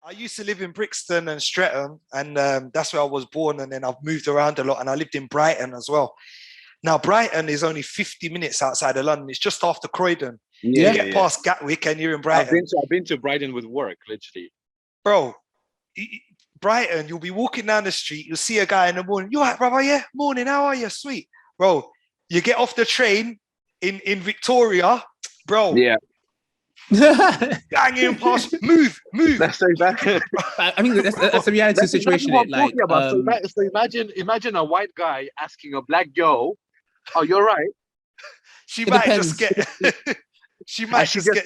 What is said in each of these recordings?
I used to live in Brixton and Streatham, and that's where I was born. And then I've moved around a lot, and I lived in Brighton as well. Now, Brighton is only 50 minutes outside of London. It's just after Croydon. You get past Gatwick, and you're in Brighton. I've been to Brighton with work, literally. Bro, Brighton, you'll be walking down the street, you'll see a guy in the morning. You all right, brother? Yeah, morning, how are you? Sweet. Bro, you get off the train in Victoria, bro. Yeah. Banging past, move. That's exactly. I mean, that's a reality situation. So imagine a white guy asking a black girl, "Oh, you're right." She might just get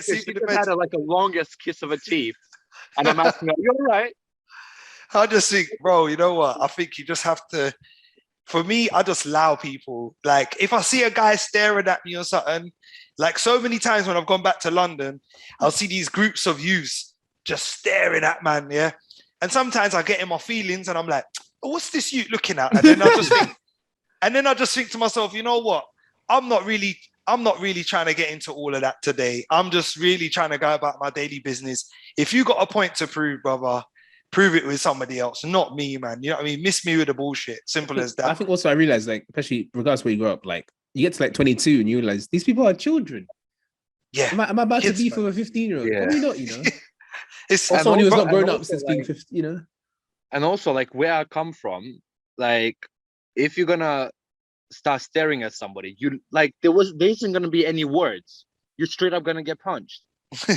sleep in the bed. Had like a longest kiss of her teeth, and I'm asking her, "You're right." I just think, bro, you know what? I think you just have to. For me, I just allow people. Like, if I see a guy staring at me or something, like so many times when I've gone back to London, I'll see these groups of youths just staring at man, yeah. And sometimes I get in my feelings and I'm like, oh, what's this youth looking at? And then I just think to myself, you know what? I'm not really trying to get into all of that today. I'm just really trying to go about my daily business. If you got a point to prove, brother, prove it with somebody else, not me, man. You know what I mean? Miss me with the bullshit. Simple as that. I think also I realized, like, especially regardless where you grow up, like, you get to like 22 and you realize these people are children. Yeah. Am I about to be for a 15-year-old? Yeah. Probably not, you know. It's or someone who's not grown up since being 15, you know. And also, like, where I come from, like, if you're gonna start staring at somebody, you like there isn't gonna be any words. You're straight up gonna get punched.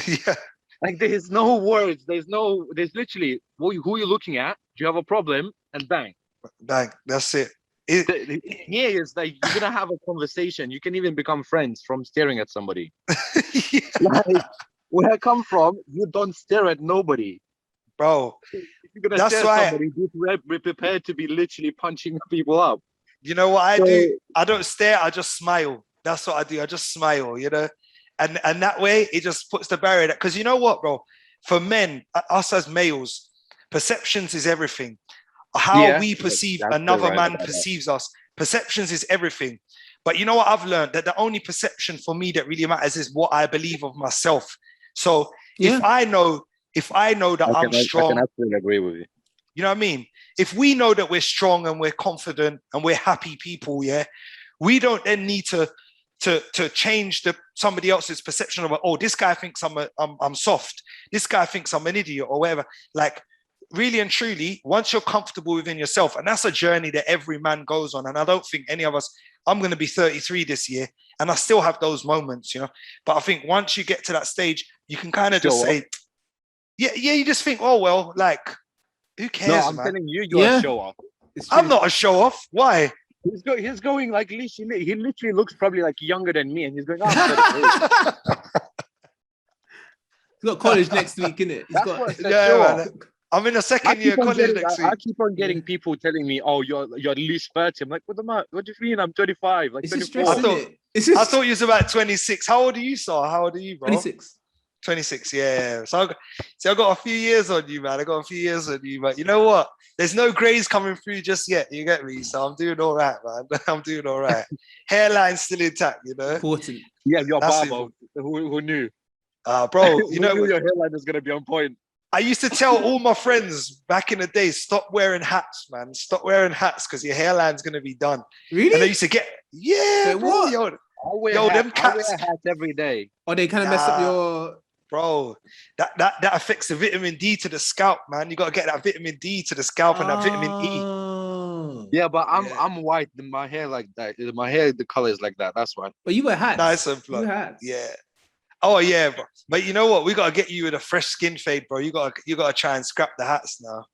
Yeah. Like, there's no words. There's literally who you're looking at. Do you have a problem? And bang. Bang. That's it. Here is like you're gonna have a conversation. You can even become friends from staring at somebody. Yeah. Like, where I come from, you don't stare at nobody, bro. If you're gonna stare at somebody, be prepared to be literally punching people up. You know what I do? I don't stare. I just smile. That's what I do. I just smile. You know, and that way it just puts the barrier. Because you know what, bro? For men, us as males, perceptions is everything. How we perceive another man perceives us. Perceptions is everything. But you know what I've learned? That the only perception for me that really matters is what I believe of myself. So if I know that I'm strong, I can absolutely agree with you. You know what I mean? If we know that we're strong and we're confident and we're happy people, yeah, we don't then need to change somebody else's perception of, oh, this guy thinks I'm soft. This guy thinks I'm an idiot or whatever. Like, really and truly, once you're comfortable within yourself, and that's a journey that every man goes on. And I don't think any of us, I'm going to be 33 this year, and I still have those moments, you know. But I think once you get to that stage, you can kind of just say, you just think, oh, well, like, who cares, no, I'm man? telling you, you're a show off. I'm not a show off. Why? He's going like, he literally looks probably like younger than me, and he's going, oh, he's got college next week, innit? Man. I'm in a second year college next week. I keep on getting people telling me, "Oh, you're at least 30." I'm like, "What do you mean? I'm 25." Like, 24. I thought you was about 26. How old are you, sir? How old are you, bro? 26. 26, yeah. So I got a few years on you, man. But you know what? There's no grays coming through just yet. You get me? So I'm doing all right, man. I'm doing all right. Hairline's still intact, you know. Important. Yeah, your barber. Who knew? Bro, you know your hairline is gonna be on point. I used to tell all my friends back in the day, stop wearing hats, man. Stop wearing hats because your hairline's gonna be done. Really? And they used to get, bro. I wear hats every day. Or they kind of mess up your... Bro, that affects the vitamin D to the scalp, man. You got to get that vitamin D to the scalp and that vitamin E. Yeah, but I'm white. My hair like that. My hair, the color is like that. That's why. But you wear hats. Nice and fluffy. Yeah. Oh yeah, bro. But you know what? We got to get you with a fresh skin fade, bro. You got to try and scrap the hats now.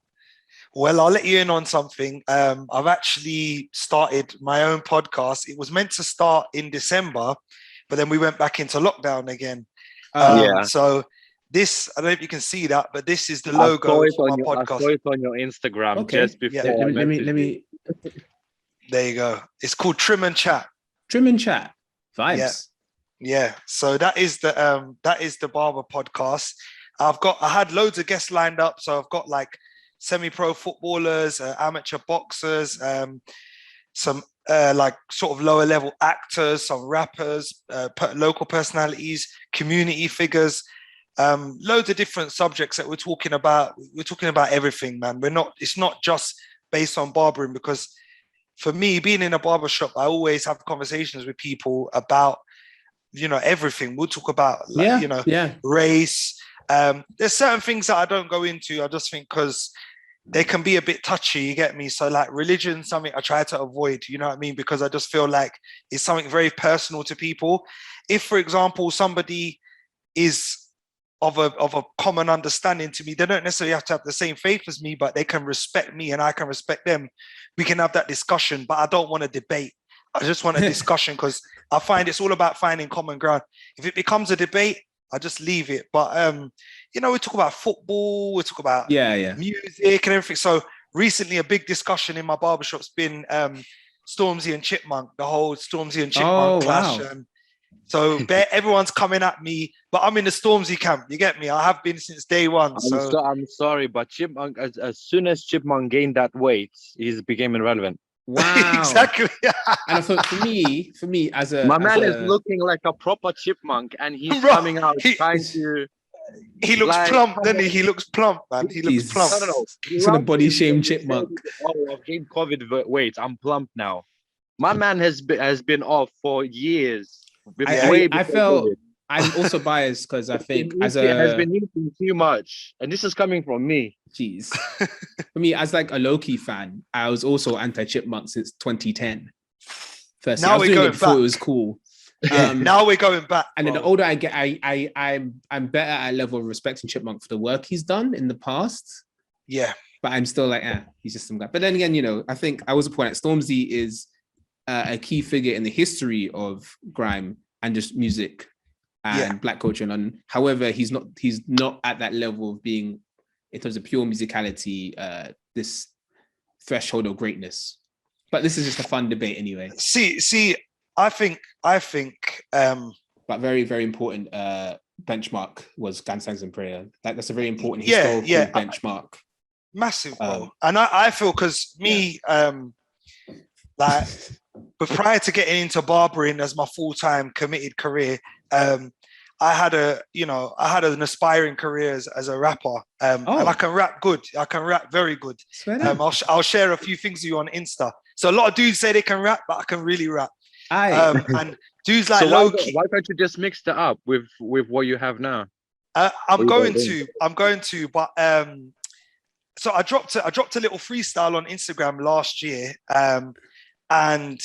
Well, I'll let you in on something. I've actually started my own podcast. It was meant to start in December, but then we went back into lockdown again. So this, I don't know if you can see that, but this is the logo for my podcast. I saw it on your Instagram just before. Yeah, let me. There you go. It's called Trim and Chat. Trim and Chat. Vibes. Yeah. So that is the Barber podcast. I had loads of guests lined up. So I've got like semi-pro footballers, amateur boxers, some like sort of lower level actors, some rappers, local personalities, community figures. loads of different subjects that we're talking about. We're talking about everything, man. It's not just based on barbering, because for me, being in a barber shop, I always have conversations with people about, everything. We'll talk about, race. There's certain things that I don't go into. I just think because they can be a bit touchy, you get me? So like religion, something I try to avoid, you know what I mean? Because I just feel like it's something very personal to people. If, for example, somebody is of a common understanding to me, they don't necessarily have to have the same faith as me, but they can respect me and I can respect them. We can have that discussion, but I don't want to debate. I just want a discussion, because I find it's all about finding common ground. If it becomes a debate, I just leave it. But we talk about football, we talk about music and everything. So recently, a big discussion in my barbershop's been Stormzy and Chipmunk, the whole Stormzy and Chipmunk clash. Wow. So everyone's coming at me, but I'm in the Stormzy camp. You get me? I have been since day one. I'm sorry, but Chipmunk, as soon as Chipmunk gained that weight, he became irrelevant. Wow. Exactly. And for me, as a is looking like a proper chipmunk, and he's coming out trying to. He looks plump, doesn't he? He looks plump, man. He looks plump. No. He's in a body shame Chipmunk. Oh, I've gained COVID weight. I'm plump now. My man has been off for years. I felt COVID. I'm also biased because I think has been eating too much, and this is coming from me. Jeez. For me, as like a low-key fan, I was also anti-Chipmunk since 2010. First, now I was doing it before it was cool. Now we're going back. And then the older I get, I'm better at a level of respecting Chipmunk for the work he's done in the past. Yeah. But I'm still like, he's just some guy. But then again, I think I was a point at Stormzy is a key figure in the history of grime and just music and black culture in London. However, he's not at that level of being, in terms of pure musicality, this threshold of greatness. But this is just a fun debate anyway. See, I think but very, very important benchmark was Gansangs and Prayer. That's a very important historical benchmark. Massive, bro. And I feel, because me, but prior to getting into barbering as my full-time committed career, I had an aspiring career as a rapper, and I can rap good. I can rap very good. I'll share a few things with you on Insta. So a lot of dudes say they can rap, but I can really rap. And dudes like Loki. Why don't you just mix that up with what you have now? I'm going to, but so I dropped a little freestyle on Instagram last year, and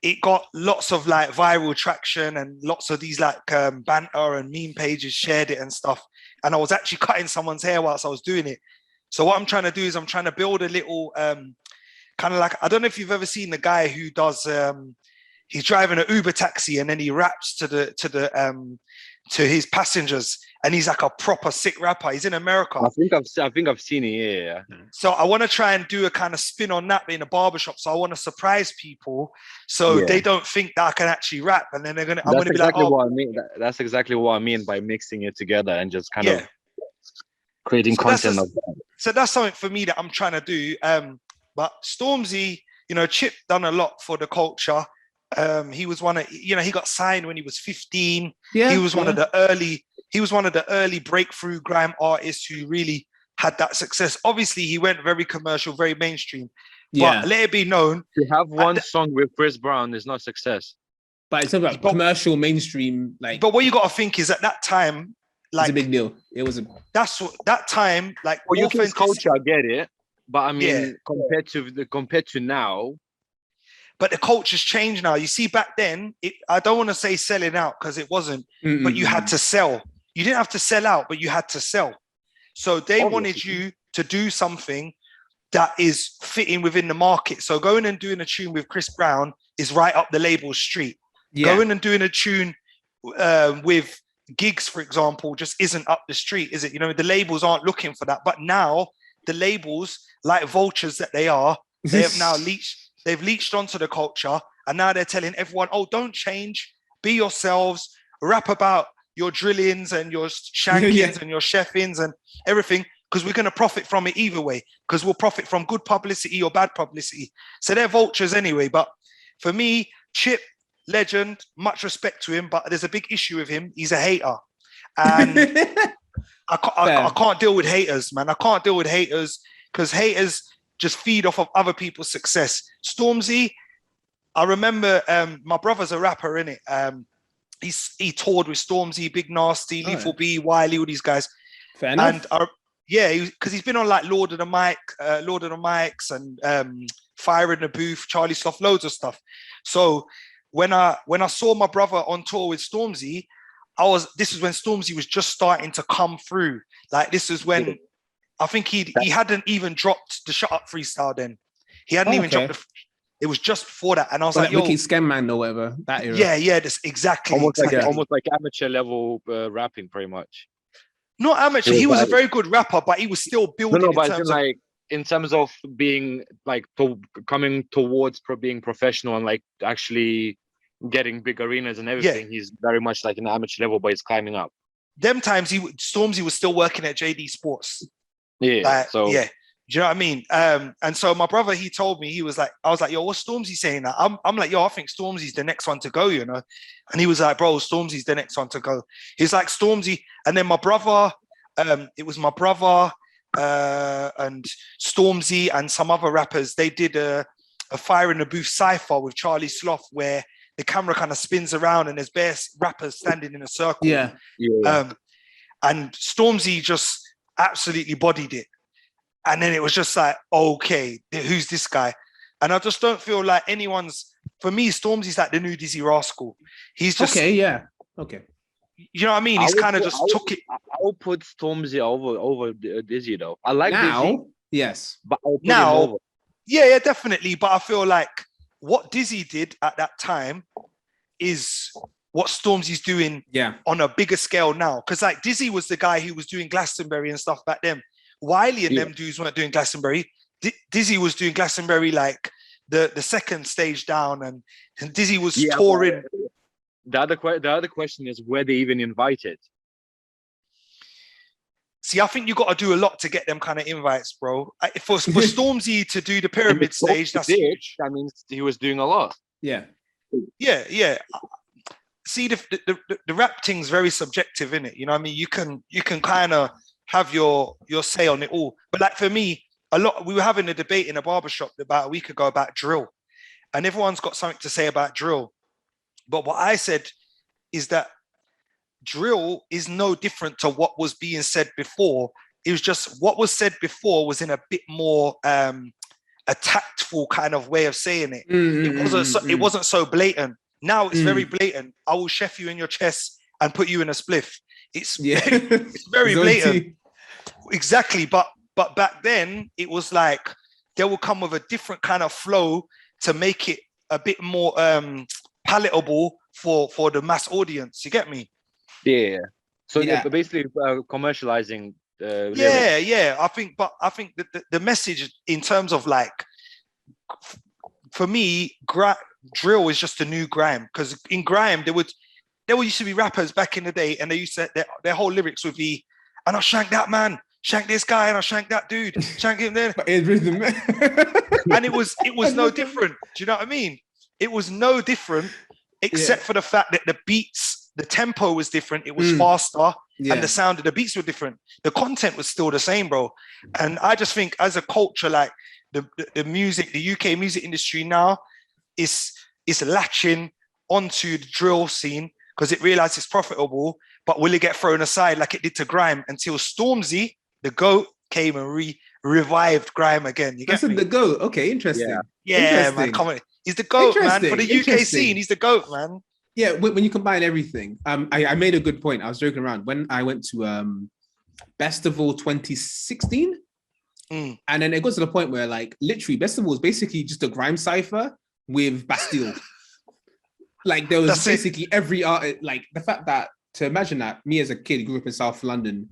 it got lots of like viral traction, and lots of these like banter and meme pages shared it and stuff. And I was actually cutting someone's hair whilst I was doing it. So what I'm trying to do is I'm trying to build a little kind of like, I don't know if you've ever seen the guy who does he's driving an Uber taxi and then he raps to his passengers, and he's like a proper sick rapper. He's in America. I think I've seen it. Yeah. So I want to try and do a kind of spin on that in a barbershop. So I want to surprise people, so they don't think that I can actually rap, and then I'm going to be like, what I mean. That's exactly what I mean by mixing it together and just kind of creating content of that. So that's something for me that I'm trying to do. But Stormzy, Chip done a lot for the culture. He was one of, he got signed when he was 15. He was one of the early breakthrough grime artists who really had that success. Obviously, he went very commercial, very mainstream. But let it be known, to have one song with Chris Brown is not success. But it's about commercial, mainstream, like. But what you got to think is at that time, like, it's a big deal. It was that time, like, well, you culture, I get it, but I mean, compared to now. But the culture's changed now. You see, back then, I don't want to say selling out because it wasn't, but you had to sell. You didn't have to sell out, but you had to sell. So they wanted you to do something that is fitting within the market. So going and doing a tune with Chris Brown is right up the label street. Going and doing a tune with Gigs, for example, just isn't up the street, is it? The labels aren't looking for that. But now the labels, like vultures that they are, they have now they've leached onto the culture, and now they're telling everyone, oh, don't change, be yourselves, rap about your drillings and your shankings and your chefings and everything, because we're going to profit from it either way, because we'll profit from good publicity or bad publicity. So they're vultures anyway. But for me, Chip, legend, much respect to him, but there's a big issue with him. He's a hater. And I can't deal with haters, man. I can't deal with haters because haters just feed off of other people's success. Stormzy, I remember my brother's a rapper, innit? He toured with Stormzy, Big Nasty, Lethal B, Wiley, all these guys. Fair enough. And because he's been on like Lord of the Mics and Fire in the Booth, Charlie Sloth, loads of stuff. So when I saw my brother on tour with Stormzy, this is when Stormzy was just starting to come through. Like this is when I think he hadn't even dropped the Shut Up freestyle then. He hadn't even dropped it was just before that. And I was like, yo, Wicked Scam Man or whatever, that era. Yeah, that's exactly. Almost like amateur level rapping, pretty much. Not amateur. He was a very good rapper, but he was still building. No, but in terms of being like coming towards being professional and like actually getting big arenas and everything, he's very much like an amateur level, but he's climbing up. Them times Stormzy was still working at JD Sports. Yeah. Do you know what I mean? And so my brother, he told me, I was like, yo, what's Stormzy saying that? I'm like, yo, I think Stormzy's the next one to go, you know? And he was like, bro, Stormzy's the next one to go. He's like, Stormzy. And then my brother, it was my brother and Stormzy and some other rappers. They did a Fire in the Booth cypher with Charlie Sloth where the camera kind of spins around and there's bare rappers standing in a circle. Yeah. And Stormzy just absolutely bodied it. And then it was just like, okay, who's this guy? And I just don't feel like for me, Stormzy's like the new Dizzy Rascal. He's just... Okay, yeah. Okay. You know what I mean? He's kind of just took it. I'll put Stormzy over Dizzy, though. I like Dizzy. Yes. But I'll put him over. Yeah, definitely. But I feel like what Dizzy did at that time is what Stormzy's doing on a bigger scale now. Because like Dizzy was the guy who was doing Glastonbury and stuff back then. Wiley and them dudes weren't doing Glastonbury. Dizzy was doing Glastonbury like the second stage down, and Dizzy was touring. The other question is where they even invited. See, I think you got to do a lot to get them kind of invites, bro. For Stormzy to do the pyramid stage, that's huge. That means he was doing a lot. Yeah. See, the rap thing's very subjective, innit? You know what I mean? You can kind of have your say on it all. But like for me, we were having a debate in a barbershop about a week ago about drill. And everyone's got something to say about drill. But what I said is that drill is no different to what was being said before. It was just what was said before was in a bit more a tactful kind of way of saying it. It wasn't so blatant. Now it's very blatant. I will chef you in your chest and put you in a spliff. It's very blatant. Exactly. But back then it was like they will come with a different kind of flow to make it a bit more palatable for the mass audience. You get me? Yeah. So basically commercializing. I think that the message in terms of like, for me, drill is just a new grime, because in grime there used to be rappers back in the day, and they used to their whole lyrics would be, and I'll shank that man, shank this guy, and I'll shank that dude, shank him there. And it was no different. Do you know what I mean? It was no different, except for the fact that the beats, the tempo was different. It was faster, and the sound of the beats were different. The content was still the same, bro. And I just think as a culture, like the music, the UK music industry now is latching onto the drill scene because it realized it's profitable, but will it get thrown aside like it did to grime until Stormzy, the GOAT, came and revived grime again. You get me? The GOAT. Okay, interesting. Yeah, man, come on. He's the GOAT, man, for the UK scene. He's the GOAT, man. Yeah, when you combine everything, I made a good point. I was joking around when I went to Festival 2016, and then it got to the point where like literally Festival was basically just a grime cipher with Bastille. Like there was basically every art. Like the fact that to imagine that me as a kid grew up in South London,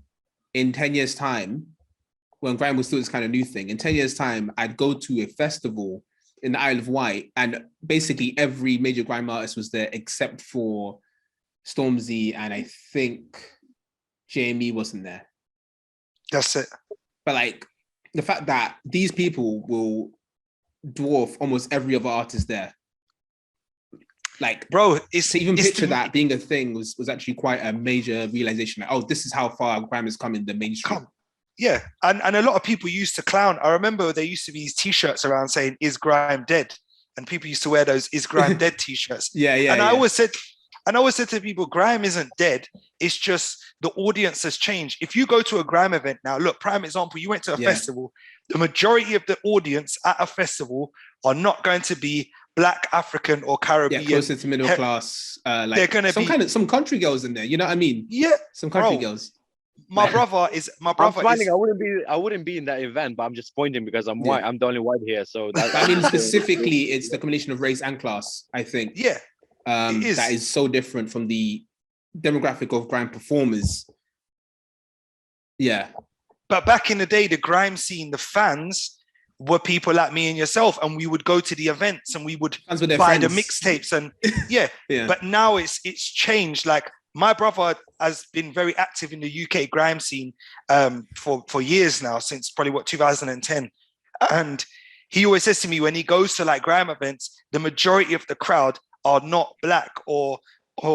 in 10 years' time, when grime was still this kind of new thing, in 10 years' time, I'd go to a festival in the Isle of Wight, and basically every major grime artist was there except for Stormzy, and I think JME wasn't there. That's it. But like the fact that these people will dwarf almost every other artist there. like, bro, it's to even it's picture that being a thing was actually quite a major realization. Like, oh, this is how far grime has come in the mainstream. Yeah, and a lot of people used to clown. I remember there used to be these T-shirts around saying "Is grime dead?" and people used to wear those "Is grime dead?" T-shirts. And I always said to people, grime isn't dead. It's just the audience has changed. If you go to a grime event now, look, prime example, you went to a festival. The majority of the audience at a festival are not going to be Black, African, or Caribbean. Yeah, closer to middle class. Like they're going to be some country girls in there. You know what I mean? Yeah, some country girls. My brother I'm smiling. I wouldn't be in that event, but I'm just pointing because I'm white. I'm the only white here, so that, I mean, specifically, it's the combination of race and class. I think. Yeah, that is so different from the demographic of grime performers. Yeah, but back in the day, the grime scene, the fans were people like me and yourself, and we would go to the events and we would buy the mixtapes and yeah. But now it's changed. Like, my brother has been very active in the UK grime scene for years now, since probably 2010. And he always says to me, when he goes to like grime events, the majority of the crowd are not Black or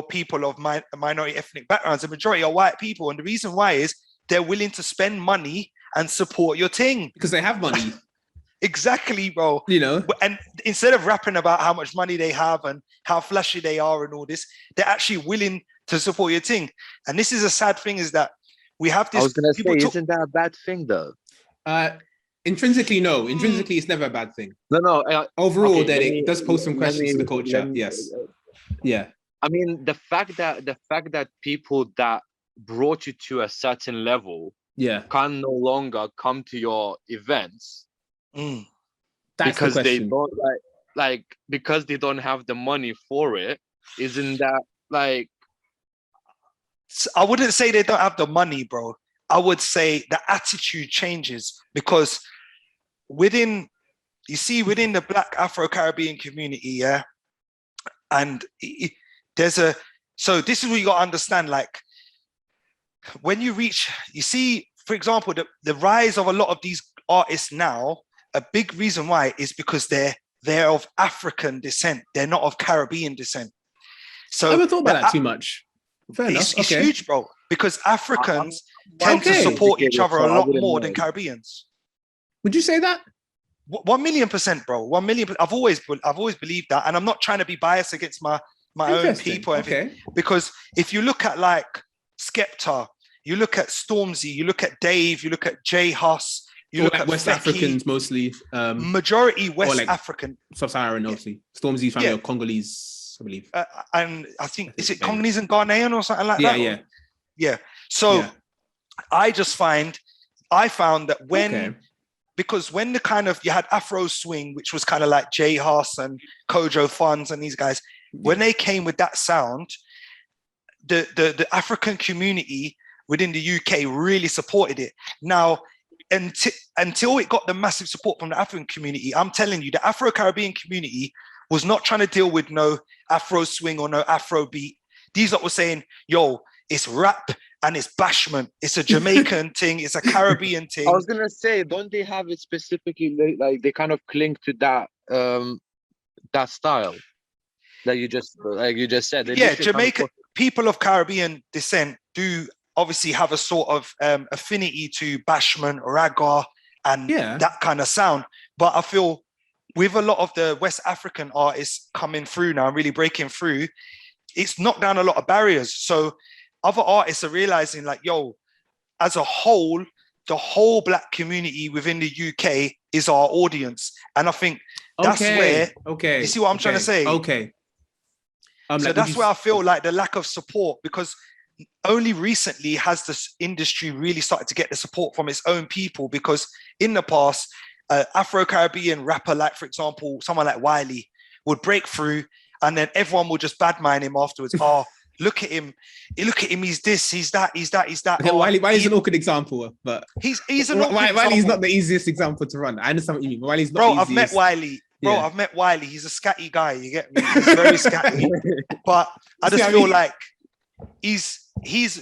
people of minority ethnic backgrounds. The majority are white people. And the reason why is they're willing to spend money and support your thing. Because they have money. Exactly, bro. You know, and instead of rapping about how much money they have and how flashy they are and all this, they're actually willing to support your thing. And this is a sad thing, is that we have this. I was gonna say, isn't that a bad thing though? Intrinsically, no. Intrinsically, it's never a bad thing. No. Overall, okay, then it does pose some questions to the culture. Yes. Yeah. I mean, the fact that people that brought you to a certain level, can no longer come to your events. That's because the they don't because they don't have the money for it. Isn't that like? I wouldn't say they don't have the money, bro. I would say the attitude changes, because within the Black Afro-Caribbean community, and so this is what you got to understand. Like, when you see, for example, the rise of a lot of these artists now, a big reason why is because they're of African descent. They're not of Caribbean descent. So I haven't thought about that too much. Fair enough. It's huge, bro, because Africans tend to support each other a lot more than Caribbeans. Would you say that? 1,000,000%, bro. 1,000,000%. I've always believed that, and I'm not trying to be biased against my own people. Because if you look at like Skepta, you look at Stormzy, you look at Dave, you look at Jay Huss, you look at West Fecky, Africans mostly. Majority West African. Sub-Saharan, mostly. Stormzy's family are Congolese, I believe. And I think, is it Congolese and Ghanaian or something like that? Yeah. So I found that because when the kind of, you had Afro Swing, which was kind of like Jay Huss and Kojo Funds and these guys, when they came with that sound, the African community within the UK really supported it. Now, until it got the massive support from the African community, I'm telling you, the Afro-Caribbean community was not trying to deal with no Afro swing or no Afro beat. These lot were saying, yo, it's rap and it's bashment. It's a Jamaican thing. It's a Caribbean thing. I was going to say, don't they have it specifically, like they kind of cling to that that style that you just said? Jamaican people of Caribbean descent do obviously have a sort of affinity to bashment, ragga, and that kind of sound. But I feel with a lot of the West African artists coming through now, really breaking through, it's knocked down a lot of barriers. So other artists are realizing, like, yo, as a whole, the whole Black community within the UK is our audience. And I think that's where, you see what I'm trying to say? So that's where I feel like the lack of support, because only recently has this industry really started to get the support from its own people. Because in the past, Afro-Caribbean rapper, like, for example, someone like Wiley would break through, and then everyone will just badmine him afterwards. Oh, look at him, he's this, he's that. Okay, Wiley's an awkward example, but he's an awkward Wiley's example. not the easiest example to run. I understand what you mean, but Wiley's not Bro, the I've met easiest. Wiley. I've met Wiley. He's a scatty guy, you get me? He's very scatty. But I just feel like he's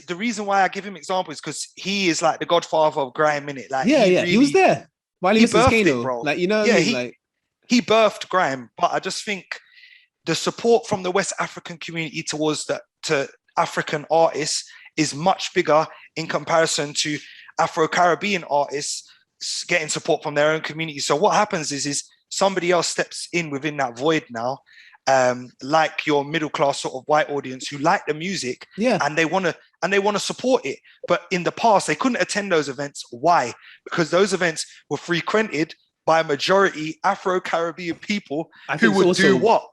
the reason why I give him examples, because he is like the godfather of grime, innit? Like, he was there. Wiley he birthed it, bro. Like, you know what I mean? He birthed grime, but I just think the support from the West African community to African artists is much bigger in comparison to Afro-Caribbean artists getting support from their own community. So what happens is somebody else steps in within that void now, like your middle class sort of white audience who like the music, and they want to support it. But in the past, they couldn't attend those events. Why? Because those events were frequented by a majority Afro-Caribbean people who would do what?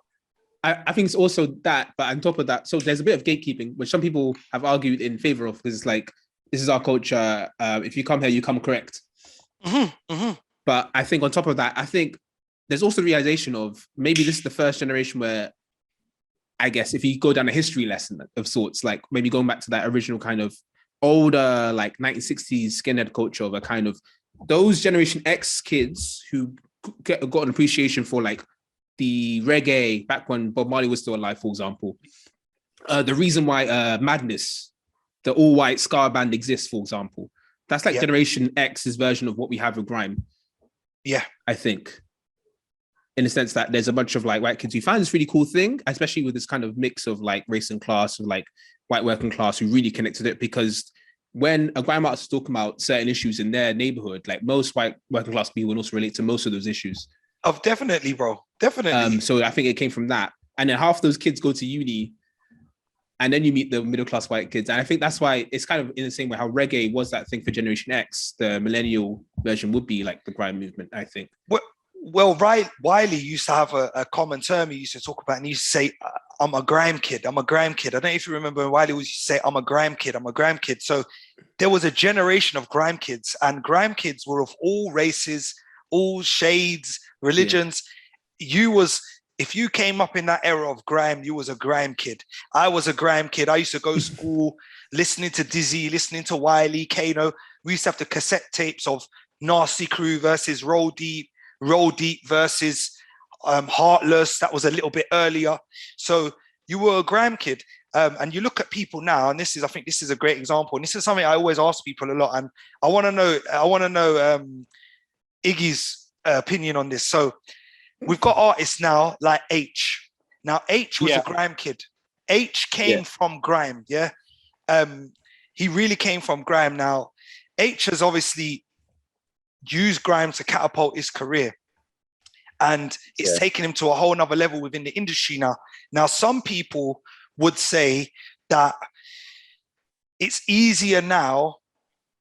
I think it's also that, but on top of that, so there's a bit of gatekeeping, which some people have argued in favor of, because it's like, this is our culture. If you come here, you come correct. Mm-hmm, mm-hmm. But I think on top of that, I think there's also the realization of maybe this is the first generation where, I guess, if you go down a history lesson of sorts, like maybe going back to that original kind of older, like 1960s skinhead culture of a kind of those Generation X kids who got an appreciation for like the reggae back when Bob Marley was still alive, for example. The reason why Madness, the all-white ska band exists, for example. That's like Generation X's version of what we have with grime. Yeah. I think. In the sense that there's a bunch of like white kids who find this really cool thing, especially with this kind of mix of like race and class, of like white working class who really connected it, because when a grime artist is talking about certain issues in their neighborhood, like most white working class people will also relate to most of those issues. Oh, definitely, bro. Definitely. So I think it came from that. And then half those kids go to uni, and then you meet the middle class white kids. And I think that's why it's kind of in the same way how reggae was that thing for Generation X, the millennial version would be like the grime movement, I think. Well, Wiley used to have a common term he used to talk about, and he used to say, I'm a grime kid. I'm a grime kid. I don't know if you remember when Wiley used to say, I'm a grime kid. I'm a grime kid. So there was a generation of grime kids, and grime kids were of all races, all shades, religions. If you came up in that era of grime, you was a grime kid. I was a grime kid. I used to go to school listening to Dizzy, listening to Wiley, Kano. We used to have the cassette tapes of Nasty Crew versus Roll Deep versus Heartless. That was a little bit earlier. So you were a grime kid. And you look at people now, and I think this is a great example. And this is something I always ask people a lot. And I want to know Iggy's opinion on this. So we've got artists now like H. Now H was a grime kid. H came from grime. Yeah. He really came from grime. Now H has obviously used grime to catapult his career, and it's taken him to a whole nother level within the industry now. Now, some people would say that it's easier now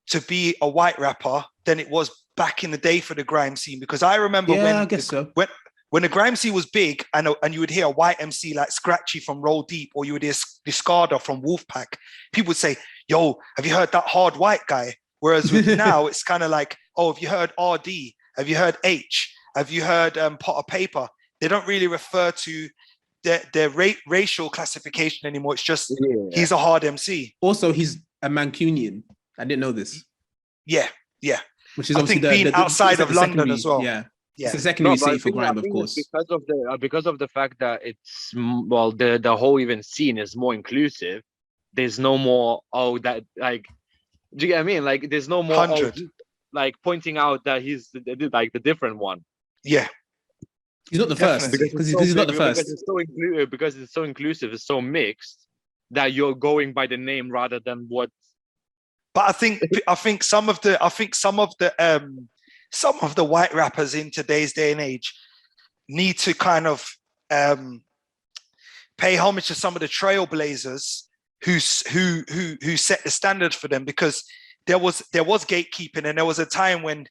to be a white rapper than it was back in the day for the grime scene, because I remember when the grime scene was big, and you would hear a white MC like Scratchy from Roll Deep, or you would hear Discarder from Wolfpack, people would say, yo, have you heard that hard white guy? Whereas with now, it's kind of like, oh, have you heard RD? Have you heard H? Have you heard Pot of Paper? They don't really refer to their racial classification anymore. It's just, he's a hard MC. Also, he's a Mancunian. I didn't know this. Yeah. Which is obviously being outside of London as well. Yeah. It's the secondary city for grime, of course. Because of the fact that it's, well, the whole even scene is more inclusive. There's no more, do you get what I mean? Like, there's no more like pointing out that he's like the different one. Yeah, he's not the first, because he's not the first. Because it's so inclusive, it's so mixed that you're going by the name rather than what. But I think some of the white rappers in today's day and age need to kind of pay homage to some of the trailblazers who set the standard for them, because there was gatekeeping, and there was a time when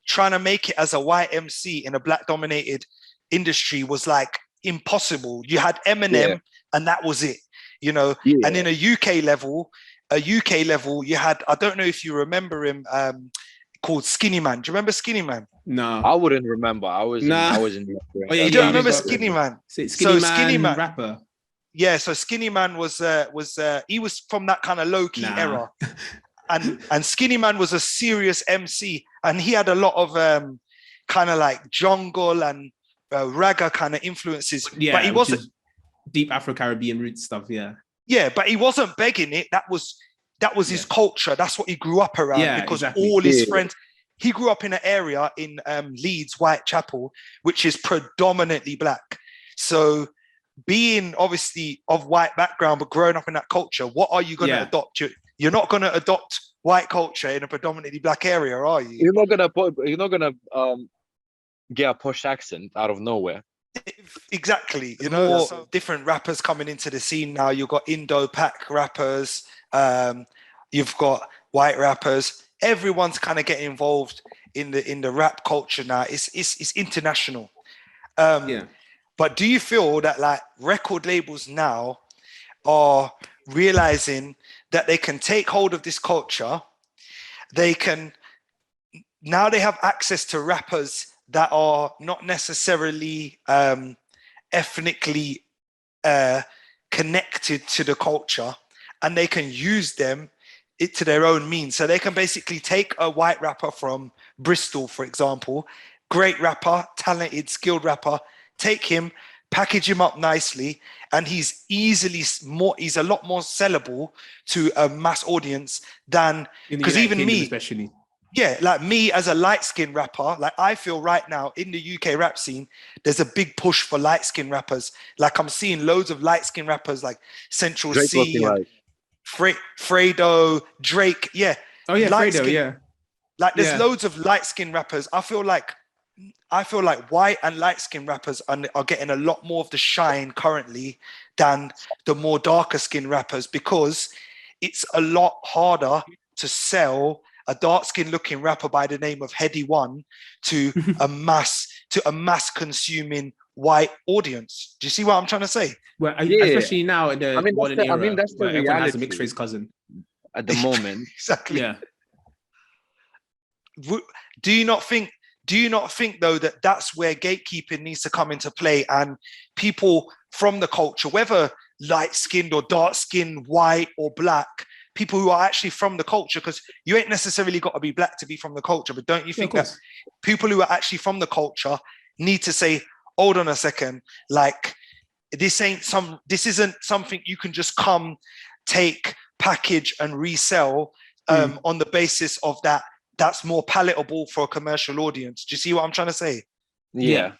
trying to make it as a white MC in a black dominated industry was like impossible. You had Eminem and that was it, you know. And in a UK level, you had, I don't know if you remember him, called Skinny Man. Do you remember Skinny Man? No, I wouldn't remember. I was in the you don't remember Skinny Man? Skinny Man rapper. Yeah, so Skinny Man was he was from that kind of low-key era. And Skinny Man was a serious MC, and he had a lot of kind of like jungle and ragga kind of influences. Yeah, but he wasn't deep Afro-Caribbean roots stuff. Yeah, but he wasn't begging it. That was his culture. That's what he grew up around, because all his friends. He grew up in an area in Leeds, Whitechapel, which is predominantly black. So being obviously of white background but growing up in that culture, what are you going to adopt? You're not going to adopt white culture in a predominantly black area, are you? You're not gonna get a posh accent out of nowhere. Exactly. You know, so different rappers coming into the scene now. You've got Indo-Pac rappers. You've got white rappers. Everyone's kind of getting involved in the rap culture now. It's international. But do you feel that like record labels now are realizing that they can take hold of this culture? They have access to rappers that are not necessarily ethnically connected to the culture, and they can use them to their own means. So they can basically take a white rapper from Bristol, for example, great rapper, talented, skilled rapper, take him, package him up nicely, and he's a lot more sellable to a mass audience than, because even me, especially. Yeah, like me as a light-skinned rapper, like I feel right now in the UK rap scene, there's a big push for light-skinned rappers. Like I'm seeing loads of light-skinned rappers like Central Drake C, and Fredo, Drake. Yeah. Oh yeah, Fredo. Yeah. Like there's loads of light-skinned rappers. I feel like white and light-skinned rappers are getting a lot more of the shine currently than the more darker-skinned rappers, because it's a lot harder to sell a dark-skinned looking rapper by the name of Heady One to a mass consuming white audience. Do you see what I'm trying to say? Well, especially now in the modern era, that's the where everyone has a reality mixed race cousin at the moment. Exactly. Yeah. Do you not think though that that's where gatekeeping needs to come into play, and people from the culture, whether light-skinned or dark-skinned, white or black, people who are actually from the culture, because you ain't necessarily got to be black to be from the culture, but don't you think that people who are actually from the culture need to say, hold on a second, like this isn't something you can just come, take, package and resell on the basis of that's more palatable for a commercial audience. Do you see what I'm trying to say? Yeah.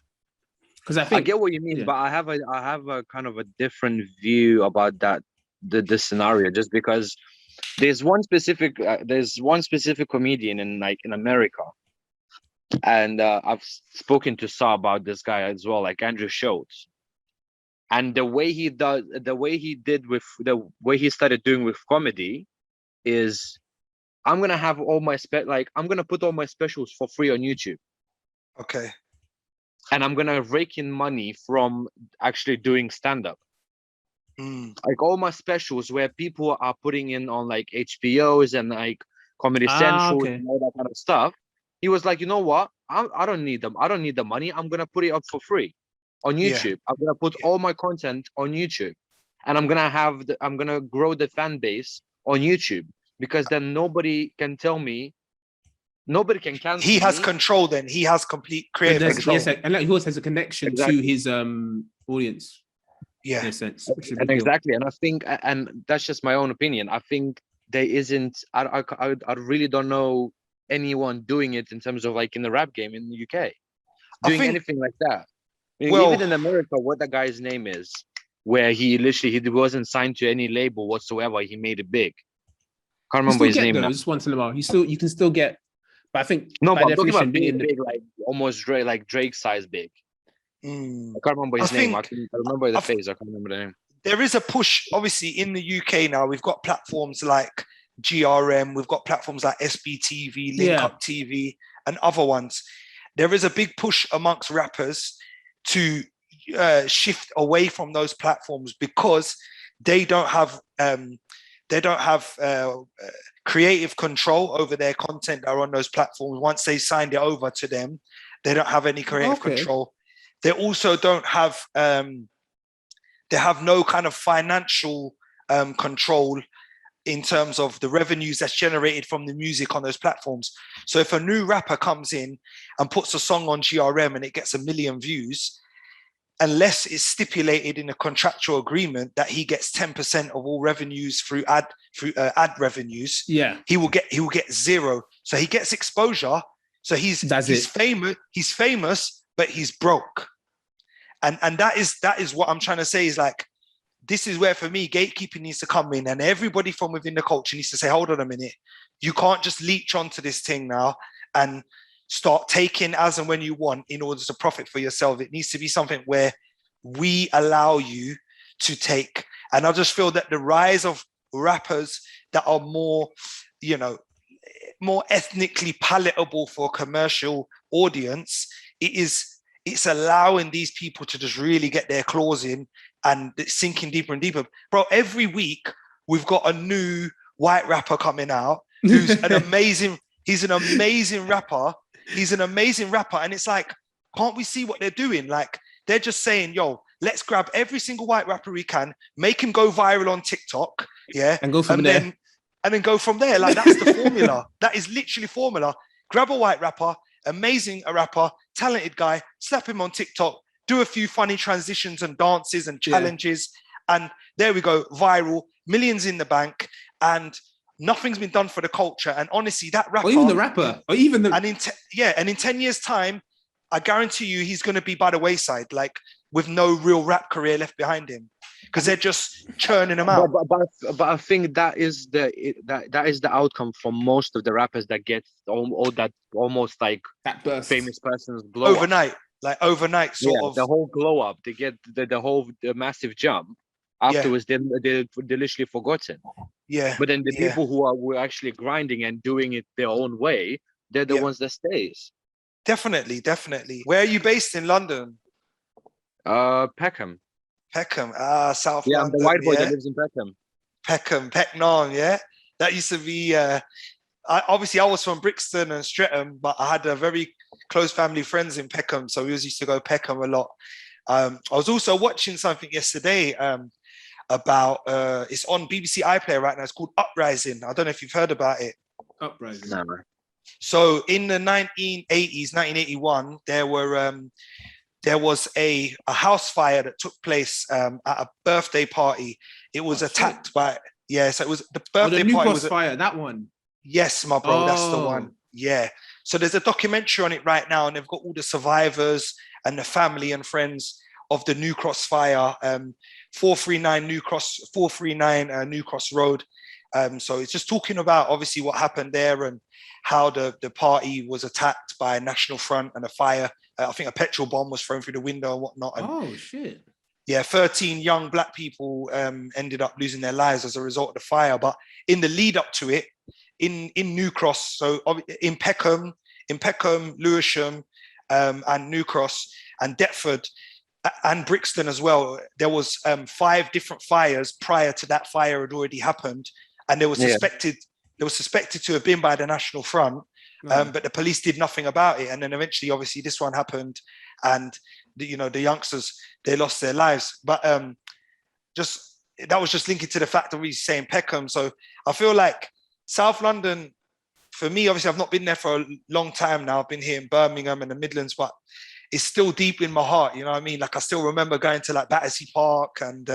Because I get what you mean, but I have a kind of a different view about that the scenario, just because there's one specific comedian in America, and I've spoken to Sa about this guy as well, like Andrew Schultz, and the way he started doing with comedy is, I'm gonna have all my I'm gonna put all my specials for free on YouTube. Okay. And I'm gonna rake in money from actually doing stand-up. Like all my specials where people are putting in on like HBOs and like Comedy Central and all that kind of stuff. He was like, you know what? I don't need them. I don't need the money. I'm gonna put it up for free on YouTube. Yeah. I'm gonna put all my content on YouTube, and I'm gonna grow the fan base on YouTube, because then nobody can tell me. Nobody can cancel. He has control. Then he has complete creative control. Yes, and like he always has a connection to his audience. Yeah, in a sense. And exactly. And I think, and that's just my own opinion, I think there isn't. I really don't know anyone doing it in terms of like in the rap game in the UK doing anything like that. Even in America, what the guy's name is, where he wasn't signed to any label whatsoever. He made it big. Can't remember his name now. Just once in a while, you can still get. But I think no, but I'm talking about being big, like almost Drake size big. I can't remember his name. I remember the face. I can't remember the name. There is a push, obviously, in the UK now. We've got platforms like GRM. We've got platforms like SBTV, Link Up TV, and other ones. There is a big push amongst rappers to shift away from those platforms, because they don't have creative control over their content that are on those platforms. Once they signed it over to them, they don't have any creative control. They also don't have they have no kind of financial control in terms of the revenues that's generated from the music on those platforms. So if a new rapper comes in and puts a song on GRM and it gets 1 million views, unless it's stipulated in a contractual agreement that he gets 10% of all revenues through ad revenues, he will get zero. So he gets exposure. So he's famous, but he's broke. And that is what I'm trying to say is like, this is where for me gatekeeping needs to come in, and everybody from within the culture needs to say, hold on a minute, you can't just leech onto this thing now and start taking as and when you want in order to profit for yourself. It needs to be something where we allow you to take. And I just feel that the rise of rappers that are more, you know, more ethnically palatable for a commercial audience, it's allowing these people to just really get their claws in, and it's sinking deeper and deeper. Bro, every week we've got a new white rapper coming out who's an amazing rapper. He's an amazing rapper. And it's like, can't we see what they're doing? Like, they're just saying, yo, let's grab every single white rapper we can, make him go viral on TikTok, yeah, and go from there. And then go from there. Like, that's the formula. That is literally formula. Grab a white rapper, amazing rapper, talented guy, slap him on TikTok, do a few funny transitions and dances and challenges, and there we go, viral, millions in the bank, and nothing's been done for the culture. And honestly, that rapper, or even the rapper, or even the and in 10 years' time, I guarantee you he's going to be by the wayside, like with no real rap career left behind him, because they're just churning them out. But I think that is the outcome for most of the rappers that get all that almost like that burst. Famous persons blow overnight. Up. Like overnight, sort of the whole glow up. They get the massive jump. Afterwards, they're literally forgotten. Yeah. But then the people who were actually grinding and doing it their own way, they're the ones that stays. Definitely. Where are you based in London? Peckham. South London. I'm the white boy that lives in Peckham. Pecknam, yeah. That used to be. Obviously, I was from Brixton and Streatham, but I had a very close family friends in Peckham, so we used to go Peckham a lot. I was also watching something yesterday about it's on BBC iPlayer right now. It's called Uprising. I don't know if you've heard about it. Uprising. No. So in the 1980s, 1981, there was a house fire that took place at a birthday party. It was attacked by so it was the birthday the party. Was fire, that one. Yes, my bro, that's the one. Yeah. So there's a documentary on it right now, and they've got all the survivors and the family and friends of the New Cross fire, 439 New Cross Road. So it's just talking about obviously what happened there and how the party was attacked by a National Front and a fire. I think a petrol bomb was thrown through the window and whatnot. And, shit. Yeah, 13 young black people ended up losing their lives as a result of the fire. But in the lead up to it, in New Cross, so in Peckham, Lewisham, and New Cross and Deptford and Brixton as well, there was 5 different fires prior to that fire had already happened, and they were suspected to have been by the National Front, but the police did nothing about it. And then eventually, obviously, this one happened, and the youngsters, they lost their lives. But that was just linking to the fact that we saying Peckham. So I feel like South London, for me, obviously, I've not been there for a long time now. I've been here in Birmingham and the Midlands, but it's still deep in my heart. You know what I mean? Like, I still remember going to like Battersea Park and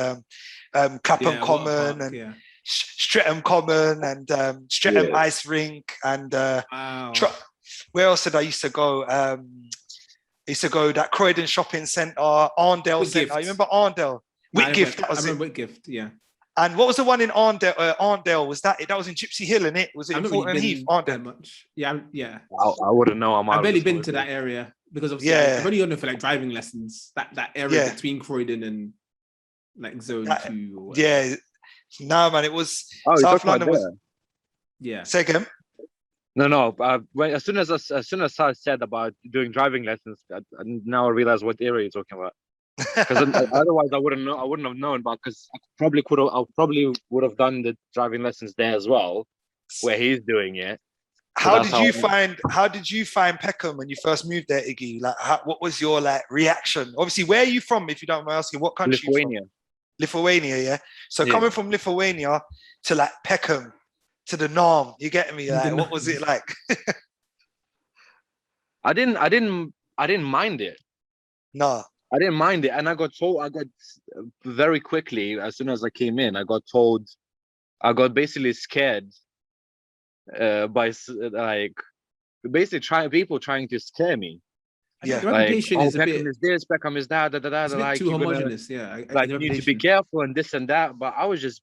Clapham Common Park, and Streatham Common and Streatham Ice Rink and where else did I used to go? That Croydon Shopping Centre, Arndale Centre. You remember Arndale? Whitgift. I remember Whitgift, yeah. And what was the one in Arndale? Arndale, was that was in Gypsy Hill, and it was in Fulton Heath. Arndale. Much. Yeah. I wouldn't know. I've barely been to that area because obviously I've only gone there for like driving lessons. That area between Croydon and like Zone 2. Or yeah. No, man, it was South London was. Yeah. Say again. No. As soon as I said about doing driving lessons, now I realize what area you're talking about. Because otherwise I wouldn't have known. But because I probably would have done the driving lessons there as well, where he's doing it. So how did you find Peckham when you first moved there, Iggy? Like, what was your reaction? Obviously, where are you from? If you don't mind asking, what country? Lithuania. Lithuania, yeah. So coming from Lithuania to like Peckham to the Nam, you get me? Like, what was it like? I didn't mind it. No. I didn't mind it, and I got very quickly, as soon as I came in, I got basically scared by like basically people trying to scare me. Yeah. The reputation like, is a Beckham bit. is this, Beckham is that, It's a bit like too you're gonna homogenous. Yeah, like the you need to be reputation. careful and this and that. But I was just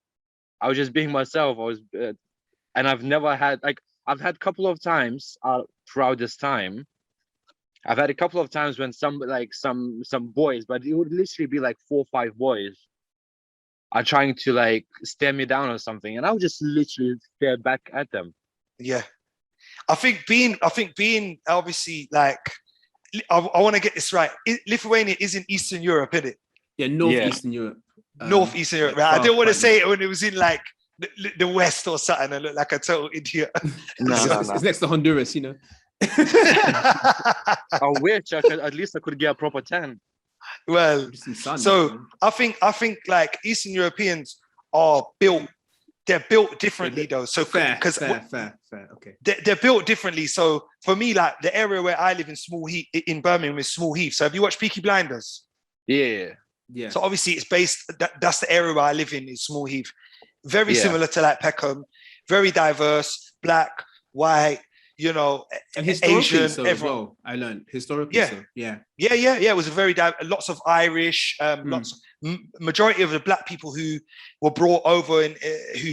being myself. And I've had a couple of times throughout this time. I've had a couple of times when some boys, but it would literally be like 4 or 5 boys are trying to like stare me down or something, and I would just literally stare back at them. Yeah. I think being obviously like, I want to get this right. Lithuania is in Eastern Europe, isn't it? Yeah, northeastern Europe. Northeastern Europe. like Right? I didn't want to quite say it when it was in like the West or something. I look like a total idiot. No. It's next to Honduras, you know. I wish at least I could get a proper tan. Well, Just some sun. so I think like Eastern Europeans are built. They're built differently though. So fair. Okay. They're built differently. So for me, like the area where I live in in Birmingham is Small Heath. So have you watched Peaky Blinders? Yeah. Yeah. So obviously it's based. That's the area where I live in Small Heath. Very similar to like Peckham. Very diverse, black, white. You know, And historically Asian. so Everyone. as well. I learned historically. Yeah. So yeah. Yeah. It was a very lots of Irish, majority of the black people who were brought over and who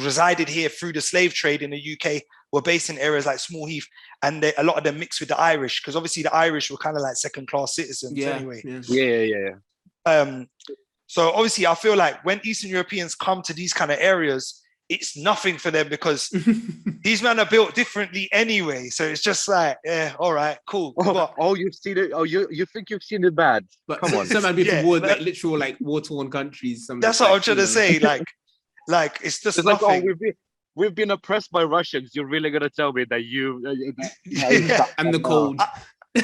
resided here through the slave trade in the UK were based in areas like Small Heath, and a lot of them mixed with the Irish because obviously the Irish were kind of like second-class citizens anyway. Yeah. So obviously I feel like when Eastern Europeans come to these kind of areas, it's nothing for them because these men are built differently anyway. So it's just like, yeah, all right, cool. You've seen it. Oh, you think you've seen it bad? But Come on. some might be from like literal like war-torn countries. That's what I'm trying to say. Like it's just it's nothing. Like, we've been oppressed by Russians. You're really gonna tell me that you? And the cold.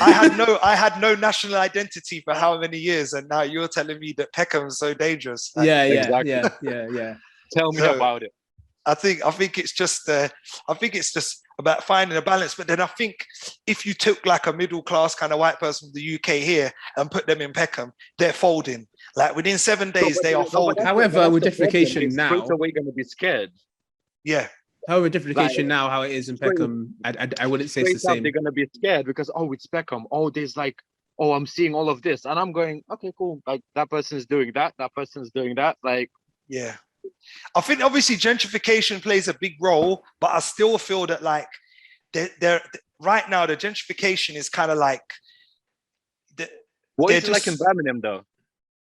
I had no national identity for how many years, and now you're telling me that Peckham's so dangerous. Exactly. Yeah. Tell me about it. I think it's just about finding a balance. But then I think if you took like a middle class kind of white person from the UK here and put them in Peckham, they're folding. Like within 7 days, they are folding. However, with gentrification now, straight away going to be scared. Yeah. However, gentrification now, how it is in Peckham, I wouldn't say it's the same. They're going to be scared because it's Peckham. There's like, I'm seeing all of this, and I'm going, okay, cool. Like that person's doing that. That person's doing that. Like, yeah. I think obviously gentrification plays a big role, but I still feel that like they're right now the gentrification is kind of like. What is it like in Birmingham though?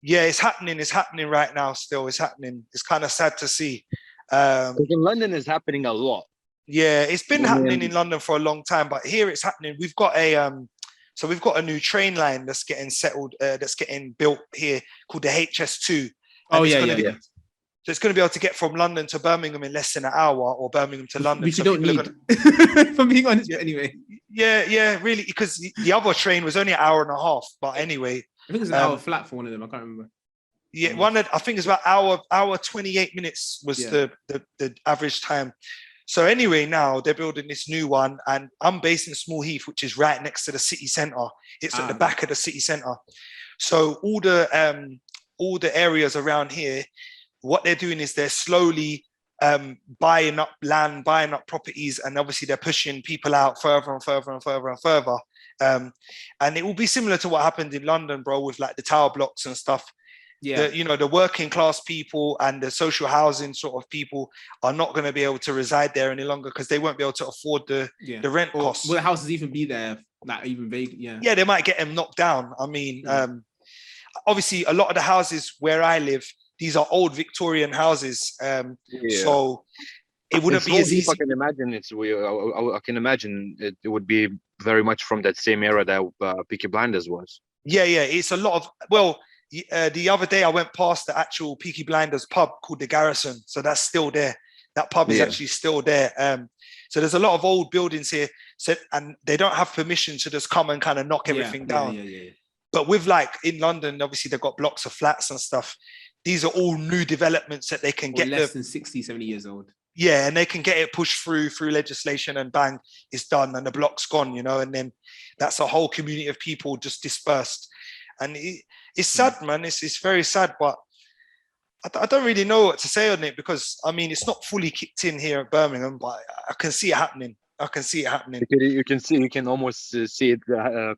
Yeah, it's happening. It's happening right now. Still, it's happening. It's kind of sad to see. Because in London, it's happening a lot. Yeah, it's been happening in London for a long time, but here it's happening. We've got a new train line that's getting settled, that's getting built here called the HS2. So it's going to be able to get from London to Birmingham in less than an hour, or Birmingham to London. Which you don't need. For being honest, but anyway. Yeah, really, because the other train was only an hour and a half. But anyway, I think it's an hour flat for one of them. I can't remember. Yeah, I think it's about hour 28 minutes was the average time. So anyway, now they're building this new one, and I'm based in Small Heath, which is right next to the city centre. It's at the back of the city centre. So all the areas around here, what they're doing is they're slowly buying up land, buying up properties, and obviously they're pushing people out further and further and further and further. And it will be similar to what happened in London, bro, with like the tower blocks and stuff. Yeah, the working class people and the social housing sort of people are not going to be able to reside there any longer because they won't be able to afford the rent costs. Will the houses even be there? Like even vague? Yeah, they might get them knocked down. I mean, obviously, a lot of the houses where I live, these are old Victorian houses, so it wouldn't be as easy. I can imagine I can imagine it would be very much from that same era that Peaky Blinders was. Yeah, it's a lot of the other day I went past the actual Peaky Blinders pub called the Garrison, so that's still there. That pub is actually still there. So there's a lot of old buildings here, and they don't have permission to just come and kind of knock everything down. But with like in London, obviously they've got blocks of flats and stuff. These are all new developments that they can get less than 60, 70 years old. Yeah, and they can get it pushed through legislation, and bang, it's done, and the block's gone, and then that's a whole community of people just dispersed. And it's sad, man. It's very sad, but I don't really know what to say on it because, I mean, it's not fully kicked in here at Birmingham, but I can see it happening. I can see it happening. You can almost see it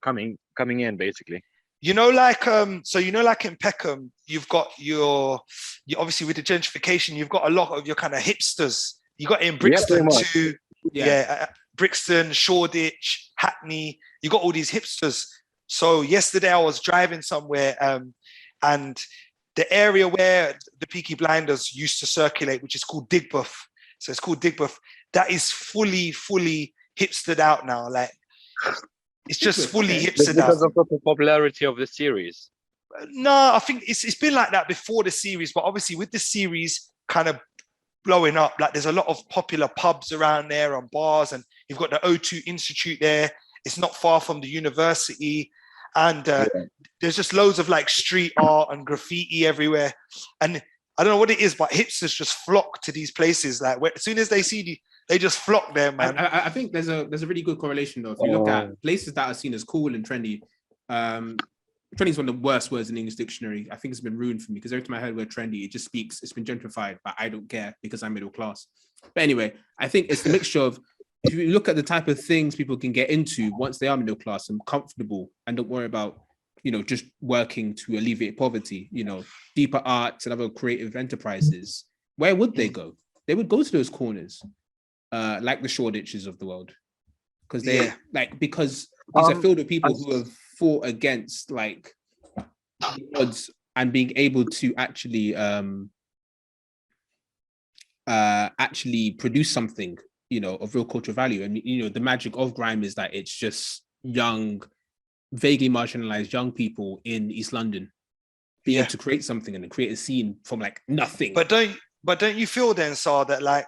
coming in basically. You know, like so you know, like in Peckham, you've got you obviously with the gentrification, you've got a lot of your kind of hipsters. You got in Brixton too, Brixton, Shoreditch, Hackney. You got all these hipsters. So yesterday I was driving somewhere, and the area where the Peaky Blinders used to circulate, which is called Digbeth. So it's called Digbeth. That is fully hipstered out now. Like it's just fully hipstered out. Because of the popularity of the series. No, I think it's been like that before the series, but obviously with the series kind of blowing up, like there's a lot of popular pubs around there and bars, and you've got the O2 Institute there. It's not far from the university, and there's just loads of like street art and graffiti everywhere. And I don't know what it is, but hipsters just flock to these places. Like as soon as they see they just flock there, man. I think there's a really good correlation though. If you look at places that are seen as cool and trendy, trendy is one of the worst words in the English dictionary. I think it's been ruined for me because every time I heard the word trendy, it just speaks, it's been gentrified, but I don't care because I'm middle class. But anyway, I think it's the mixture of, if you look at the type of things people can get into once they are middle class and comfortable and don't worry about, just working to alleviate poverty, deeper arts and other creative enterprises, where would they go? They would go to those corners, like the Shoreditches of the world. Because because these are filled with people who have fought against like the odds and being able to actually produce something, of real cultural value. And the magic of grime is that it's just young, vaguely marginalized young people in East London being able to create something and create a scene from like nothing. But don't you feel then, Sar, that like,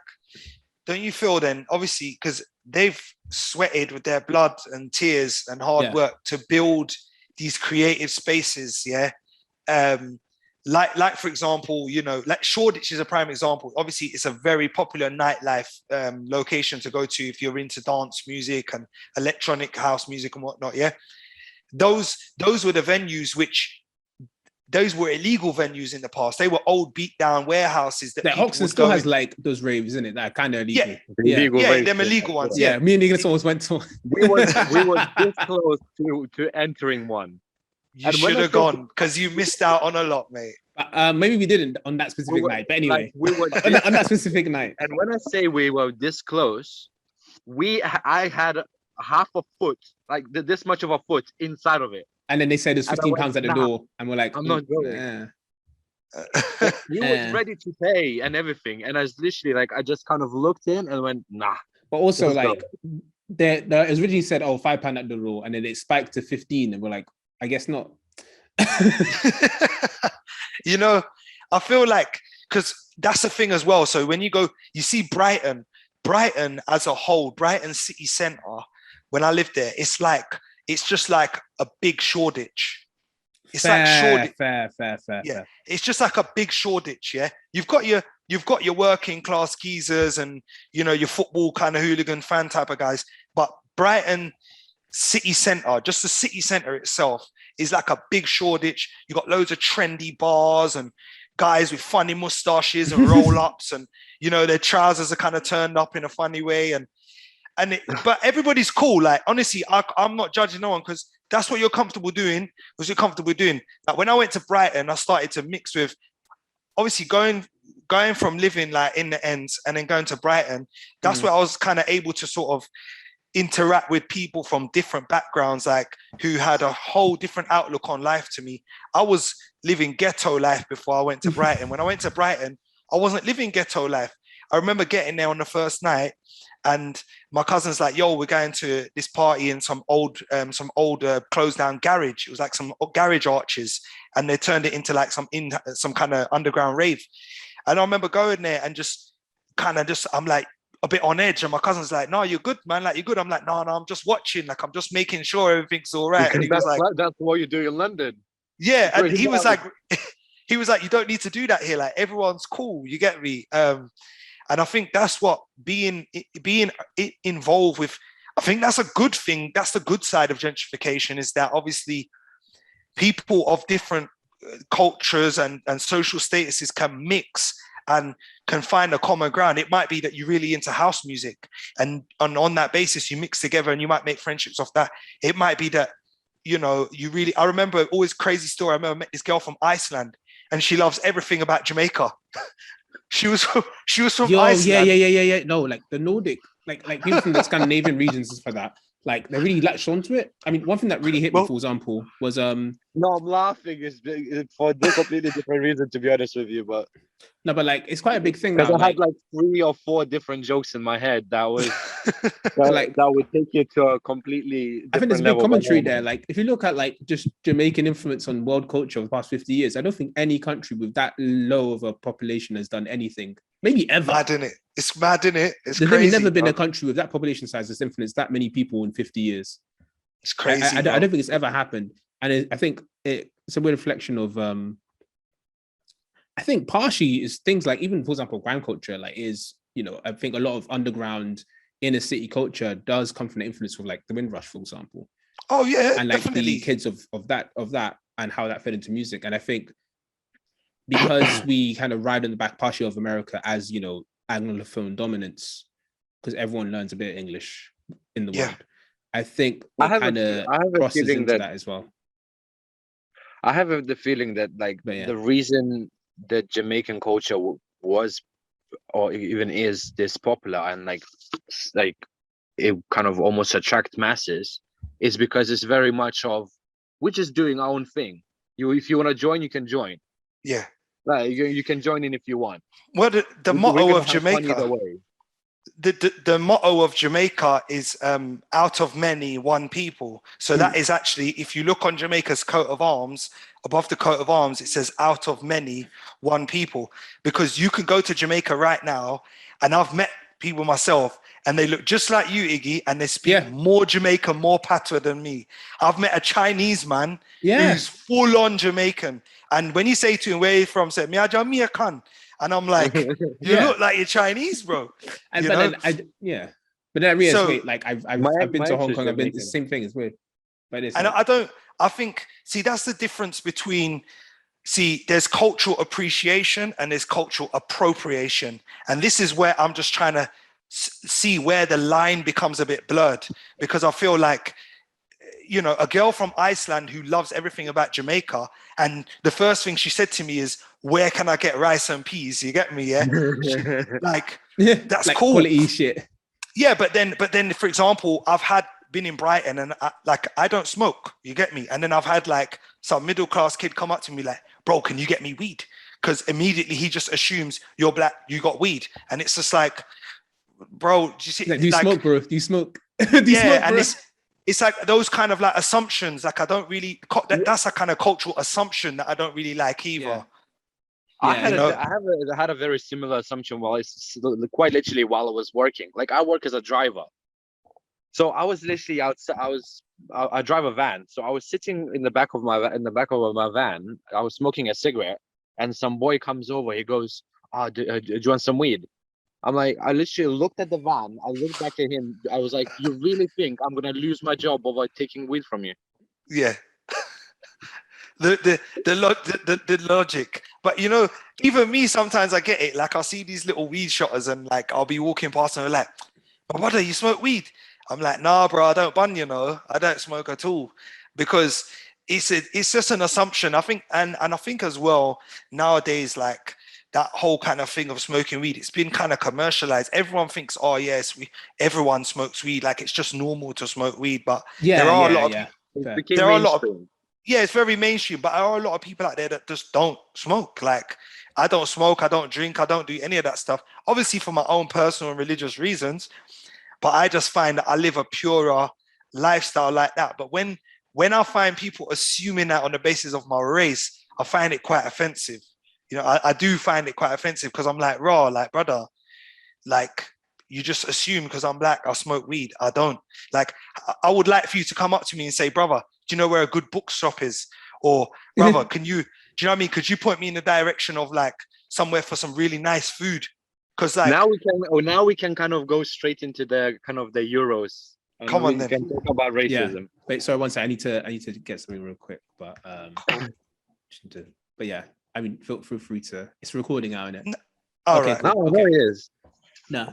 don't you feel then, obviously, because they've sweated with their blood and tears and hard work to build these creative spaces, like for example, like Shoreditch is a prime example. Obviously, it's a very popular nightlife location to go to if you're into dance music and electronic house music and whatnot. Those were the venues those were illegal venues in the past. They were old beat down warehouses that Hoxton still has like those raves, isn't it? That kind of illegal. Them illegal ones. Yeah, me and Nicholas almost went to. we were this close to entering one. You should have gone because you missed out on a lot, mate. Maybe we didn't on that specific night, but anyway, on that specific night. And when I say we were this close, I had half a foot, like this much of a foot inside of it. And then they said there's 15 pounds at the door, and we're like, I'm not going. He was ready to pay and everything, and I was literally like, I just kind of looked in and went, nah. But also like, it was originally said, £5 at the door, and then it spiked to 15, and we're like, I guess not. I feel like, because that's the thing as well. So when you go, you see Brighton as a whole, Brighton city centre. When I lived there, it's just like a big Shoreditch. It's like Shoreditch. Fair. It's just like a big Shoreditch. Yeah, you've got your working class geezers and your football kind of hooligan fan type of guys. But Brighton city centre, just the city centre itself, is like a big Shoreditch. You got loads of trendy bars and guys with funny mustaches and roll ups, and their trousers are kind of turned up in a funny way, but everybody's cool. Like, honestly, I'm not judging no one because that's what you're comfortable doing. Like when I went to Brighton, I started to mix with, obviously going from living like in the ends and then going to Brighton. That's where I was kind of able to sort of interact with people from different backgrounds, like who had a whole different outlook on life to me. I was living ghetto life before I went to Brighton. When I went to Brighton, I wasn't living ghetto life. I remember getting there on the first night, and my cousin's like, "Yo, we're going to this party in some old closed down garage. It was like some garage arches, and they turned it into like some kind of underground rave." And I remember going there and I'm like a bit on edge, and my cousin's like, "No, you're good, man. Like, you're good." I'm like, "No, I'm just watching. Like, I'm just making sure everything's all right." And he was like, "That's what you do in London." Yeah, and he was like, "You don't need to do that here. Like, everyone's cool. You get me?" And I think that's what being involved with, I think that's a good thing. That's the good side of gentrification, is that obviously people of different cultures and social statuses can mix and can find a common ground. It might be that you're really into house music, and on that basis, you mix together and you might make friendships off that. It might be that, you know, I remember always crazy story. I remember I met this girl from Iceland, and she loves everything about Jamaica. She was from Iceland. Yeah. No, like the Nordic, like people from the Scandinavian regions is for that. Like they really latched onto it. I mean, one thing that really hit me, for example, was No, I'm laughing. It's for a completely different reason, to be honest with you. But no, but like it's quite a big thing because now. I had like 3 or 4 different jokes in my head that was like that would take you to a completely different I think there's a big level. commentary there. Like if you look at like just Jamaican influence on world culture over the past 50 years, I don't think any country with that low of a population has done anything. Maybe ever. Mad, innit? It's mad, innit? It's There's crazy. never been a country with that population size that's influenced that many people in 50 years. It's crazy. I don't think it's ever happened. And I think it's a weird reflection of I think partially is things like, even for example, grime culture, like is, you know, I think a lot of underground inner city culture does come from the influence of like the Windrush, for example. Oh yeah, and like definitely. the kids of that and how that fed into music. And I think because we kind of ride on the back partially of America as, you know, Anglophone dominance, because everyone learns a bit of English in the world. I think it kind of crosses into that as well. I have the feeling that like the reason that Jamaican culture was or even is this popular and like it kind of almost attract masses is because it's very much of we're just doing our own thing. If you want to join, you can join. Yeah. Like you can join in if you want. Well, the motto of Jamaica, the motto of Jamaica is out of many, one people. So that is actually, if you look on Jamaica's coat of arms, above the coat of arms, it says out of many, one people. Because you can go to Jamaica right now, and I've met people myself, and they look just like you, Iggy, and they speak more Jamaican, more patois than me. I've met a Chinese man who's full on Jamaican. And when you say to him, where are you from? Say, me a Jamaican. And I'm like, you look like you're Chinese, bro. But then I realize, like I've been to Hong Kong. I've been the same thing. It's weird. But it's I think that's the difference between, there's cultural appreciation and there's cultural appropriation. And this is where I'm just trying to see where the line becomes a bit blurred, because I feel like, you know, a girl from Iceland who loves everything about Jamaica, and the first thing she said to me is, where can I get rice and peas? You get me? Yeah. That's like cool. Quality shit. Yeah. But then, for example, been in Brighton and I don't smoke. You get me? And then I've had like some middle-class kid come up to me like, bro, can you get me weed? Because immediately he just assumes you're black, you got weed. And it's just like, bro, do you see? Like, do you smoke, bro? Do you smoke? Do you smoke, bro? And it's like those kind of like assumptions. Like I don't really, that's a kind of cultural assumption that I don't really like either. Yeah. I had a very similar assumption while it's quite literally while I was working. Like I work as a driver, so I was literally outside. I drive a van, so I was sitting in the back of my van. I was smoking a cigarette, and some boy comes over. He goes, do you want some weed?" I'm like, I literally looked at the van. I looked back at him. I was like, "You really think I'm gonna lose my job over taking weed from you?" Yeah. The logic. But you know, even me, sometimes I get it. Like I'll see these little weed shotters and like I'll be walking past and they're like, "But brother, you smoke weed?" I'm like, "Nah, bro, I don't bun, you know. I don't smoke at all." Because it's just an assumption. I think and I think as well, nowadays, like that whole kind of thing of smoking weed, it's been kind of commercialized. Everyone thinks, oh yes, everyone smokes weed, like it's just normal to smoke weed. But there are a lot of it's very mainstream, but there are a lot of people out there that just don't smoke. Like I don't smoke, I don't drink, I don't do any of that stuff. Obviously for my own personal and religious reasons, but I just find that I live a purer lifestyle like that. But when I find people assuming that on the basis of my race, I find it quite offensive. You know, I do find it quite offensive because I'm like, like, brother, like you just assume because I'm black, I smoke weed. I don't. Like, I would like for you to come up to me and say, brother, do you know where a good bookshop is? Or brother, do you know what I mean? Could you point me in the direction of like somewhere for some really nice food? Because like now we can kind of go straight into the kind of the Euros. Come on, then. Can talk about racism. Yeah. Wait, sorry, one second. I need to get something real quick, but yeah, I mean, feel free to. It's recording now, isn't it? All Okay, right. cool. No, Okay. no, it is. No,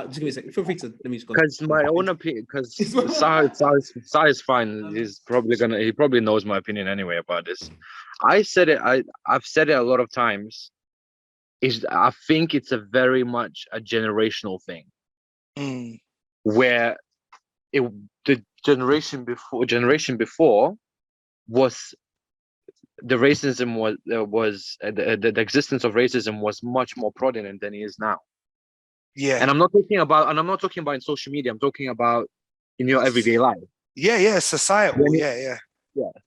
just give me a second. Feel free to let me just go. Because my own opinion, because Sai is fine. He probably knows my opinion anyway about this. I said it. I've said it a lot of times. I think it's a very much a generational thing where the generation before was the racism was the existence of racism was much more prominent than it is now. Yeah. And I'm not talking about in social media. I'm talking about in your everyday life. Yeah. Societal. Yeah.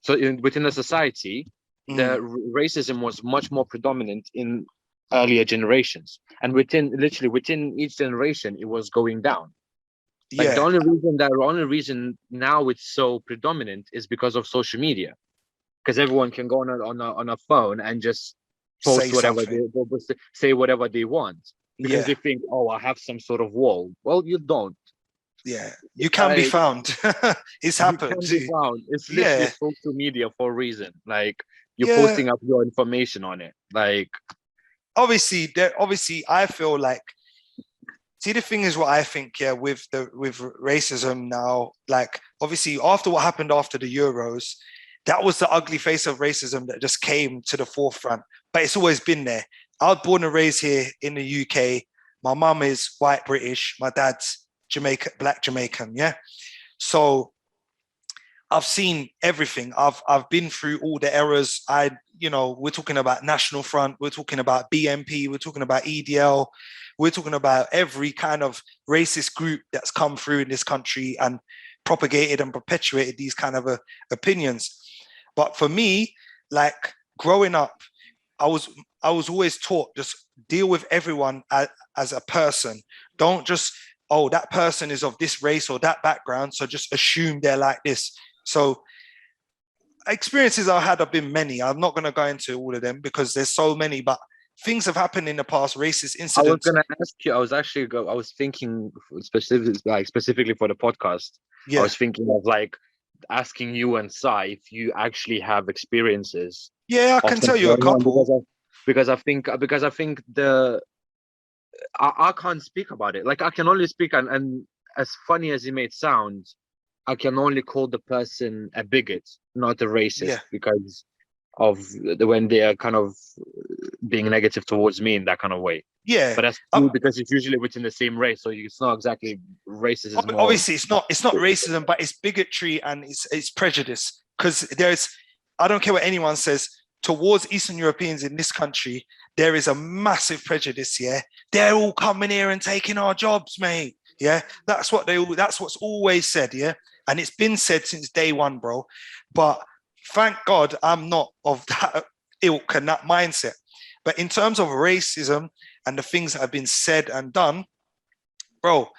So within the society, the racism was much more predominant in earlier generations, and within each generation, it was going down. Like Yeah. the only reason now it's so predominant is because of social media, because everyone can go on a phone and just post Say whatever something. they say whatever they want, because Yeah. they think, oh, I have some sort of wall. Well, you don't. Yeah. You can be found. It's You happened. can be found. It's literally Yeah. social media for a reason. Like you're Yeah. posting up your information on it. Like Obviously, I feel like, see, the thing is what I think, yeah, with racism now, like obviously after what happened after the Euros, that was the ugly face of racism that just came to the forefront. But it's always been there. I was born and raised here in the UK. My mum is white British. My dad's black Jamaican. Yeah. So I've seen everything. I've been through all the eras. We're talking about National Front. We're talking about BNP. We're talking about EDL. We're talking about every kind of racist group that's come through in this country and propagated and perpetuated these kind of opinions. But for me, like growing up, I was always taught, just deal with everyone as a person. Don't just, oh, that person is of this race or that background, so just assume they're like this. So experiences I had have been many. I'm not going to go into all of them because there's so many, but things have happened in the past, racist incidents. I was going to ask you, I was thinking specifically for the podcast. Yeah. I was thinking of like asking you and Sai if you actually have experiences. Yeah, I can tell you a couple. Because I think I can't speak about it. Like I can only speak and as funny as it may sound, I can only call the person a bigot, not a racist, because of when they are kind of being negative towards me in that kind of way. Yeah, but that's because it's usually within the same race, so it's not exactly racism. Obviously, it's not racism, but it's bigotry and it's prejudice. Because I don't care what anyone says, towards Eastern Europeans in this country, there is a massive prejudice. Yeah, they're all coming here and taking our jobs, mate. Yeah, that's what's always said. Yeah, and it's been said since day one, bro. But thank God I'm not of that ilk and that mindset. But in terms of racism and the things that have been said and done, bro,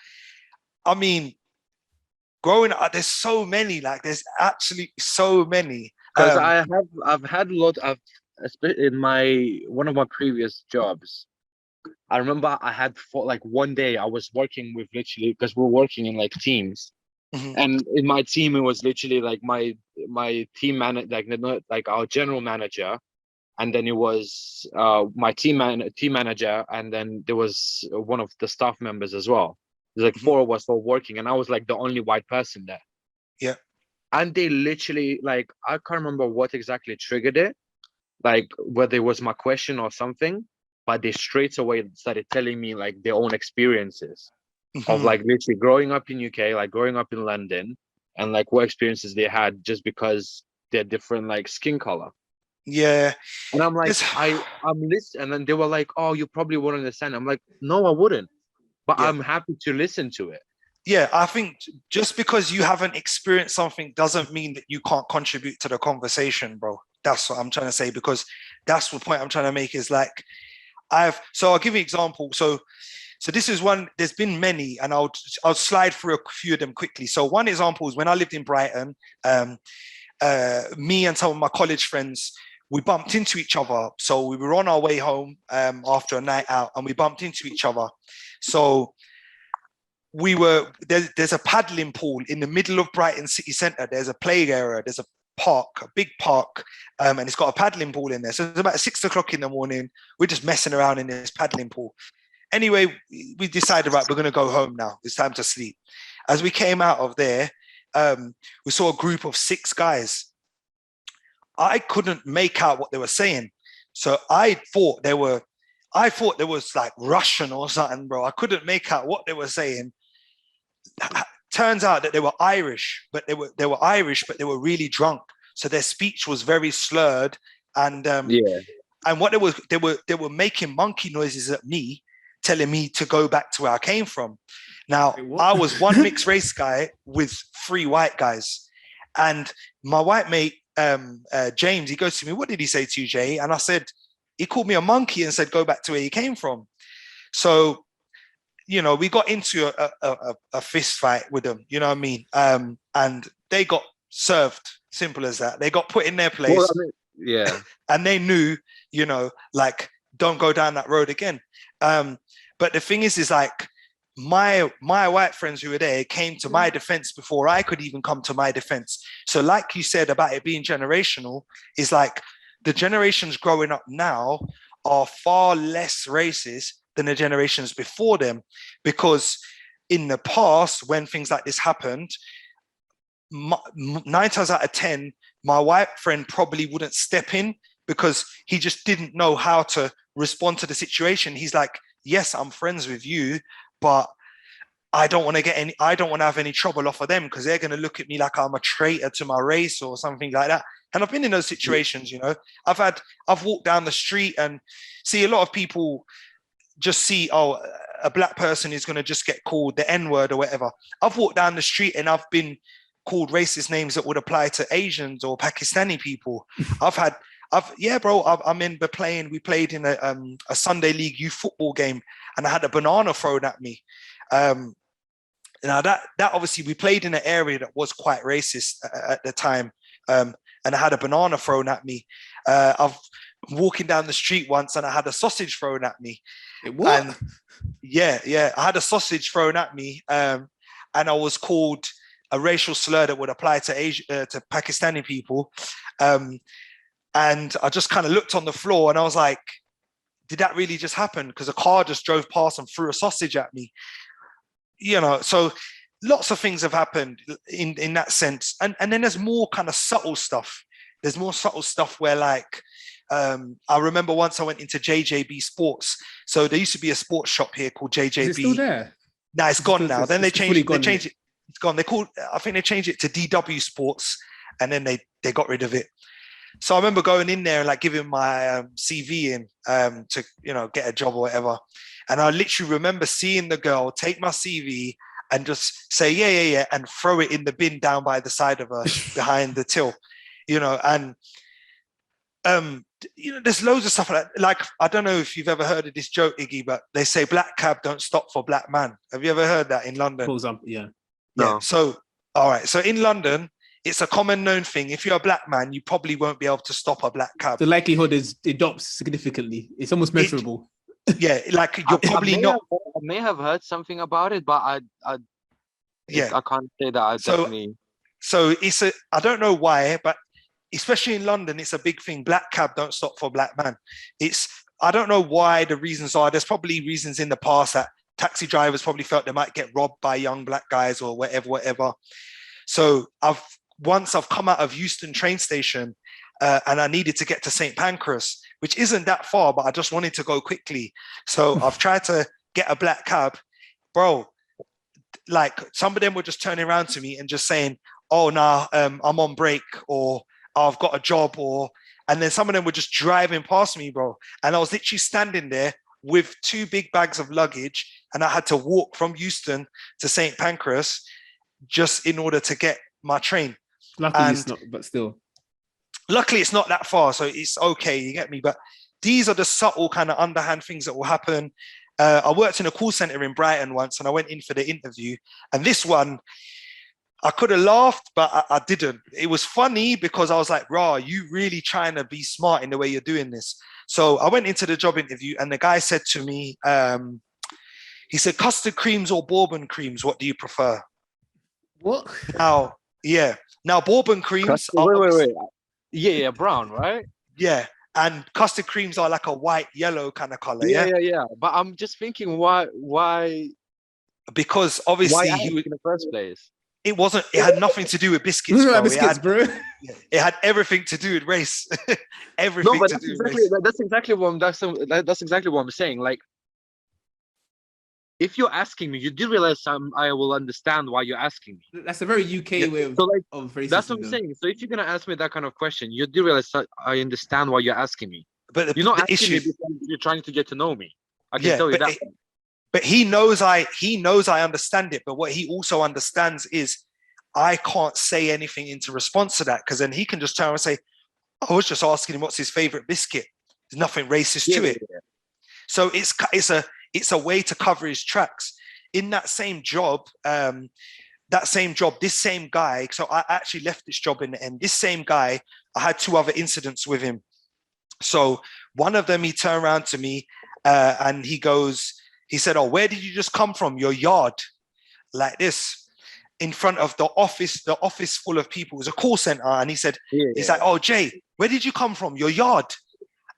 I mean, growing up, there's so many. Like, there's actually so many. Because I've had a lot of, in one of my previous jobs. I remember I had one day I was working with literally, because we're working in like teams, and in my team it was literally like my team manager, like our general manager, and then it was my team manager, and then there was one of the staff members as well. There's like four of us all working, and I was like the only white person there. Yeah. And they literally, like, I can't remember what exactly triggered it, like whether it was my question or something, but they straight away started telling me like their own experiences of like literally growing up in UK, like growing up in London, and like what experiences they had just because they're different, like skin color. Yeah. And I'm like, I'm listening, and then they were like, oh, you probably wouldn't understand. I'm like, no, I wouldn't, but I'm happy to listen to it. Yeah, I think just because you haven't experienced something doesn't mean that you can't contribute to the conversation, bro. That's what I'm trying to say, because that's the point I'm trying to make is like, I'll give you an example. So this is one, there's been many, and I'll slide through a few of them quickly. So one example is when I lived in Brighton, me and some of my college friends, we bumped into each other. So we were on our way home after a night out, and we bumped into each other. So there's a paddling pool in the middle of Brighton city centre. There's a play area. There's a park, a big park, and it's got a paddling pool in there. So it's about 6 o'clock in the morning. We're just messing around in this paddling pool. Anyway, we decided, right, we're going to go home now. It's time to sleep. As we came out of there, we saw a group of 6 guys. I couldn't make out what they were saying. So I thought there was like Russian or something, bro. I couldn't make out what they were saying. Turns out that they were Irish, but they were really drunk. So their speech was very slurred. And and what they were making monkey noises at me, telling me to go back to where I came from. Now, I was one mixed race guy with 3 white guys. And my white mate, James, he goes to me, "What did he say to you, Jay?" And I said, he called me a monkey and said, "Go back to where you came from." So, you know, we got into a fist fight with them, you know what I mean? And they got served, simple as that. They got put in their place. Well, I mean, yeah. And they knew, you know, like, don't go down that road again. But the thing is like, my white friends who were there came to my defense before I could even come to my defense. So like you said about it being generational, is like the generations growing up now are far less racist than the generations before them, because in the past, when things like this happened, 9 times out of 10, my white friend probably wouldn't step in because he just didn't know how to respond to the situation. He's like, yes, I'm friends with you, but I don't want to have any trouble off of them because they're going to look at me like I'm a traitor to my race or something like that. And I've been in those situations, you know. I've walked down the street and see a lot of people just see, oh, a black person is going to just get called the N-word or whatever. I've walked down the street and I've been called racist names that would apply to Asians or Pakistani people. We played in a Sunday league youth football game and I had a banana thrown at me. Now that obviously we played in an area that was quite racist at the time. And I had a banana thrown at me. I've walking down the street once and I had a sausage thrown at me. What? And I had a sausage thrown at me, and I was called a racial slur that would apply to to Pakistani people. And I just kind of looked on the floor and I was like, did that really just happen? Because a car just drove past and threw a sausage at me. You know, so lots of things have happened in that sense. And then there's more kind of subtle stuff. There's more subtle stuff where like, I remember once I went into JJB Sports. So there used to be a sports shop here called JJB. Is it still there? No, it's gone now. Then they changed it. It's gone. I think they changed it to DW Sports, and then they got rid of it. So I remember going in there and like giving my CV in to, you know, get a job or whatever. And I literally remember seeing the girl take my CV and just say, yeah, and throw it in the bin down by the side of her behind the till, you know. And you know, there's loads of stuff like that. Like, I don't know if you've ever heard of this joke, Iggy, but they say black cab don't stop for black man. Have you ever heard that in London? For example, yeah. No. So, all right. So in London, it's a common known thing. If you're a black man, you probably won't be able to stop a black cab. The likelihood it drops significantly. It's almost measurable. Like you're probably not. I may have heard something about it, but I can't say that I definitely. So I don't know why, but especially in London, it's a big thing. Black cab don't stop for black man. I don't know why the reasons are. There's probably reasons in the past that taxi drivers probably felt they might get robbed by young black guys or whatever. So once I've come out of Euston train station and I needed to get to St. Pancras, which isn't that far, but I just wanted to go quickly. So I've tried to get a black cab. Bro, like some of them were just turning around to me and just saying, oh, nah, I'm on break, or I've got a job, and then some of them were just driving past me, bro. And I was literally standing there with 2 big bags of luggage and I had to walk from Euston to St. Pancras just in order to get my train. Luckily it's not, but still. Luckily it's not that far, so it's okay, you get me? But these are the subtle kind of underhand things that will happen. I worked in a call center in Brighton once and I went in for the interview, and this one, I could have laughed, but I didn't. It was funny because I was like, rah, you really trying to be smart in the way you're doing this. So I went into the job interview and the guy said to me, he said, custard creams or bourbon creams, what do you prefer? What? Now, Yeah. Now bourbon creams are Wait. Yeah, brown, right? yeah, and custard creams are like a white, yellow kind of color. Yeah. Yeah. But I'm just thinking, why Because why obviously ask in the first place? it wasn't. It had nothing to do with biscuits, bro. Biscuits, bro. It had everything to do with race. No, Everything but to do with race. that's exactly what that's exactly what I'm saying. Like, if you're asking me, you do realize I will understand why you're asking me. That's a very UK way of, So like, of racism. that's what I'm saying. So if you're gonna ask me that kind of question, you do realize that I understand why you're asking me. But You're not the asking issue, me because you're trying to get to know me. I can tell you that. But he knows I understand it. But what he also understands is I can't say anything into response to that, because then he can just turn around and say, I was just asking him what's his favorite biscuit. There's nothing racist to it. Yeah. So it's a way to cover his tracks. In that same job, this same guy, so I actually left this job in the end. This same guy, I had 2 other incidents with him. So one of them, he turned around to me and he said, oh, where did you just come from? Your yard? Like this. In front of the office full of people. It was a call center. And he said, he's like, oh, Jay, where did you come from? Your yard?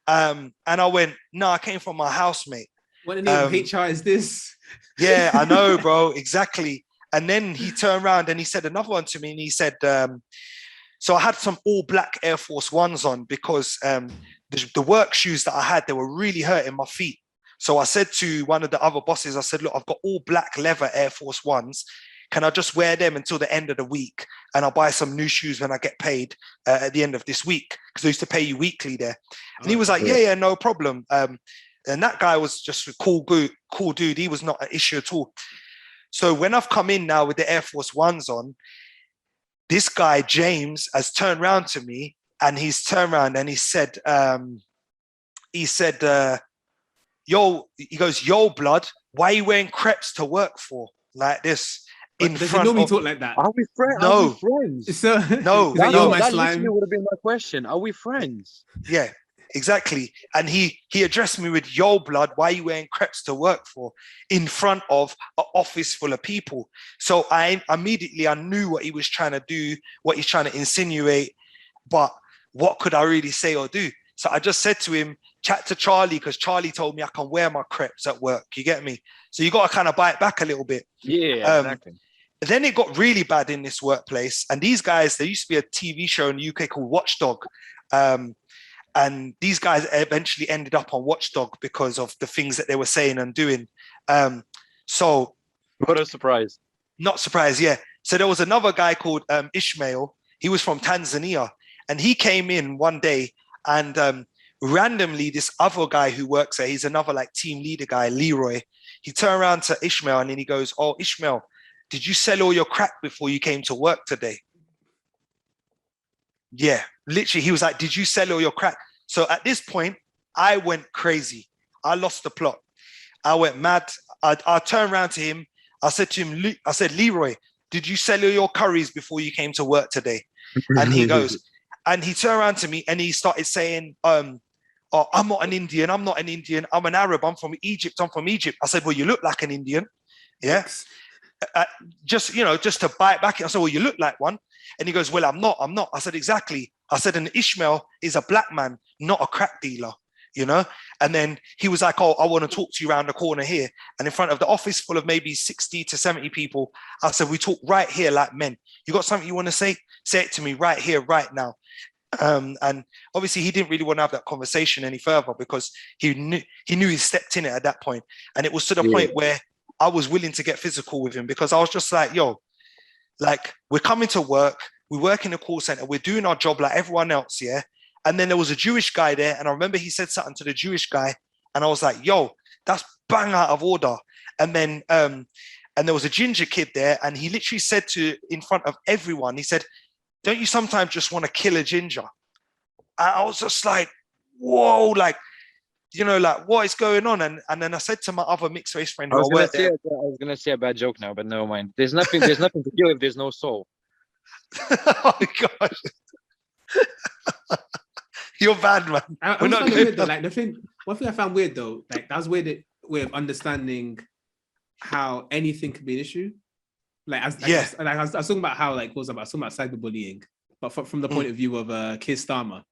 And I went, no, I came from my house, mate. What the name of HR is this? Yeah, I know, bro. Exactly. And then he turned around and he said another one to me. And he said, so I had some all black Air Force Ones on because the work shoes that I had, they were really hurting my feet. So I said to one of the other bosses, I said, look, I've got all black leather Air Force Ones. Can I just wear them until the end of the week? And I'll buy some new shoes when I get paid at the end of this week, because they used to pay you weekly there. And he was like, yeah, no problem. And that guy was just a cool dude. He was not an issue at all. So when I've come in now with the Air Force Ones on, this guy, James, has turned around to me, and he's turned around and he said, yo, he goes, yo, blood, why are you wearing crepes to work for? Like this. Does he normally talk like that? Are we friends? No. Are we friends? So, no. That literally would have been my question. Are we friends? Yeah, exactly. And he addressed me with, yo, blood, why are you wearing crepes to work for? In front of an office full of people. So I knew what he was trying to do, what he's trying to insinuate, but what could I really say or do? So I just said to him, chat to Charlie, because Charlie told me I can wear my crepes at work. You get me? So you got to kind of bite back a little bit. Yeah, exactly. Then it got really bad in this workplace. And these guys, there used to be a TV show in the UK called Watchdog. And these guys eventually ended up on Watchdog because of the things that they were saying and doing. So what a surprise. Not surprised, yeah. So there was another guy called Ishmael. He was from Tanzania. And he came in one day, and randomly this other guy who works there, he's another like team leader guy, Leroy. He turned around to Ishmael and then he goes, oh, Ishmael, did you sell all your crack before you came to work today? Yeah, literally. He was like, did you sell all your crack? So at this point, I went crazy. I lost the plot. I went mad. I turned around to him. I said to him, Leroy, did you sell all your curries before you came to work today? And he goes, and he turned around to me and he started saying, oh, I'm not an Indian. I'm not an Indian. I'm an Arab. I'm from Egypt. I'm from Egypt. I said, well, you look like an Indian. Yes. Just to bite back. I said, well, you look like one. And he goes, well, I'm not. I said, exactly. I said, and Ishmael is a black man, not a crack dealer, And then he was like, oh, I want to talk to you around the corner here. And in front of the office full of maybe 60 to 70 people, I said, we talk right here like men. You got something you want to say? Say it to me right here, right now. And obviously he didn't really want to have that conversation any further because he knew he stepped in it at that point. And it was to the point where I was willing to get physical with him because I was just like, yo, like we're coming to work, we work in a call center, we're doing our job like everyone else, yeah? And then there was a Jewish guy there, and I remember he said something to the Jewish guy, and I was like, yo, that's bang out of order. And then and there was a ginger kid there, and he literally said in front of everyone, he said, don't you sometimes just want to kill a ginger? And I was just like, whoa, like, like what is going on? And then I said to my other mixed race friend who I was gonna say a bad joke now, but never mind. There's nothing to kill if there's no soul. Oh my gosh. You're bad, man. I'm not weird though. Like one thing I found weird though, like that was weird way of understanding how anything could be an issue. Like, I was talking about how, like, I was talking about cyberbullying, but from the point of view of Keir Starmer,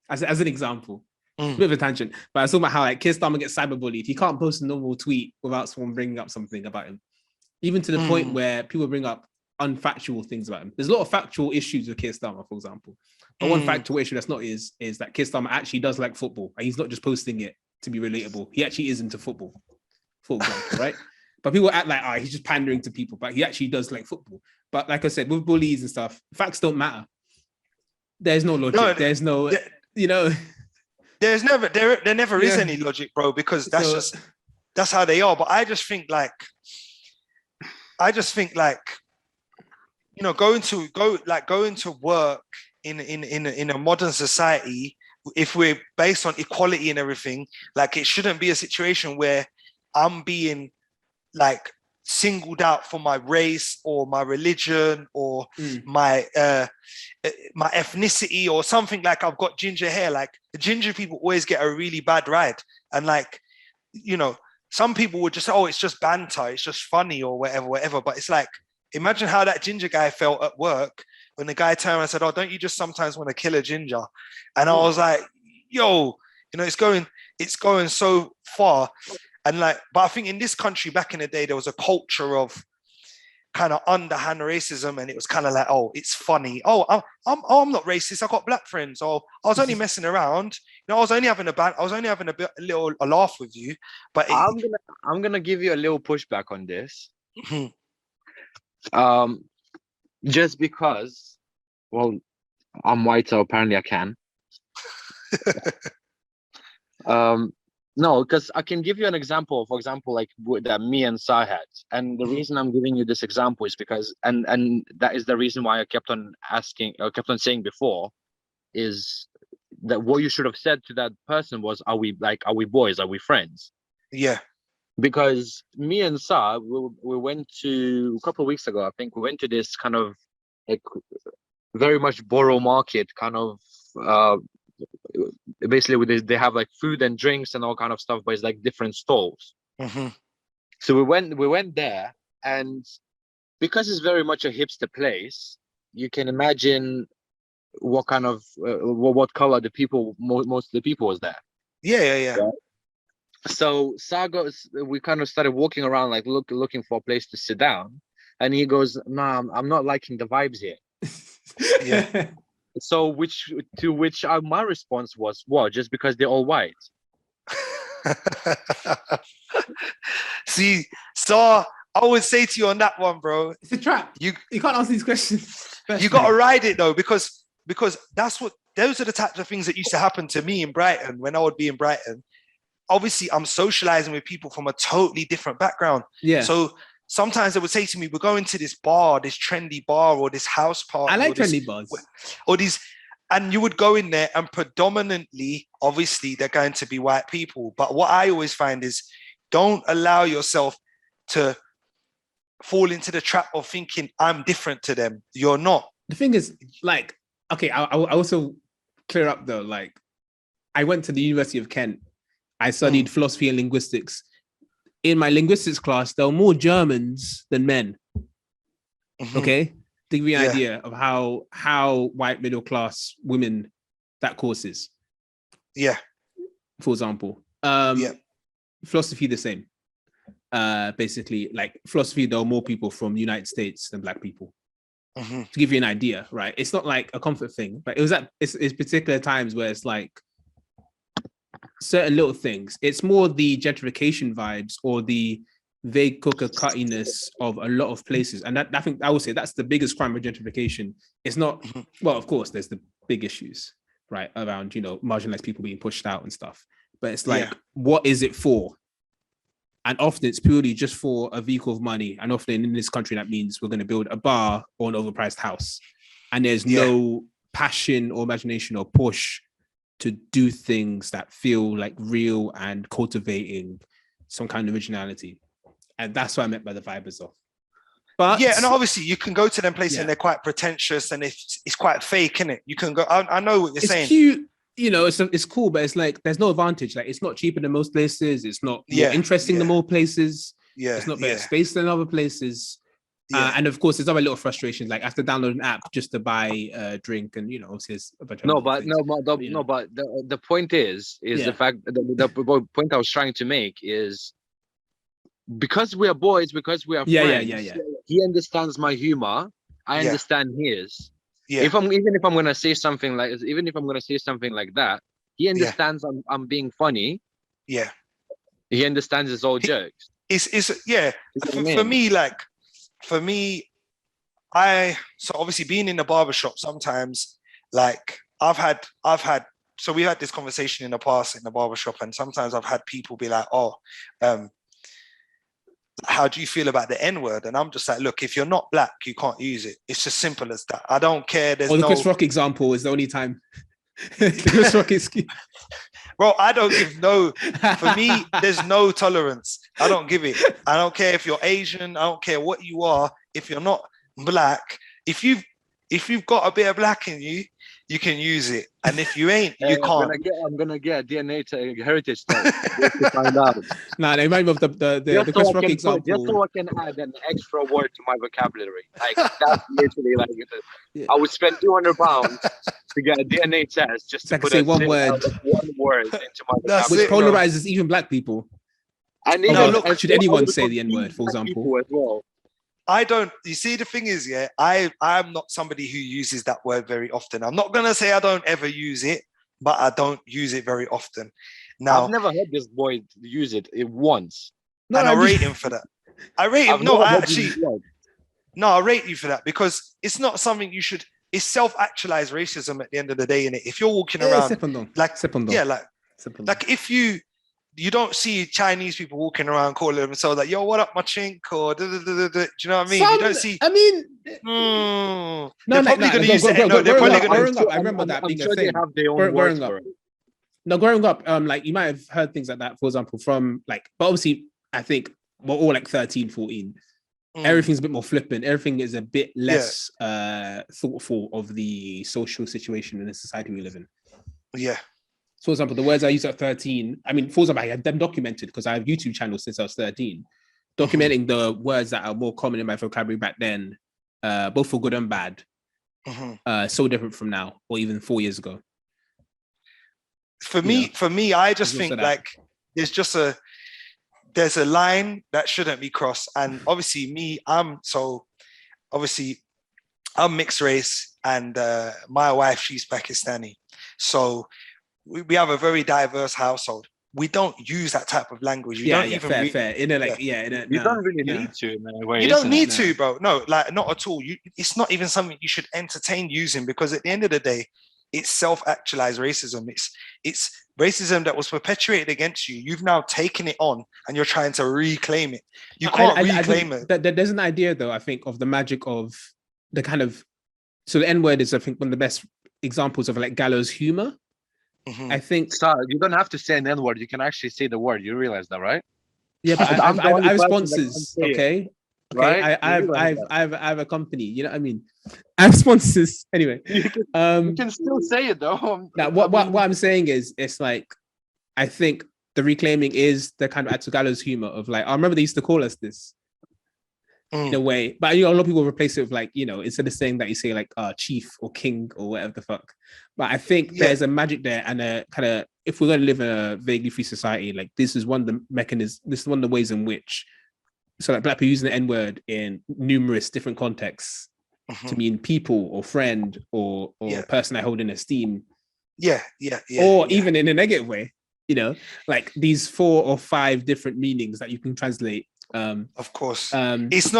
as an example. A bit of a tangent, but I was talking about how, like, Keir Starmer gets cyberbullied. He can't post a normal tweet without someone bringing up something about him, even to the point where people bring up unfactual things about him. There's a lot of factual issues with Keir Starmer, for example. But one factual issue that's not is that Keir Starmer actually does like football, and he's not just posting it to be relatable. He actually is into football, for example, right? But people act like, he's just pandering to people, but he actually does like football. But like I said, with bullies and stuff, facts don't matter. There's no logic. There's no, There's never, there never is any logic, bro, because that's how they are. But I just think like, going to work in a modern society, if we're based on equality and everything, like, it shouldn't be a situation where I'm being like singled out for my race or my religion or my ethnicity or something. Like, I've got ginger hair. Like, the ginger people always get a really bad ride, and like, some people would just say, oh, it's just banter, it's just funny or whatever. But it's like, imagine how that ginger guy felt at work when the guy turned around and said, oh, don't you just sometimes want to kill a ginger? And I was like, yo, it's going so far. And like, but I think in this country back in the day, there was a culture of kind of underhand racism, and it was kind of like, oh, it's funny. Oh, I'm not racist. I got black friends. Oh, I was only messing around. I was only having a little laugh with you. But I'm gonna give you a little pushback on this. Just because, well, I'm white, so apparently I can. No, because I can give you an example, for example, like that me and Sa had. And the reason I'm giving you this example is because, and that is the reason why I kept on saying before, is that what you should have said to that person was, are we boys? Are we friends? Yeah. Because me and Sa, we went to, a couple of weeks ago, I think, we went to this kind of like very much borough market kind of, basically they have like food and drinks and all kind of stuff, but it's like different stalls. So we went there, and because it's very much a hipster place, you can imagine what kind of what color most of the people was there. Yeah. So we kind of started walking around, like looking for a place to sit down, and he goes, "Nah, I'm not liking the vibes here." Yeah. So my response was, what? Just because they're all white? See, so I would say to you on that one, bro, it's a trap. You can't answer these questions. You got to ride it though, because those are the types of things that used to happen to me in Brighton when I would be in Brighton. Obviously, I'm socializing with people from a totally different background. Yeah. So sometimes they would say to me, we're going to this bar, this trendy bar, or this house party. I like trendy bars. Or these, and you would go in there, and predominantly, obviously, they're going to be white people. But what I always find is, don't allow yourself to fall into the trap of thinking I'm different to them. You're not. The thing is, like, okay, I also clear up though. Like, I went to the University of Kent. I studied philosophy and linguistics. In my linguistics class, there were more Germans than men. Okay, to give you an idea of how white middle class women that course is. Yeah. For example, philosophy the same. Basically, like philosophy, there are more people from the United States than black people. To give you an idea, right? It's not like a comfort thing, but it's particular times where it's like certain little things. It's more the gentrification vibes or the vague cooker cuttiness of a lot of places. And that, I think I would say that's the biggest crime of gentrification. It's not, well, of course, there's the big issues, right? Around, marginalized people being pushed out and stuff. But it's like, what is it for? And often it's purely just for a vehicle of money. And often in this country, that means we're going to build a bar or an overpriced house. And there's no passion or imagination or push to do things that feel like real and cultivating some kind of originality. And that's what I meant by the vibers off. But and obviously you can go to them places and they're quite pretentious and it's quite fake, isn't it? You can go, I know what you're saying. It's cute, it's cool, but it's like there's no advantage. Like, it's not cheaper than most places. It's not more interesting than more places. It's not better space than other places. And of course, there's other little frustrations, like I have to download an app just to buy a drink, and obviously there's a bunch of the point is the fact the point I was trying to make is because we are boys, because we are friends. Yeah. He understands my humor. I understand his. Yeah. Even if I'm gonna say something like that, he understands I'm being funny. Yeah. He understands his old jokes. For me, so obviously being in the barbershop sometimes, like I've had so we had this conversation in the past in the barbershop, and sometimes I've had people be like, how do you feel about the N-word? And I'm just like, look, if you're not black, you can't use it. It's just simple as that. I don't care. There's the Chris Rock example is the only time. Chris Rock is... Bro, I don't give for me, there's no tolerance. I don't give it. I don't care if you're Asian. I don't care what you are. If you're not black, if you've got a bit of black in you, you can use it. And if you ain't, you can't. I'm gonna get a DNA heritage test to find out. Nah, they remind me of the Chris Rock example. Just so I can add an extra word to my vocabulary. Like that's literally like I would spend £200 to get a DNA test just to put one word into my vocabulary. Which polarizes even black people. And should anyone say the N-word, for example? As well. I don't. You see, the thing is, I'm not somebody who uses that word very often. I'm not gonna say I don't ever use it, but I don't use it very often. Now, I've never heard this boy use it once. No, and I rate him for that. I rate him. I rate you for that because it's not something you should. It's self-actualized racism at the end of the day, innit? If you're walking around like if you don't see Chinese people walking around calling themselves like, yo, what up, my chink? Or do you know what I mean? You don't see. I mean, they're probably going to use it. No, they're probably going to. I remember that being a thing. They have their own words for it. No, growing up, like you might have heard things like that, for example, from like, but obviously, I think we're all like 13, 14. Everything's a bit more flippant. Everything is a bit less thoughtful of the social situation in the society we live in. Yeah. For example, the words I used at 13, I mean, for example, I had them documented because I have YouTube channels since I was 13, documenting the words that are more common in my vocabulary back then, both for good and bad, so different from now, or even 4 years ago. For me, I just think like there's a line that shouldn't be crossed. And obviously I'm mixed race, and my wife, she's Pakistani. So we have a very diverse household. We don't use that type of language. You don't even fair. You don't really need to. In a way, you don't need to, bro. No, like not at all. It's not even something you should entertain using, because at the end of the day, it's self-actualized racism. It's racism that was perpetuated against you. You've now taken it on, and you're trying to reclaim it. You can't reclaim it. There's an idea, though, I think, of the magic of the kind of. So the N-word is, I think, one of the best examples of like gallows humor. I think you don't have to say an N-word. You can actually say the word. You realize that, right? Yeah, but I have sponsors. Okay, right? I have a company. You know what I mean? I have sponsors. Anyway, you can still say it though. Now, what I'm saying is, it's like I think the reclaiming is the kind of gallows humor of like, I remember they used to call us this. In a way, but a lot of people replace it with like, instead of saying that, you say like chief or king or whatever the fuck. But I think there's a magic there, and a kind of, if we're going to live in a vaguely free society, like this is one of the mechanisms, this is one of the ways in which, so like black people using the N-word in numerous different contexts to mean people or friend or person I hold in esteem. Or even in a negative way, like these 4 or 5 different meanings that you can translate. Of course, it's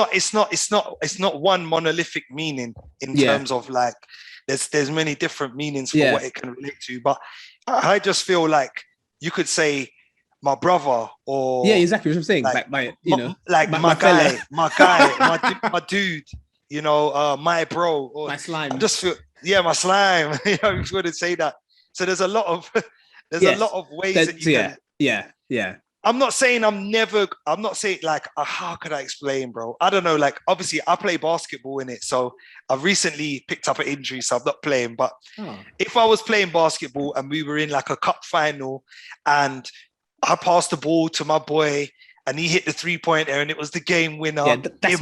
not one monolithic meaning in terms of like there's many different meanings for what it can relate to. But I just feel like you could say my brother, or exactly what I'm saying, like my guy, my dude, my bro, or my slime. I just feel my slime. You wouldn't say that. So there's a lot of ways that you can. I'm not saying like, how could I explain, bro? I don't know. Like, obviously I play basketball in it. So I've recently picked up an injury, so I'm not playing. But if I was playing basketball and we were in like a cup final and I passed the ball to my boy and he hit the 3-pointer and it was the game winner. Yeah, that's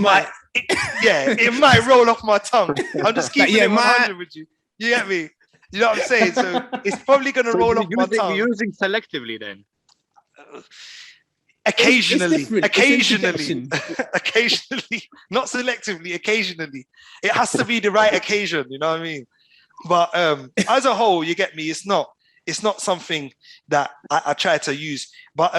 it might roll off my tongue. I'm just keeping it 100 with you. You get me? You know what I'm saying? So it's probably going to roll off my tongue. You're using selectively then? Occasionally, it's occasionally, not selectively, occasionally. It has to be the right occasion, you know what I mean? But as a whole, you get me, it's not something that I try to use. But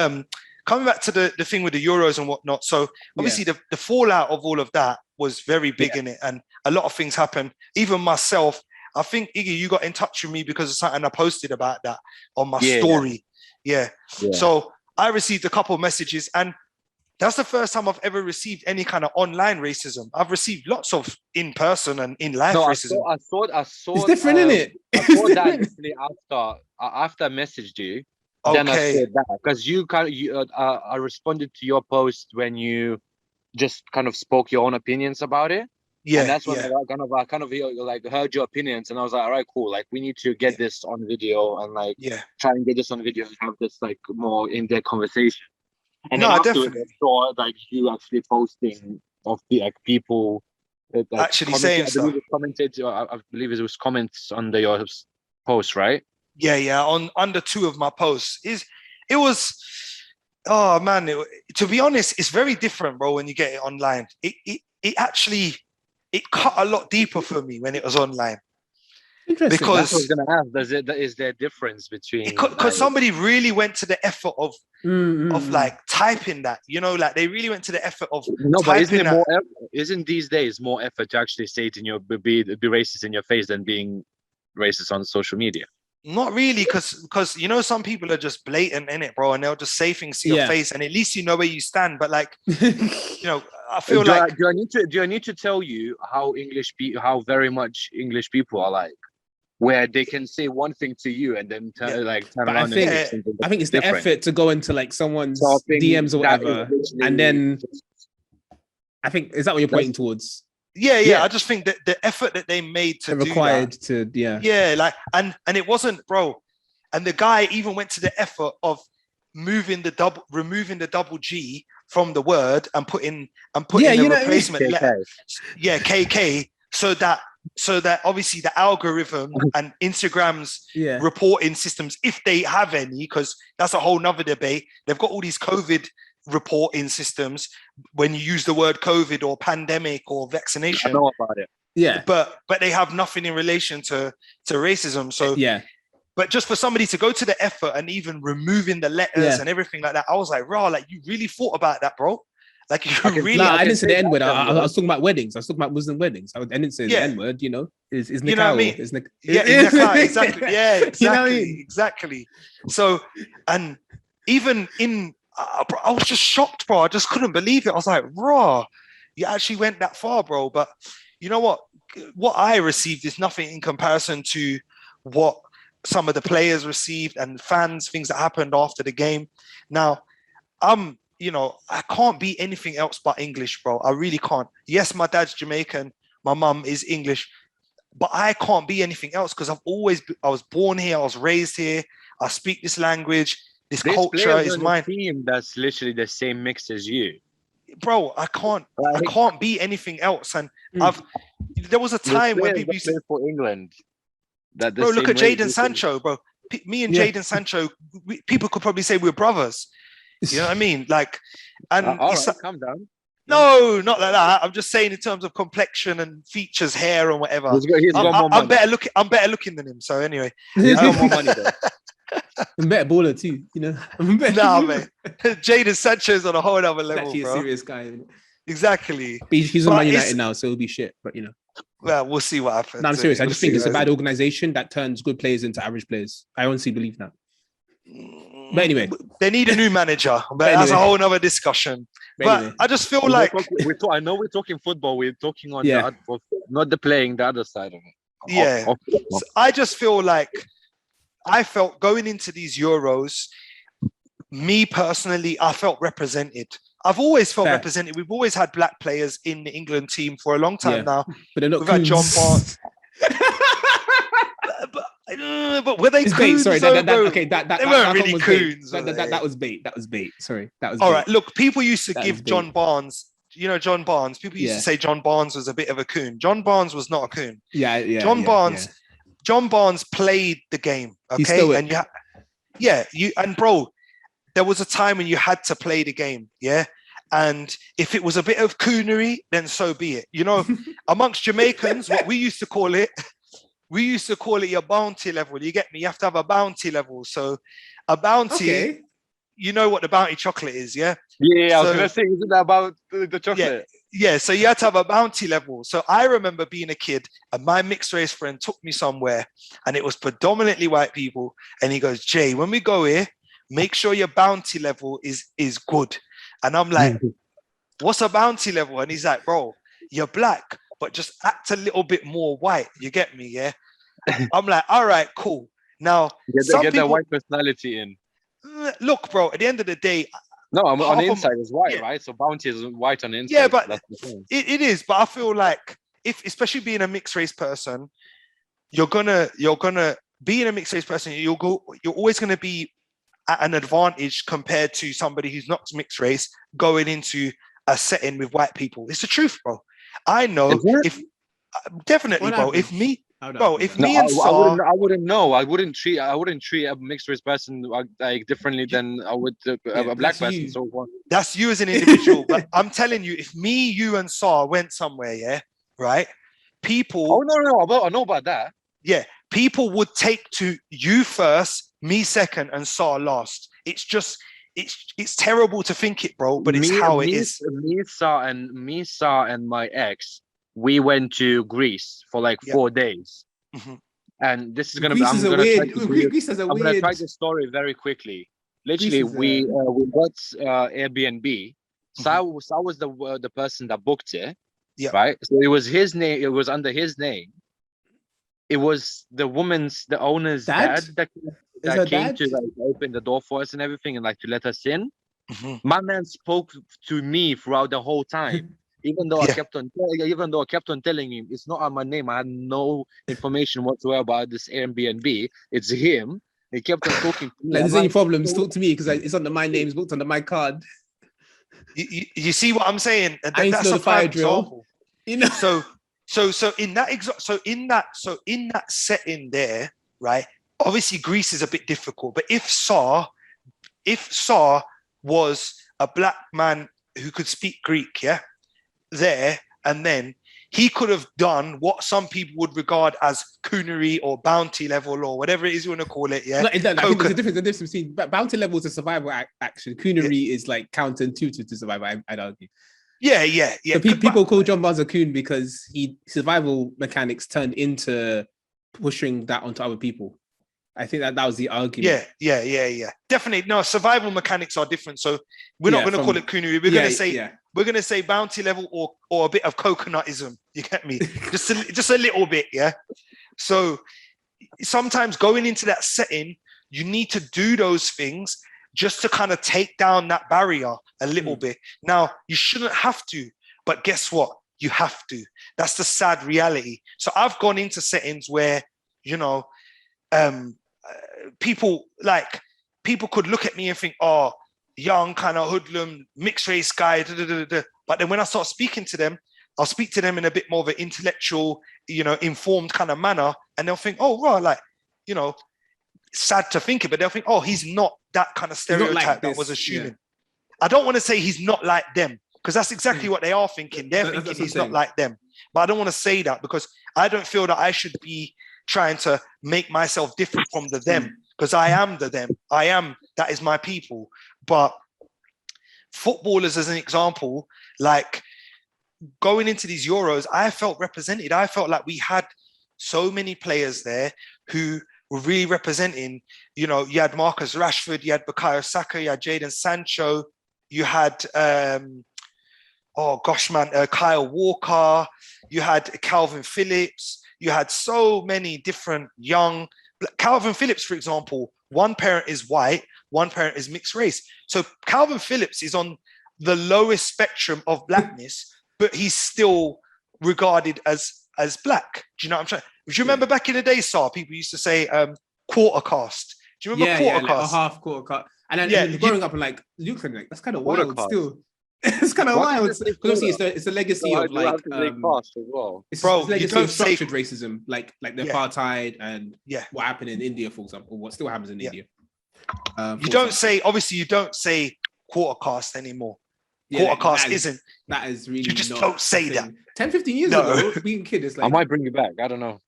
coming back to the thing with the Euros and whatnot, so obviously the fallout of all of that was very big in it, and a lot of things happened. Even myself, I think, Iggy, you got in touch with me because of something I posted about that on my story. Yeah. So I received a couple of messages, and that's the first time I've ever received any kind of online racism. I've received lots of in-person and in-life racism. I saw. It's different, isn't it? I saw that literally after I messaged you. Okay. Then I saw that because I responded to your post when you just kind of spoke your own opinions about it. Yeah, and that's when I kind of like heard your opinions, and I was like, all right, cool. Like, we need to get this on video and like try and get this on video and have this like more in-depth conversation. And then afterwards, I saw like you actually posting of the like people that like, actually saying stuff. I believe it was comments under your post, right? Yeah. On under 2 of my posts it was. Oh man, to be honest, it's very different, bro. When you get it online, it actually. It cut a lot deeper for me when it was online. Interesting. Because that's what I was going to ask. Is there a difference between... Because somebody really went to the effort of like typing that, you know, like they really went to the effort of typing that. Isn't these days more effort to actually say it be racist in your face than being racist on social media? Not really, because you know, some people are just blatant in it, bro, and they'll just say things to your face, and at least you know where you stand. But like, you know, I feel do I need to tell you how very much English people are like, where they can say one thing to you and then turn around. I think it's the effort to go into like someone's DMs or whatever, and then I think, is that what you're pointing towards? Yeah. I just think that the effort that they made to like, and it wasn't, bro. And the guy even went to the effort of removing the double G from the word and putting the replacement letter. Yeah, KK. So that obviously the algorithm and Instagram's reporting systems, if they have any, because that's a whole nother debate. They've got all these COVID reporting systems when you use the word COVID or pandemic or vaccination. I know about it. Yeah. But they have nothing in relation to racism. So but just for somebody to go to the effort and even removing the letters and everything like that, I was like, raw, like you really thought about that, bro. Like you really. Nah, I didn't say the N word. I was talking about weddings. I was talking about Muslim weddings. I didn't say the N word. You know, is nikah. You know what I mean? Exactly. Yeah, exactly. You know what I mean? Exactly. So, and even in. I was just shocked, bro. I just couldn't believe it. I was like, raw, you actually went that far, bro. But you know what? What I received is nothing in comparison to what some of the players received and fans, things that happened after the game. Now, you know, I can't be anything else but English, bro. I really can't. Yes, my dad's Jamaican. My mum is English. But I can't be anything else because I was born here. I was raised here. I speak this language. This culture is mine. Team that's literally the same mix as you, bro. I can't be anything else. And there was a time when people used to play for England. Bro, look at Jadon Sancho, bro. Me and Jadon Sancho, people could probably say we're brothers. You know what I mean? Like, and all right, calm down. No, not like that. I'm just saying in terms of complexion and features, hair and whatever. I'm better looking than him. So anyway, he's got more money though. I'm better baller too, you know. Nah, man. Jadon Sancho's on a whole other level, actually bro. A serious guy. Exactly. He's on Man United now, so it'll be shit. But you know. Well, we'll see what happens. No, I'm serious. I just think it's a bad organization that turns good players into average players. I honestly believe that. But anyway, they need a new manager. But that's a whole other discussion. But I just feel like I know we're talking football. We're talking on not the playing, the other side of it. Yeah. So I just feel like I felt going into these Euros, me personally, I felt represented. I've always felt represented. We've always had black players in the England team for a long time now. But they're not. We've had John Barnes. But were they It's bait. coons? Sorry, Though, bro? okay, that They weren't one really was coons. bait. were they? That was bait. That was bait. Sorry, that was All bait. right. Look, people used to That give is John bait. Barnes. You know John Barnes. People used to Yeah. say John Barnes was a bit of a coon. John Barnes was not a coon. Yeah. John Barnes played the game. He Okay, stole it. and bro, there was a time when you had to play the game. Yeah. And if it was a bit of coonery, then so be it. You know, amongst Jamaicans, what we used to call it your bounty level. You get me? You have to have a bounty level. So a bounty, you know what the bounty chocolate is, yeah? Yeah, I was gonna say, isn't that about the chocolate? Yeah, so you had to have a bounty level. So I remember being a kid and my mixed race friend took me somewhere and it was predominantly white people. And he goes, Jay, when we go here, make sure your bounty level is good. And I'm like, what's a bounty level? And he's like, bro, you're black, but just act a little bit more white. You get me, yeah? I'm like, all right, cool. Now, get that white personality in. Look, bro, at the end of the day... No, I'm on the inside is white, right? So bounty is white on the inside. Yeah, but it is. But I feel like, especially being a mixed race person, you're gonna being a mixed race person, you're always gonna be at an advantage compared to somebody who's not mixed race going into a setting with white people. It's the truth, bro. I know definitely, bro. If me and Saw, I wouldn't know. I wouldn't treat a mixed race person like differently than I would a black person. So that's you as an individual. But I'm telling you, if me, you, and Saw went somewhere, yeah, right, people. Oh no, I know about that. Yeah, people would take to you first, me second, and Saw last. It's just, it's terrible to think it, bro, but it's how it is. Me, Saw, and my ex, we went to Greece for like 4 days. Mm-hmm. And this is gonna Greece be. Greece is a I'm weird. gonna try the story very quickly. Literally, we got Airbnb. Saw was the person that booked it. Yeah. Right. So it was his name. It was under his name. It was the owner's dad that came to like open the door for us and everything and like to let us in. Mm-hmm. My man spoke to me throughout the whole time, even though I kept on telling him it's not on my name. I had no information whatsoever about this Airbnb. It's him. He kept on talking to me. Like, there's any problems? Talk to me because it's under my name. It's booked under my card. You see what I'm saying? That's a fire drill. You know. So in that setting there, right? Obviously, Greece is a bit difficult. But if Saw was a black man who could speak Greek, yeah, there and then he could have done what some people would regard as coonery or bounty level or whatever it is you want to call it. Yeah, I think there's a difference between bounty level is a survival action. Coonery is like counterintuitive to survival. I'd argue. Yeah. So people call John Barnes a coon because survival mechanics turned into pushing that onto other people. I think that was the argument. Yeah. Definitely. No, survival mechanics are different. So we're not going to call it coonery. We're going to say bounty level or a bit of coconutism. You get me? just a little bit. Yeah. So sometimes going into that setting, you need to do those things just to kind of take down that barrier a little bit. Now, you shouldn't have to, but guess what? You have to. That's the sad reality. So I've gone into settings where, you know, people could look at me and think, oh, young kind of hoodlum, mixed race guy, but then when I start speaking to them, I'll speak to them in a bit more of an intellectual, you know, informed kind of manner, and they'll think, oh, right, like, you know, sad to think it, but they'll think, oh, he's not that kind of stereotype that was assuming. Yeah. I don't want to say he's not like them, because that's exactly what they are thinking. They're thinking he's not like them. But I don't want to say that because I don't feel that I should be trying to make myself different from the them, because I am the them. That is my people. But footballers, as an example, like going into these Euros, I felt represented. I felt like we had so many players there who were really representing, you know, you had Marcus Rashford, you had Bukayo Saka, you had Jadon Sancho, you had, Kyle Walker, you had Calvin Phillips, you had so many different young, Calvin Phillips, for example, one parent is white, one parent is mixed race. So Calvin Phillips is on the lowest spectrum of blackness, but he's still regarded as as black. Do you know what I'm trying? Do you remember back in the day, people used to say quarter caste? Do you remember quarter like caste? a half quarter caste. And then growing up, I'm like, that's kind of wild still. It's kind of wild. Because obviously it's a legacy of like caste as well. It's Bro, a legacy of structured racism, like the apartheid and what happened in India, for example, what still happens in India. You don't say quarter caste anymore. Quarter caste isn't. That is really. You just don't say that. 10, 15 years ago, being a kid, it's like. I might bring you back. I don't know.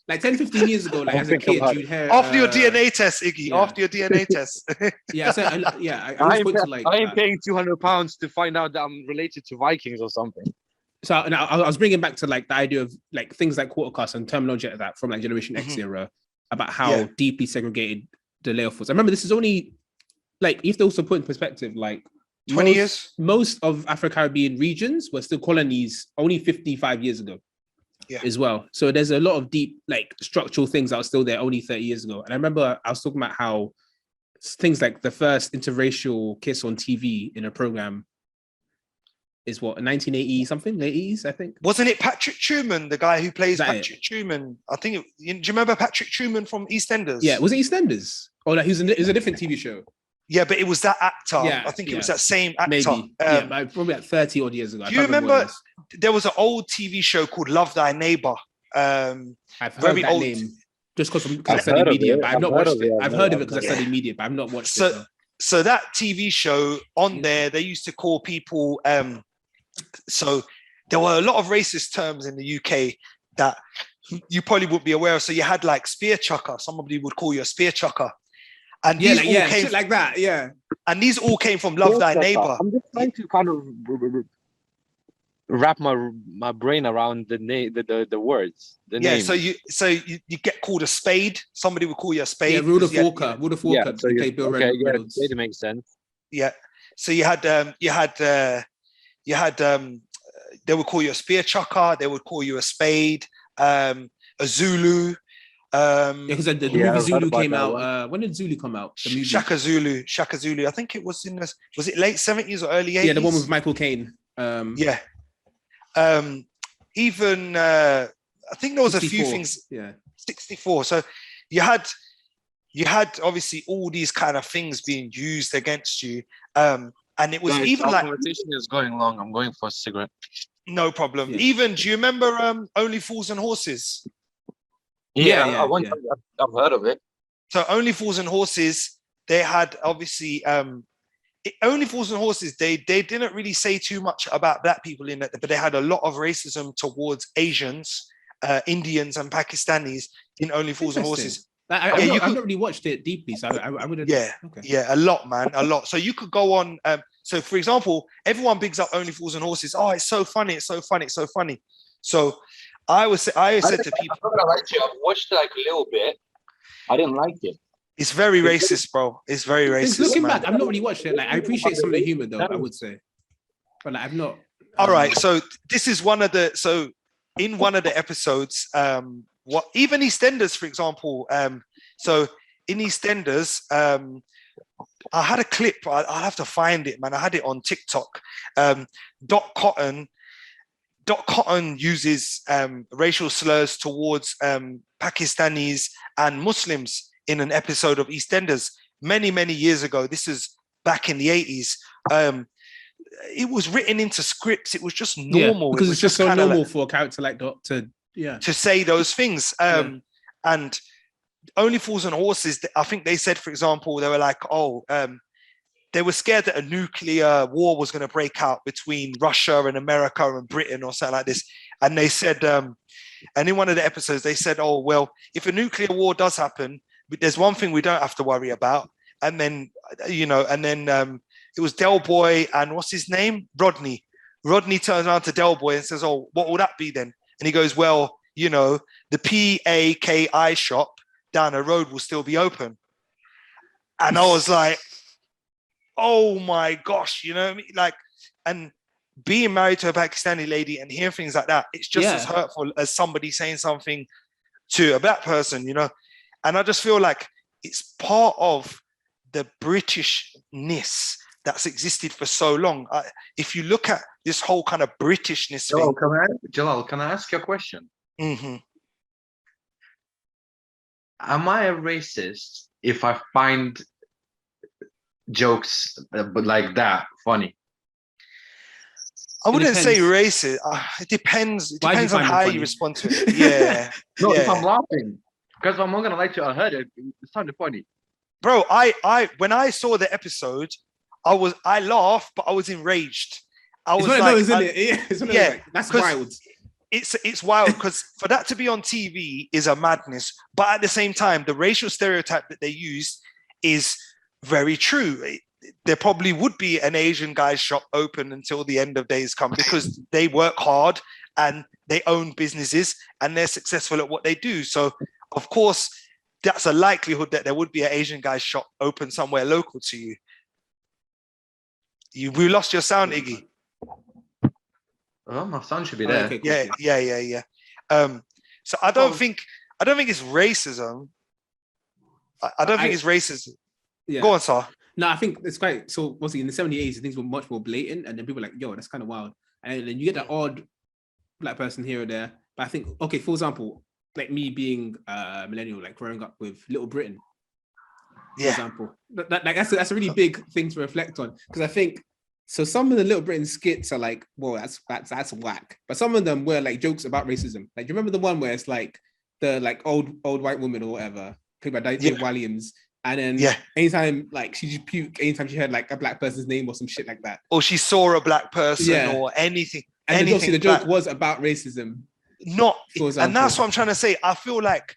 Like 10, 15 years ago, like as a kid, you'd hear. After your DNA test, Iggy. After your DNA test. I ain't paying £200 to find out that I'm related to Vikings or something. So I was bringing back to like the idea of like things like quarter caste and terminology like that from like Generation X era about how deeply segregated the layoff was. I remember this is only like you have to also put in perspective like 20 years. Most of Afro-Caribbean regions were still colonies only 55 years ago. As well. So there's a lot of deep like structural things that were still there only 30 years ago. And I remember I was talking about how things like the first interracial kiss on TV in a program is what, 1980 something, late 80s, I think. Wasn't it Patrick Truman, the guy who plays Patrick Truman? I think. Do you remember Patrick Truman from EastEnders? Yeah, was it EastEnders? Or like it was a different TV show. Yeah, but it was that actor. Yeah, I think it was that same actor. Maybe. Probably like 30 odd years ago. Do you remember there was an old TV show called Love Thy Neighbor? I've heard that name just because I studied media, but I've not watched it. I've heard of it because I studied media, but I've not watched it. So that TV show on there, they used to call people. So there were a lot of racist terms in the UK that you probably wouldn't be aware of. So you had like spear chucker. Somebody would call you a spear chucker. And these all came shit like that, And these all came from Love Thy Neighbor. I'm just trying to kind of wrap my brain around the words, the name. So you get called a spade. Somebody would call you a spade. Yeah, Rudolph Walker. Rudolph Walker. So it makes sense. Yeah. So you had they would call you a spear chucker. They would call you a spade, a Zulu. Because the movie Zulu came out. When did Zulu come out? The movie Shaka Zulu. I think it was was it late 70s or early 80s? Yeah, the one with Michael Caine. Even I think there was 64. A few things. 64. So you had obviously all these kind of things being used against you. And it was even like conversation is going long. I'm going for a cigarette. No problem. Even do you remember Only Fools and Horses? I've heard of it. So Only Fools and Horses, they had obviously Only Fools and Horses, they didn't really say too much about black people in it, but they had a lot of racism towards Asians, Indians and Pakistanis in Only Fools and Horses. I've not really watched it deeply, so I would have. A lot, man, a lot. So you could go on. So for example, everyone bigs up Only Fools and Horses. Oh, it's so funny, it's so funny, it's so funny. So I said to people, I've watched like a little bit. I didn't like it. It's very racist, bro. It's very racist. Looking back, I've not really watched it. Like I appreciate some of the humor, though. I would say, but like, I've not. All right, so this is in one of the episodes. What even EastEnders, for example. So in EastEnders, I had a clip. I'll have to find it, man. I had it on TikTok. Doc Cotton uses racial slurs towards Pakistanis and Muslims in an episode of EastEnders many, many years ago. This is back in the 80s. It was written into scripts. It was just normal. Because it's just so normal for a character like Doc to say those things. And Only Fools and Horses, I think they said, for example, they were like, they were scared that a nuclear war was going to break out between Russia and America and Britain or something like this. And they said, and in one of the episodes, they said, oh, well, if a nuclear war does happen, there's one thing we don't have to worry about. And then, it was Del Boy and what's his name? Rodney. Rodney turns around to Del Boy and says, oh, what will that be then? And he goes, well, the PAKI shop down the road will still be open. And I was like, oh my gosh, you know what I mean? Like, and being married to a Pakistani lady and hearing things like that, it's just as hurtful as somebody saying something to a black person, And I just feel like it's part of the Britishness that's existed for so long. If you look at this whole kind of Britishness thing. Jalal, can I ask you a question? Mm-hmm. Am I a racist if I find jokes like that funny? I wouldn't say racist. It depends. It depends on how you respond to it. Yeah. No, yeah. if I'm laughing, because I'm not gonna lie to you, I heard it. It sounded funny. Bro, I when I saw the episode, I laughed, but I was enraged. I was like, isn't it? Yeah, like, that's wild. It's wild because for that to be on TV is a madness. But at the same time, the racial stereotype that they use is very true. There probably would be an Asian guy's shop open until the end of days come because they work hard and they own businesses and they're successful at what they do. So, of course, that's a likelihood that there would be an Asian guy's shop open somewhere local to you. We lost your sound, Iggy. Oh, my sound should be there. Okay, cool. Yeah. So I don't think it's racism. I don't think it's racism. Yeah. Go on, sir. No, I think it's quite so. Obviously, in the 70s, things were much more blatant, and then people were like, "Yo, that's kind of wild." And then you get that odd black person here or there. But I think, okay, for example, like me being a millennial, like growing up with Little Britain, for example, that's a really big thing to reflect on because I think so. Some of the Little Britain skits are like, "Whoa, that's whack," but some of them were like jokes about racism. Like, do you remember the one where it's like the like old white woman or whatever, played by Dave Williams? And then anytime like she just puke, anytime she heard like a black person's name or some shit like that. Or she saw a black person or anything. And obviously the joke was about racism. And that's what I'm trying to say. I feel like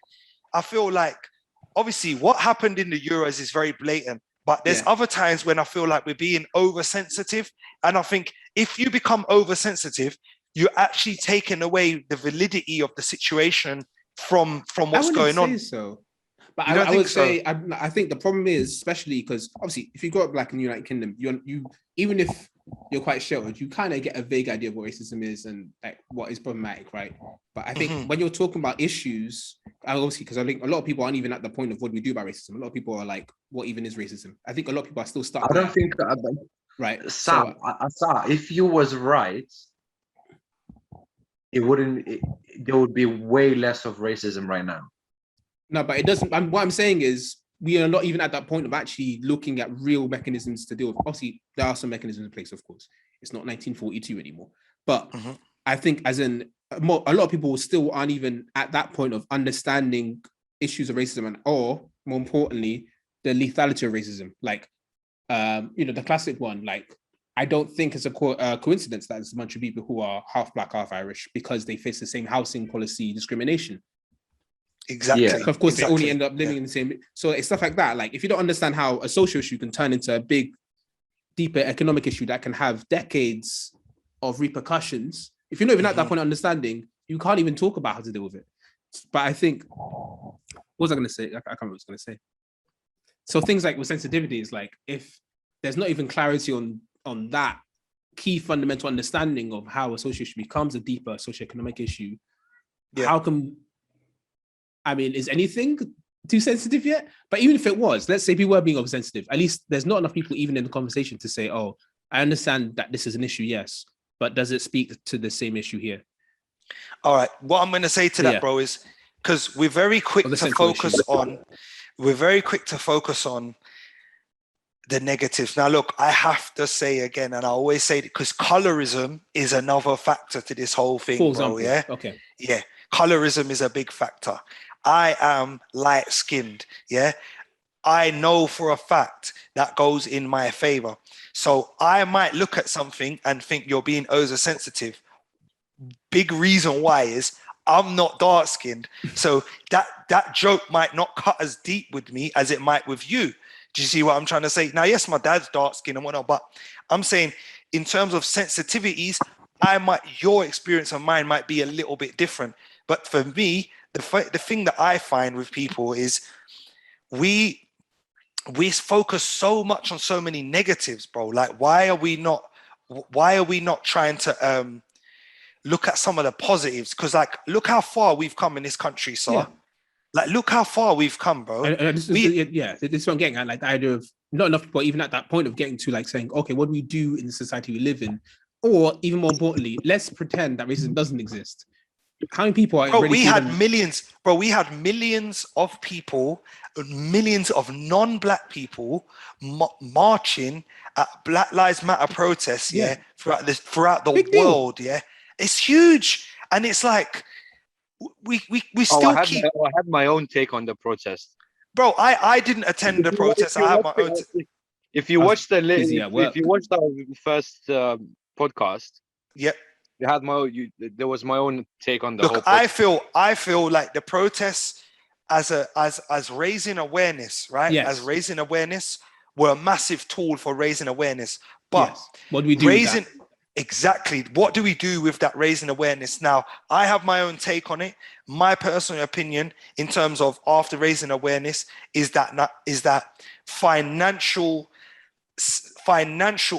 obviously what happened in the Euros is very blatant, but there's other times when I feel like we're being oversensitive. And I think if you become oversensitive, you're actually taking away the validity of the situation from what's going on. So. But I would say I think the problem is, especially because obviously if you grow up black in the United Kingdom, you even if you're quite sheltered, you kind of get a vague idea of what racism is and like what is problematic, right? But I think when you're talking about issues, obviously because I think a lot of people aren't even at the point of what do we do about racism. A lot of people are like, what even is racism? I think a lot of people are still stuck. I don't think that, right. Sam, if you was right, there would be way less of racism right now. No, but it doesn't. What I'm saying is we are not even at that point of actually looking at real mechanisms to deal with. Obviously, there are some mechanisms in place, of course. It's not 1942 anymore. But I think as in a lot of people still aren't even at that point of understanding issues of racism or more importantly, the lethality of racism. Like, the classic one, like, I don't think it's a coincidence that there's a bunch of people who are half black, half Irish because they face the same housing policy discrimination. Exactly. Yeah. Of course, they only end up living in the same. So it's stuff like that. Like, if you don't understand how a social issue can turn into a big, deeper economic issue that can have decades of repercussions, if you're not even at that point of understanding, you can't even talk about how to deal with it. But I think, what was I going to say? I can't remember what I was going to say. So things like with sensitivity is like, if there's not even clarity on that key fundamental understanding of how a social issue becomes a deeper socioeconomic issue, how can, I mean, is anything too sensitive yet? But even if it was, let's say people were being oversensitive, at least there's not enough people even in the conversation to say, oh, I understand that this is an issue, yes, but does it speak to the same issue here? All right. What I'm going to say to that, bro, is because we're very quick to focus on the negatives. Now, look, I have to say again, and I always say it because colorism is another factor to this whole thing, bro. Yeah. Okay. Yeah. Colorism is a big factor. I am light-skinned. Yeah. I know for a fact that goes in my favor. So I might look at something and think you're being oversensitive. Big reason why is I'm not dark-skinned. So that joke might not cut as deep with me as it might with you. Do you see what I'm trying to say? Now, yes, my dad's dark-skinned and whatnot, but I'm saying in terms of sensitivities, your experience and mine might be a little bit different. But for me, the thing that I find with people is we focus so much on so many negatives, bro. Like, why are we not trying to look at some of the positives? Because, like, look how far we've come in this country, sir. Like, look how far we've come, bro. This is what I'm getting at. Like the idea of not enough people, even at that point of getting to like saying, okay, what do we do in the society we live in? Or even more importantly, let's pretend that racism doesn't exist. How many people are Bro, already we had millions, bro. We had millions of people, millions of non-black people marching at Black Lives Matter protests, throughout the Big deal. world, yeah. It's huge, and it's like we Oh, still I keep, had my own take on the protest. bro. I didn't attend the protest. I have my own. If you watch the busy at work. if you watched our first podcast, Yeah. you had there was my own take on the whole Look, protest. I feel like the protests as raising awareness, right? Yes. As raising awareness were a massive tool for raising awareness. But Yes. What do we do with raising that? exactly, what do we do with that raising awareness? Now, I have my own take on it. My personal opinion in terms of after raising awareness is that financial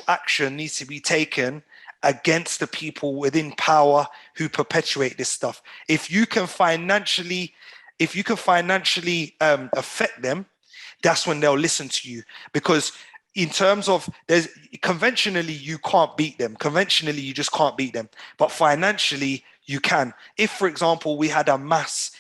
action needs to be taken against the people within power who perpetuate this stuff. If you can financially affect them, that's when they'll listen to you. Because in terms of conventionally you can't beat them. Conventionally you just can't beat them. But financially you can. If, for example, we had a mass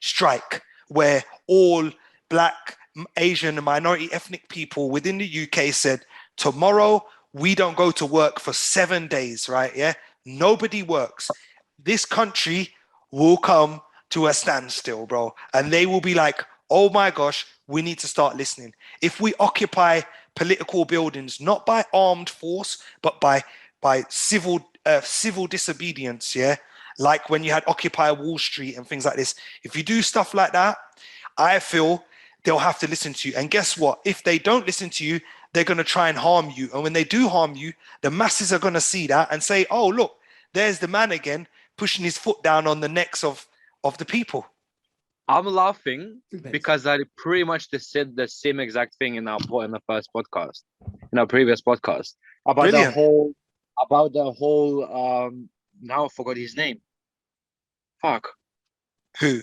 strike where all Black, Asian, and minority ethnic people within the UK said, tomorrow we don't go to work for 7 days, right? Yeah. Nobody works. This country will come to a standstill, bro. And they will be like, oh my gosh, we need to start listening. If we occupy political buildings, not by armed force, but by civil disobedience, yeah? Like when you had Occupy Wall Street and things like this. If you do stuff like that, I feel they'll have to listen to you. And guess what? If they don't listen to you, they're going to try and harm you. And when they do harm you, the masses are going to see that and say, oh, look, there's the man again pushing his foot down on the necks of the people. I'm laughing because I pretty much said the same exact thing in our previous podcast about Brilliant. the whole now I forgot his name. Fuck. Who?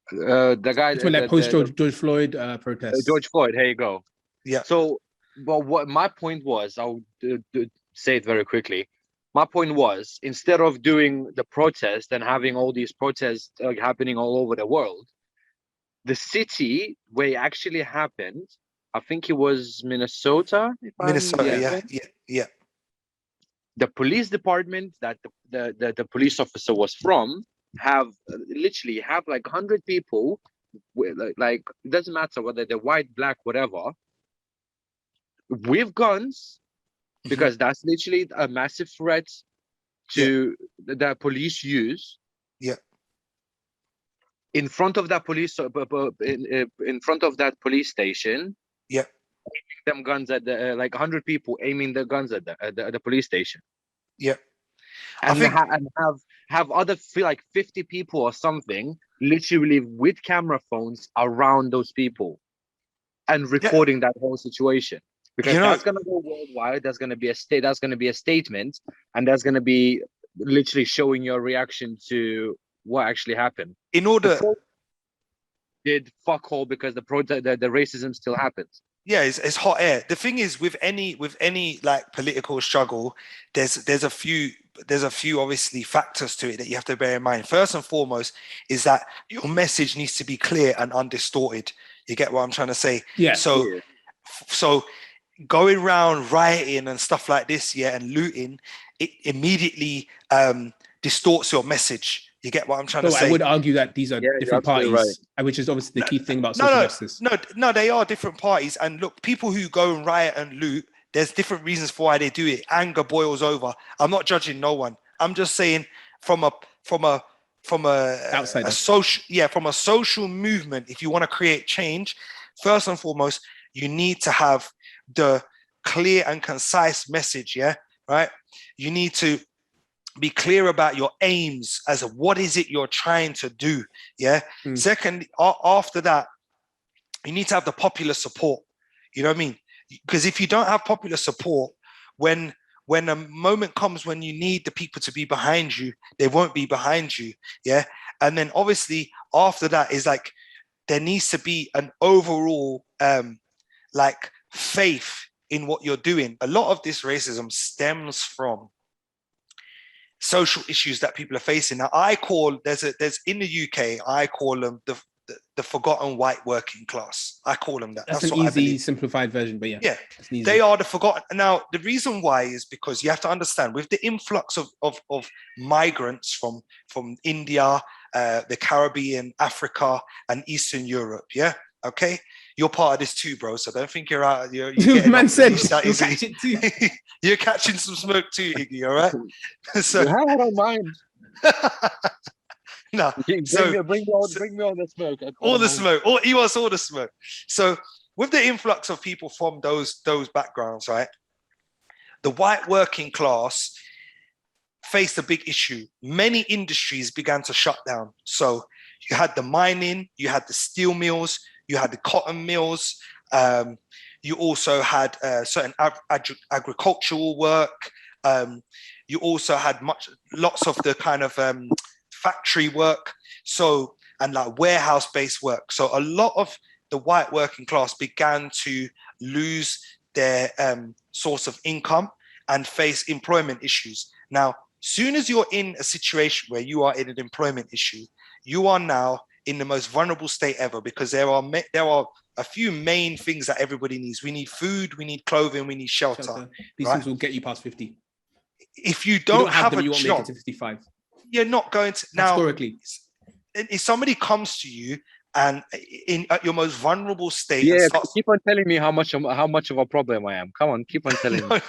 The guy George Floyd protest. George Floyd, here you go. Yeah. So, but what my point was, I'll say it very quickly. My point was, instead of doing the protest and having all these protests happening all over the world, the city where it actually happened, I think it was Minnesota. Yeah. The police department that the police officer was from literally have like 100 people, like it doesn't matter whether they're white, black, whatever, with guns, because that's literally a massive threat to that police use. Yeah. In front of that in front of that police station. Yeah. Aiming them guns at the like 100 people aiming the guns at the police station. Yeah. And have other like 50 people or something literally with camera phones around those people and recording that whole situation. Because that's going to go worldwide. That's going to be a statement, and that's going to be literally showing your reaction to what actually happened. In order, did fuck all because the racism still happens. Yeah, it's hot air. The thing is, with any like political struggle, there's a few obviously factors to it that you have to bear in mind. First and foremost is that your message needs to be clear and undistorted. You get what I'm trying to say? Yeah. So going around rioting and stuff like this, and looting, it immediately distorts your message. You get what I'm trying to say? I would argue that these are different parties, right, which is obviously the key thing about social justice. No, they are different parties. And look, people who go and riot and loot, there's different reasons for why they do it. Anger boils over. I'm not judging no one. I'm just saying from a social movement, if you want to create change, first and foremost, you need to have the clear and concise message, right? You need to be clear about your aims as what is it you're trying to do, Second, after that, you need to have the popular support. You know what I mean? Because if you don't have popular support, when a moment comes when you need the people to be behind you, they won't be behind you, And then obviously after that is like, there needs to be an overall like faith in what you're doing. A lot of this racism stems from social issues that people are facing. Now, I call there's in the UK, I call them the forgotten white working class. I call them that. That's an easy, simplified version, but yeah, they are the forgotten. Now, the reason why is because you have to understand with the influx of migrants from India, the Caribbean, Africa, and Eastern Europe. Yeah, okay. You're part of this too, bro. So don't think you're out. You're man said that you'll easy. catch it too. You're catching some smoke too, Iggy. All right. So Yeah, I don't mind. no. Bring me all the smoke. All the smoke. He wants all the smoke. So with the influx of people from those backgrounds, right? The white working class faced a big issue. Many industries began to shut down. So you had the mining, you had the steel mills, you had the cotton mills. You also had certain agricultural work. You also had lots of the kind of factory work, so, and like warehouse-based work. So a lot of the white working class began to lose their source of income and face employment issues. Now, soon as you're in a situation where you are in an employment issue, you are now in the most vulnerable state ever, because there are a few main things that everybody needs. We need food, we need clothing, we need shelter. These things will get you past 50. If you don't have them, a you won't job, make it to 55. You're not going to. Now, historically, if somebody comes to you and at your most vulnerable state, yeah, and starts, keep on telling me how much of a problem I am. Come on, keep on telling me.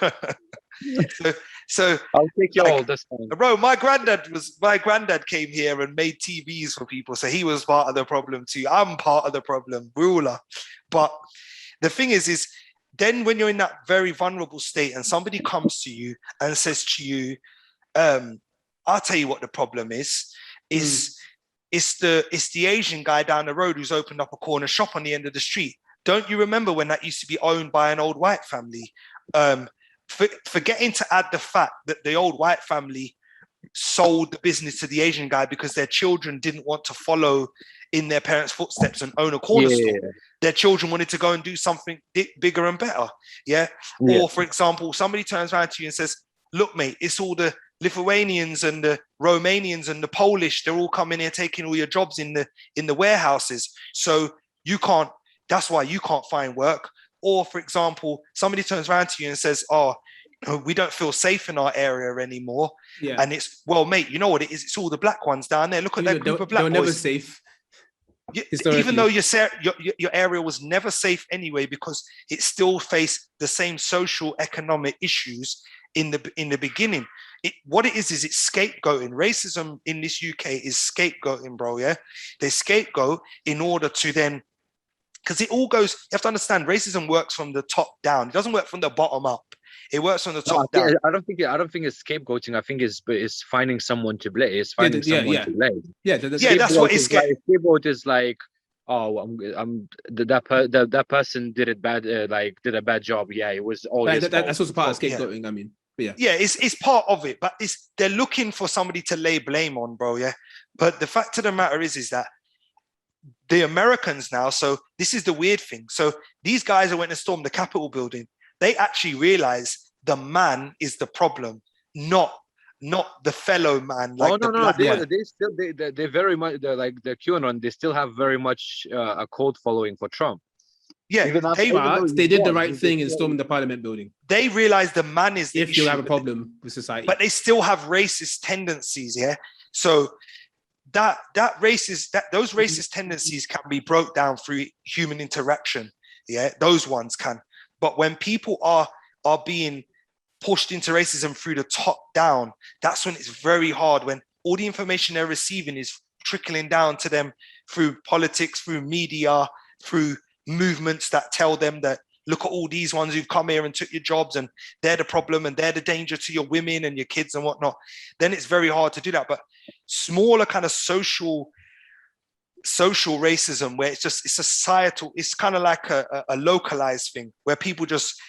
So I'll take you like, all this time. Bro, my granddad came here and made TVs for people, so he was part of the problem too. I'm part of the problem, ruler. But the thing is then when you're in that very vulnerable state and somebody comes to you and says to you, I'll tell you what the problem is. It's the Asian guy down the road who's opened up a corner shop on the end of the street. Don't you remember when that used to be owned by an old white family? Forgetting to add the fact that the old white family sold the business to the Asian guy because their children didn't want to follow in their parents' footsteps and own a corner store. Their children wanted to go and do something bigger and better. Yeah. Or, for example, somebody turns around to you and says, look, mate, it's all the Lithuanians and the Romanians and the Polish. They're all coming here taking all your jobs in the warehouses. So that's why you can't find work. Or, for example, somebody turns around to you and says, oh, we don't feel safe in our area anymore. Yeah. And it's, well, mate, you know what it is? It's all the black ones down there. Look at that group of black boys. They're never safe. Even though your area was never safe anyway, because it still faced the same social economic issues in the beginning. What it is it's scapegoating. Racism in this UK is scapegoating, bro. Yeah, they scapegoat in order to then, because it all goes. You have to understand, racism works from the top down. It doesn't work from the bottom up. It works from the top down. I don't think it's scapegoating. I think it's finding someone to blame. It's finding someone to blame. Yeah, that's what it's scapegoat is like. Oh, that person did it bad. Did a bad job. Yeah, it was all his fault. That's also part of scapegoating. I mean, yeah, it's part of it, but they're looking for somebody to lay blame on, bro. Yeah, but the fact of the matter is that the Americans now. So this is the weird thing. So these guys that went and stormed the Capitol building, they actually realize the man is the problem, not the fellow man. Like they very much, they're like the QAnon. They still have very much a cult following for Trump. Yeah, they did the right thing in storming the Parliament building. They realize the man is the if issue, you have a problem with society, but they still have racist tendencies. Yeah, so those racist tendencies can be broke down through human interaction. Yeah, those ones can. But when people are being pushed into racism through the top down, that's when it's very hard, when all the information they're receiving is trickling down to them through politics, through media, through movements that tell them that, look at all these ones who've come here and took your jobs and they're the problem and they're the danger to your women and your kids and whatnot. Then it's very hard to do that. But smaller kind of social racism, where it's societal, it's kind of like a localized thing where people just,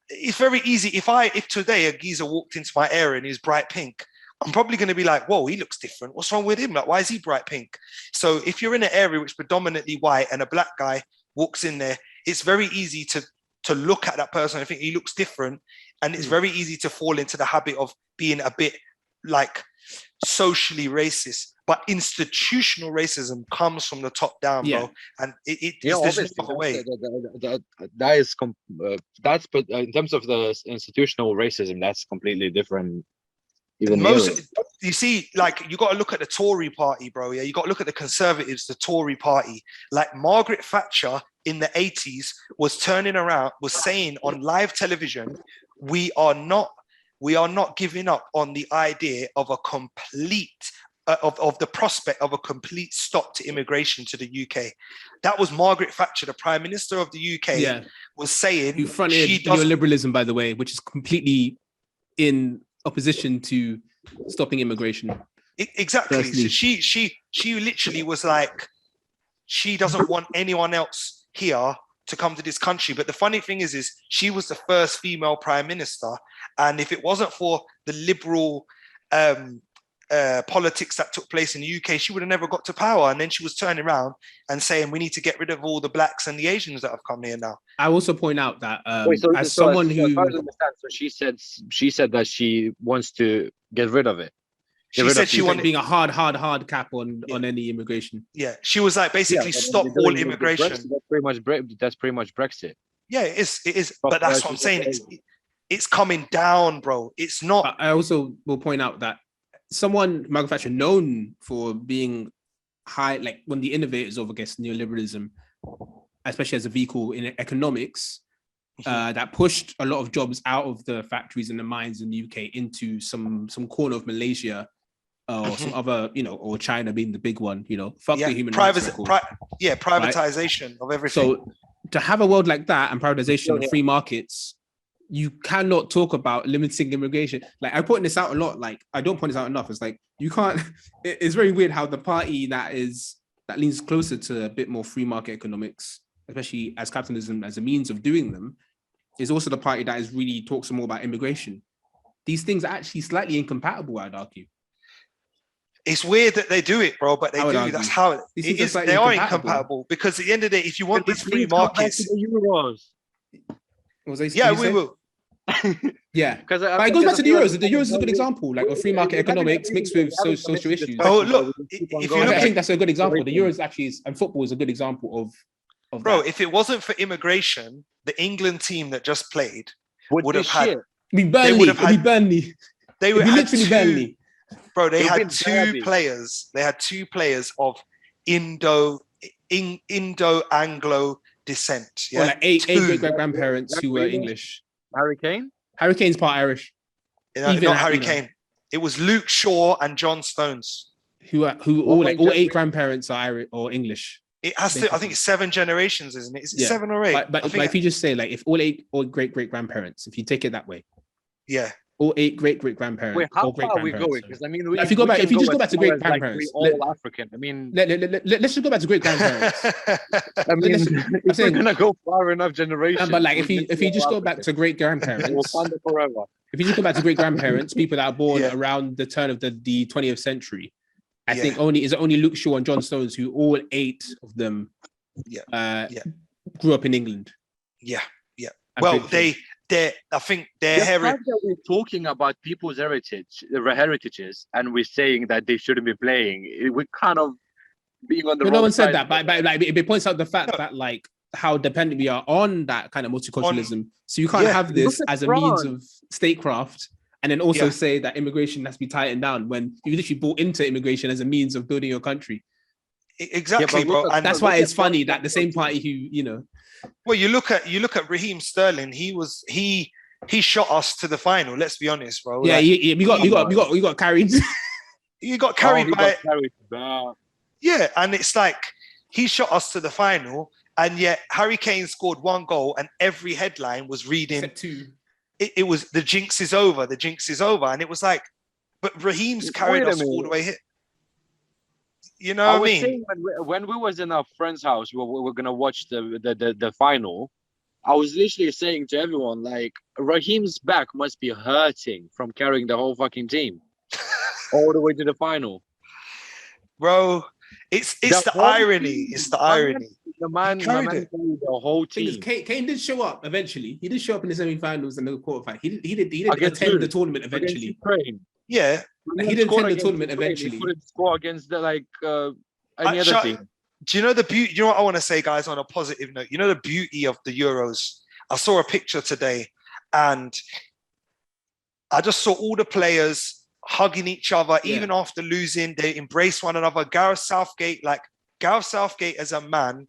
it's very easy. If today a geezer walked into my area and he's bright pink, I'm probably going to be like, whoa, he looks different. What's wrong with him? Like, why is he bright pink? So if you're in an area which is predominantly white and a black guy walks in there, it's very easy to look at that person and think he looks different. And it's very easy to fall into the habit of being a bit like socially racist. But institutional racism comes from the top down, bro. And there's no other way. That's but in terms of the institutional racism, that's completely different. Even you see, like, you got to look at the Tory party, bro. Yeah, you got to look at the Conservatives, the Tory party. Like Margaret Thatcher in the 80s was turning around, was saying on live television, we are not giving up on the idea of a complete of the prospect of a complete stop to immigration to the UK. That was Margaret Thatcher, the Prime Minister of the UK, was saying. Who fronted neoliberalism, by the way, which is completely in opposition to stopping immigration. Exactly. So she literally was like, she doesn't want anyone else here to come to this country. But the funny thing is she was the first female prime minister, and if it wasn't for the liberal politics that took place in the UK, she would have never got to power. And then she was turning around and saying, we need to get rid of all the blacks and the Asians that have come here now. I also point out that she said that she wants to get rid of it. She said she wanted being a hard cap on any immigration. Yeah, she was like basically stop all immigration. That's pretty much Brexit. Yeah, it is. But that's what I'm saying. It's coming down, bro. It's not. I also will point out that Margaret Thatcher, known for being high, like one of the innovators of, I guess, neoliberalism, especially as a vehicle in economics, that pushed a lot of jobs out of the factories and the mines in the UK into some corner of Malaysia or some other, or China being the big one, fuck the human rights record. Privatization of everything. So to have a world like that and privatization of free markets, you cannot talk about limiting immigration. Like, I point this out a lot. Like, I don't point this out enough. It's like, you can't. It's very weird how the party that leans closer to a bit more free market economics, especially as capitalism as a means of doing them, is also the party that really talks more about immigration. These things are actually slightly incompatible, I'd argue. It's weird that they do it, bro, but they do. Argue. That's how it is. They are incompatible because at the end of the day, if you want these free markets, we will. Yeah, because it goes back to the Euros. The Euros is a good example, like of free market economics mixed with social issues. Oh, look, I think that's a good example. The Euros and football is a good example of bro. That. If it wasn't for immigration, the England team that just played would have had. They would have had Burnley. They would literally Burnley. Bro, they had two players. They had two players of Indo-Anglo descent. Yeah, or like eight great grandparents who were English. Harry Kane? Harry Kane's part Irish. Not Harry Kane. It was Luke Shaw and John Stones. Who all 8 grandparents are Irish or English. It has to. I think it's 7 generations, isn't it? Is it 7 or 8? But if you just say, like, if all 8 great grandparents, if you take it that way, all 8 great grandparents. Wait, how far are we going? Because I mean, if you just go back to great grandparents, all African. I mean, let's just go back to great grandparents. I mean, if we're gonna go far enough generations. But like, if you just go back to great grandparents, we'll find it forever. If you just go back to great grandparents, people that are born around the turn of the 20th century, I think only Luke Shaw and John Stones, who all 8 of them grew up in England. Yeah. Well, I think their heritage. We're talking about people's heritages, and we're saying that they shouldn't be playing. We're kind of being on the wrong no one said side. that, but like, it points out the fact that, like, how dependent we are on that kind of multiculturalism. So you can't have this as a means of statecraft and then also say that immigration has to be tightened down when you literally bought into immigration as a means of building your country. Exactly, bro. And that's why it's funny that the same party who, Well, you look at Raheem Sterling. He shot us to the final. Let's be honest, bro. Yeah, we got carried. You got carried by. Yeah, and it's like he shot us to the final, and yet Harry Kane scored 1 goal, and every headline was reading. It was the jinx is over. The jinx is over, and it was like, but Raheem's carried us all the way here. You know what I mean? Saying when we was in our friend's house, we were gonna watch the final. I was literally saying to everyone, like, Raheem's back must be hurting from carrying the whole fucking team. all the way to the final. Bro, it's the whole irony. team, It's the my man- irony. The man carried it. carried the whole Thing is, team. Kane did show up eventually. He did show up in the semi-finals and the quarterfinal. He did Against attend who? the tournament Against eventually. Ukraine. Yeah. He did scored attend the against tournament Ukraine. eventually. He couldn't score against any other Shut- team. Do you know the beauty? You know what I want to say, guys, on a positive note? You know the beauty of the Euros? I saw a picture today and I just saw all the players hugging each other, even after losing. They embrace one another. Gareth Southgate as a man,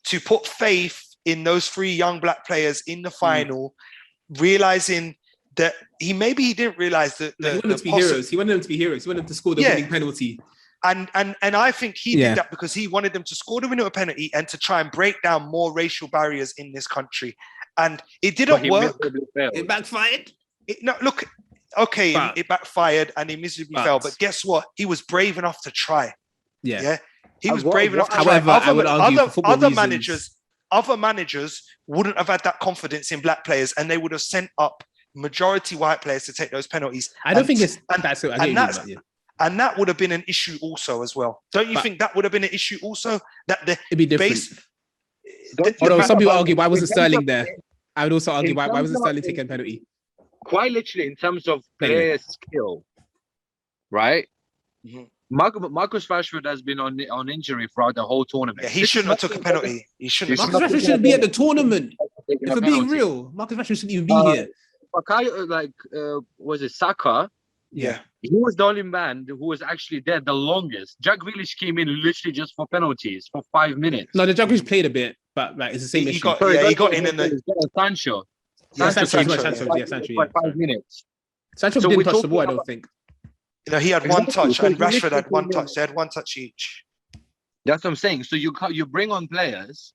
to put faith in those three young black players in the final, realizing that he didn't realize that he wanted them to be heroes. He wanted them to be heroes. He wanted them to score the winning penalty. And I think he did that because he wanted them to score the winning penalty and to try and break down more racial barriers in this country. And it didn't work. It backfired. It backfired and he miserably fell. But guess what? He was brave enough to try. Yeah. He was brave enough to try. However, I would argue for football reasons, other managers wouldn't have had that confidence in black players, and they would have sent up majority white players to take those penalties. I don't think that's it. And that would have been an issue also as well. Don't you think that would have been an issue also? That it'd be different. Although some people argue, why wasn't Sterling there? I would also argue, why wasn't Sterling taking a penalty? Quite literally, in terms of player skill, right? Mm-hmm. Marcus Rashford has been on injury throughout the whole tournament. Yeah, he shouldn't have took a penalty. Marcus Rashford shouldn't be at the tournament. If we're being real, Marcus Rashford shouldn't even be here. Was it Saka? Yeah. He was the only man who was actually there the longest. Jack Grealish came in literally just for penalties for 5 minutes. No, the Jack Grealish played a bit, but it's the same issue. He got in the Sancho. Sancho, 5 minutes. Sancho didn't touch the ball, I don't think. You know, he had one touch and Rashford had one touch. They had one touch each. That's what I'm saying. So you bring on players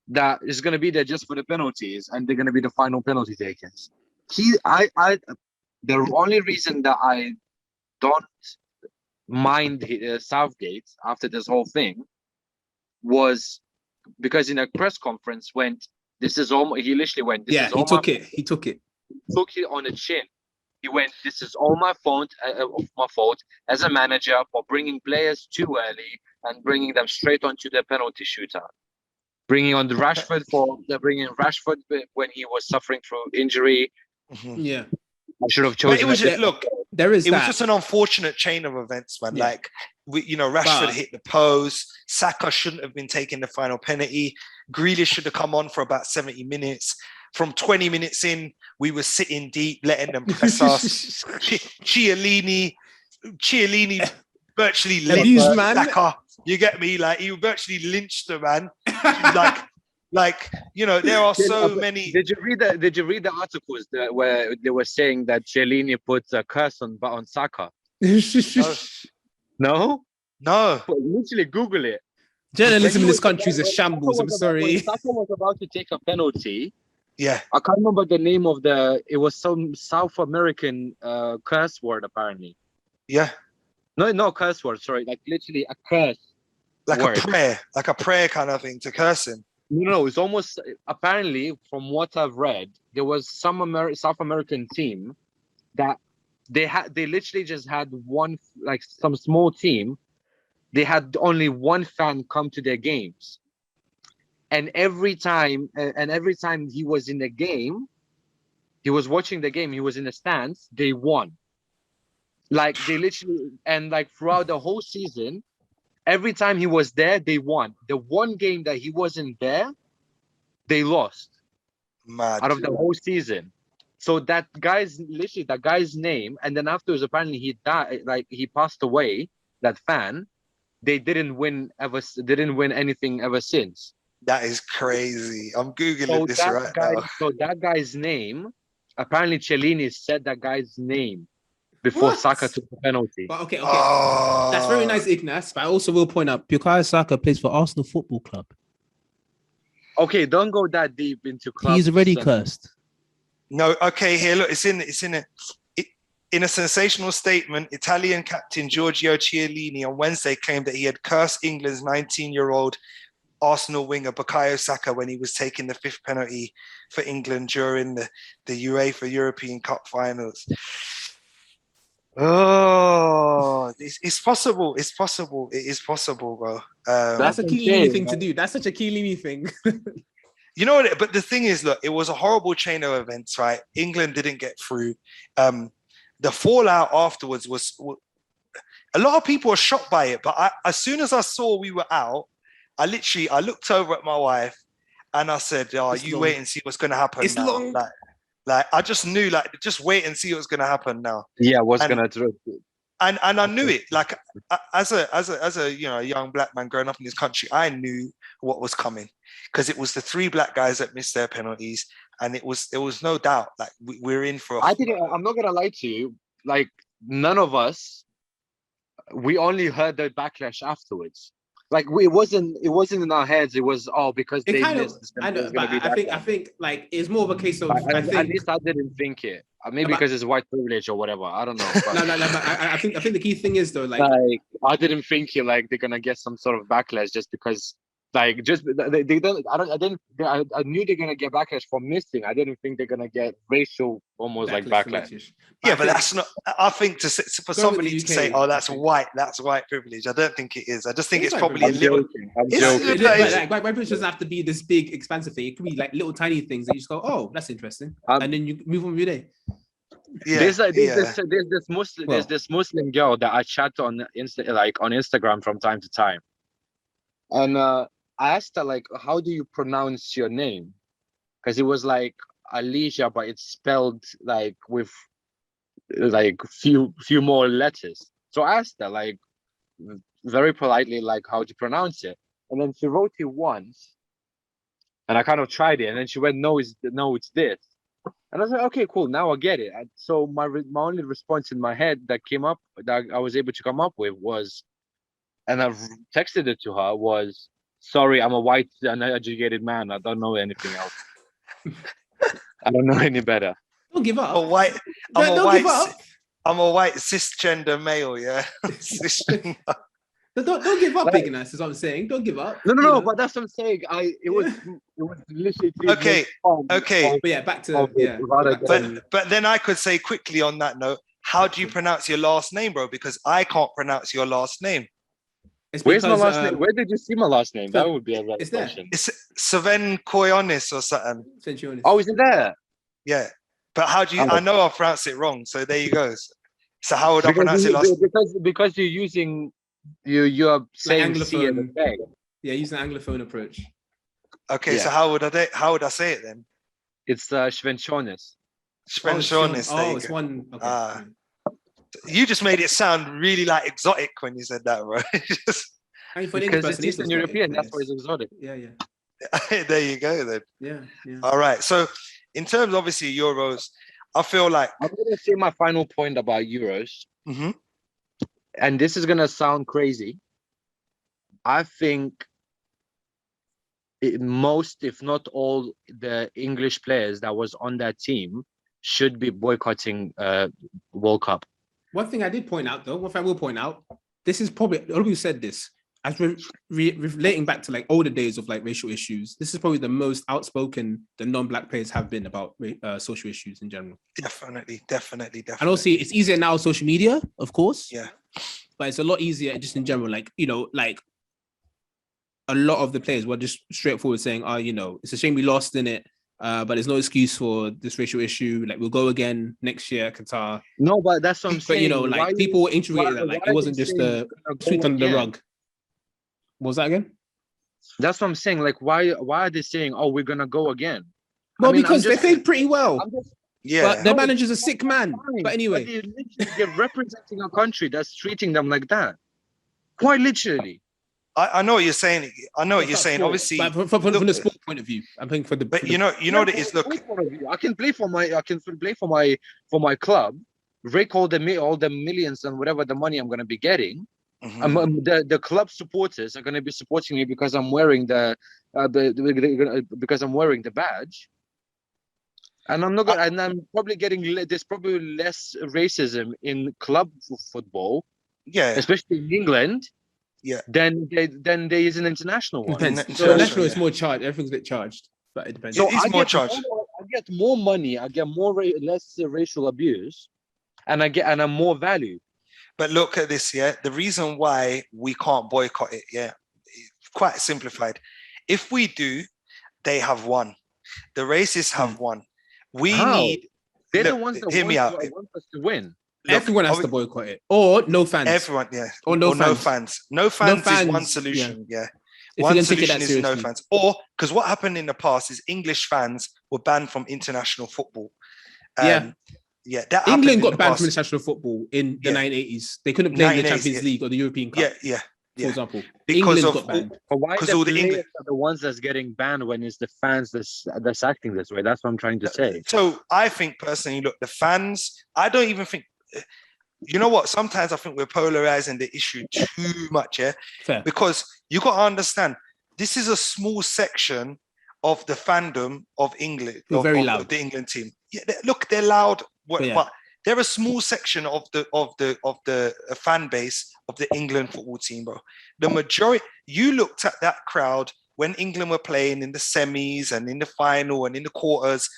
that is going to be there just for the penalties, and they're going to be the final penalty takers. The only reason that I don't mind Southgate after this whole thing was because in a press conference he literally went. He took it. He took it on the chin. He went, "This is all my fault as a manager for bringing players too early and bringing them straight onto the penalty shootout. Bringing Rashford when he was suffering through injury. Mm-hmm. Yeah, I should have chosen." It was was just an unfortunate chain of events, man. Yeah. Like Rashford hit the post. Saka shouldn't have been taking the final penalty. Grealish should have come on for about 70 minutes. From 20 minutes in, we were sitting deep, letting them press us. Chiellini virtually lynched Saka. You get me? Like, he virtually lynched the man. There are so many. Did you read the articles where they were saying that Chiellini put a curse on Saka? No. But literally Google it. Journalism in this country is a shambles. I'm sorry. When Saka was about to take a penalty. Yeah, I can't remember the name of it was some South American curse word apparently. Yeah. No curse word, sorry, like literally a curse. Like a prayer kind of thing to curse him. No, it's almost, apparently from what I've read, there was some South American team that they literally just had one, like some small team, they had only one fan come to their games. And every time he was in the game, he was watching the game, he was in the stands, they won. Like they literally, and like throughout the whole season, every time he was there, they won. The one game that he wasn't there, they lost. Mad. Out of the whole season. So that guy's name, and then afterwards, apparently he died, like he passed away, that fan. They didn't win anything ever since. That is crazy. I'm Googling this right now. So that guy's name, apparently Chiellini said that guy's name before Saka took the penalty. But okay. Oh. That's very nice, Ignace. But I also will point out, Bukayo Saka plays for Arsenal Football Club. Okay, don't go that deep into clubs. He's already cursed. No, okay, here, look, it's in a sensational statement, Italian captain Giorgio Chiellini on Wednesday claimed that he had cursed England's 19-year-old Arsenal winger Bukayo Saka when he was taking the fifth penalty for England during the UEFA European Cup finals. Oh, it's possible. It's possible. It is possible, bro. That's That's a what I'm Keelini saying, thing to man. do. That's such a Keelini thing. You know what? But the thing is, look, it was a horrible chain of events, right? England didn't get through. The fallout afterwards was a lot of people were shocked by it. But as soon as I saw we were out, I looked over at my wife and I said, "Oh, It's you long. wait and see what's going to happen It's now." long. Like I just knew, like, just wait and see what's going to happen now. Yeah, what's And gonna do? and I knew it. Like as a young black man growing up in this country, I knew what was coming because it was the three black guys that missed their penalties, and it was no doubt like we're in for. I didn't. I'm not gonna lie to you. Like none of us. We only heard the backlash afterwards. Like it wasn't in our heads. It was because It they kind missed. of, I know, but I think like it's more of a case of At think. least I didn't think it. Maybe But- because it's white privilege or whatever. I don't know. But No. But I think the key thing is though, like I didn't think it. Like they're gonna get some sort of backlash just because. Like just they don't. I knew they're gonna get backlash for missing. I didn't think they're gonna get racial almost like backlash. Yeah, but that's not. I think for somebody to say, "Oh, that's white privilege," I don't think it is. I just think it's probably a little. I'm joking. Like white privilege doesn't have to be this big, expansive thing. It could be like little tiny things that you just go, "Oh, that's interesting," and then you move on with your day. Yeah, there's this Muslim girl that I chat on Instagram from time to time, and I asked her like, "How do you pronounce your name?" Because it was like Alicia, but it's spelled like with like few more letters. So I asked her like very politely like how to pronounce it, and then she wrote it once, and I kind of tried it, and then she went, "No, it's this." And I was like, okay, cool. Now I get it. And so my only response in my head that came up that I was able to come up with was, and I've texted it to her was, "Sorry, I'm a white uneducated man. I don't know anything else. I don't know any better." Don't give up. I'm a white. Don't give up. I'm a white cisgender male. Yeah. Don't give up, Like- big nice is what I'm saying. Don't give up. No, but that's what I'm saying. It was literally Okay. But yeah, back to But then I could say quickly on that note, how do you pronounce your last name, bro? Because I can't pronounce your last name. Where's my last name? Where did you see my last name? That would be a better it's there. question. It's Seven Koyonis or something. Oh, is it there? Yeah. But how do you? I know I pronounced it wrong. So there you go. So how would I pronounce it last? Because you're using you're saying C and A. Yeah, use an Anglophone approach. Okay, Yeah. so how would I say it then? It's Schwenchonis. Schwenchonis. Oh, it's one. Okay. You just made it sound really like exotic when you said that, bro. I mean, for Because it's Eastern European, that's why it's exotic. Yeah. There you go then. Yeah. All right. So in terms, obviously, Euros, I feel like I'm gonna say my final point about Euros, Mhm. and this is gonna sound crazy. I think most, if not all, the English players that was on that team should be boycotting World Cup. One thing I did point out, though, one thing I will point out, this is probably, a lot of you said this, as relating back to like older days of like racial issues, this is probably the most outspoken the non-black players have been about social issues in general. Definitely. And also, it's easier now, social media, of course. Yeah. But it's a lot easier just in general. Like, like a lot of the players were just straightforward saying, it's a shame we lost in it. But there's no excuse for this racial issue. Like, we'll go again next year, Qatar. No, but that's what I'm saying. But, like, people were integrated that. Like, it wasn't just a sweep under the rug. What was that again? That's what I'm saying. Like, why are they saying, "Oh, we're gonna go again"? Well, because they played pretty well. But their manager's a sick man. But anyway, they're representing a country that's treating them like that. Quite literally. I know what you're saying. I know what you're saying. Sport. Obviously, but from the sport point of view, I'm playing for the. But you know what it is. Look, I can play for my club, rake all the millions and whatever the money I'm going to be getting. Mhm. The club supporters are going to be supporting me because I'm wearing because I'm wearing the badge. And I'm not gonna, and I'm probably getting there's probably less racism in club football, especially in England, than there is an international one. Depends. So international is more charged. Everything's a bit charged, but it depends. So it's more charged. I get more money. I get less racial abuse and I'm more value. But look at this, yeah. The reason why we can't boycott it, yeah, quite simplified. If we do, they have won. The racists have won. We How? need. They're the Look, ones that hear me out. want us to win. Look, Everyone has to boycott it, or no fans. Everyone, yeah, or no no fans. fans. No fans is one solution. Yeah, If one you're gonna take it solution that is no seriously. fans. Or because what happened in the past is English fans were banned from international football. Yeah. Yeah, that England happened got in the banned past. from international football in the Yeah. 1980s. They couldn't play in the 1980s, Champions League or the European Cup, Yeah, for example. because England of got banned. But why because the all the players English. are the ones that's getting banned when it's the fans that's acting this way? That's what I'm trying to say. So I think personally, look, the fans. I don't even think. You know what? Sometimes I think we're polarizing the issue too much, yeah. Fair. Because you got to understand, this is a small section of the fandom of England, You're very of loud. the England team. Yeah, look, they're loud, Yeah. but they're a small section of the fan base of the England football team, bro. The majority. You looked at that crowd when England were playing in the semis and in the final and in the quarters.